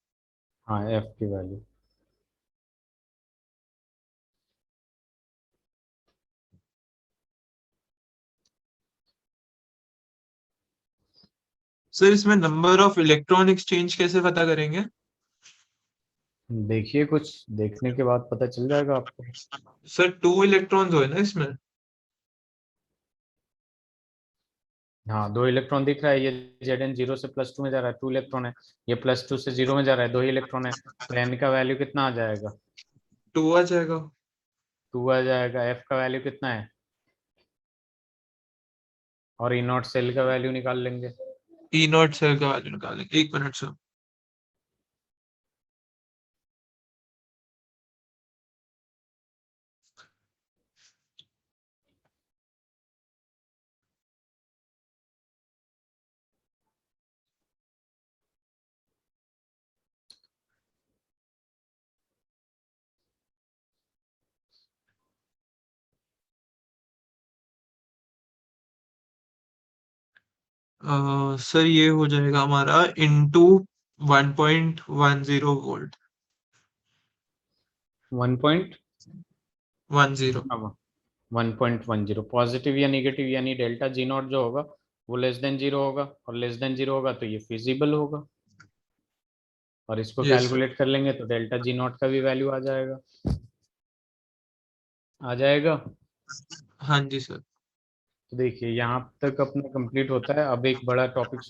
[SPEAKER 2] हाँ, एफ की वैल्यू
[SPEAKER 1] सर इसमें नंबर ऑफ इलेक्ट्रॉन एक्सचेंज कैसे पता करेंगे?
[SPEAKER 2] देखिए, कुछ देखने के बाद पता चल जाएगा आपको।
[SPEAKER 1] सर 2 इलेक्ट्रॉन्स हुए ना इसमें?
[SPEAKER 2] हाँ, 2 इलेक्ट्रॉन दिख रहा है, ये Zn 0 से +2 में जा रहा है, 2 इलेक्ट्रॉन है। ये +2 से 0 में जा रहा है, 2 ही इलेक्ट्रॉन है, तो n का वैल्यू कितना आ जाएगा?
[SPEAKER 1] 2 आ जाएगा।
[SPEAKER 2] 2 आ जाएगा। f का वैल्यू कितना है? और E0 सेल का वैल्यू निकाल लेंगे।
[SPEAKER 1] ई नॉट सेल का वैल्यू निकालेंगे, 1 मिनट सर। सर ये हो जाएगा हमारा इनटू 1.10 वोल्ट।
[SPEAKER 2] 1.10।
[SPEAKER 1] 10।
[SPEAKER 2] 1.10 पॉजिटिव या नेगेटिव, यानी डेल्टा G0 जो होगा वो <0 होगा, और <0 होगा तो ये फिजिबल होगा। और इसको
[SPEAKER 1] यस सर।
[SPEAKER 2] कैलकुलेट कर लेंगे तो डेल्टा G0 का भी वैल्यू आ जाएगा। आ जाएगा।
[SPEAKER 1] हाँ जी सर।
[SPEAKER 2] तो देखिए, यहाँ तक अपना कंप्लीट होता है। अब एक बड़ा टॉपिक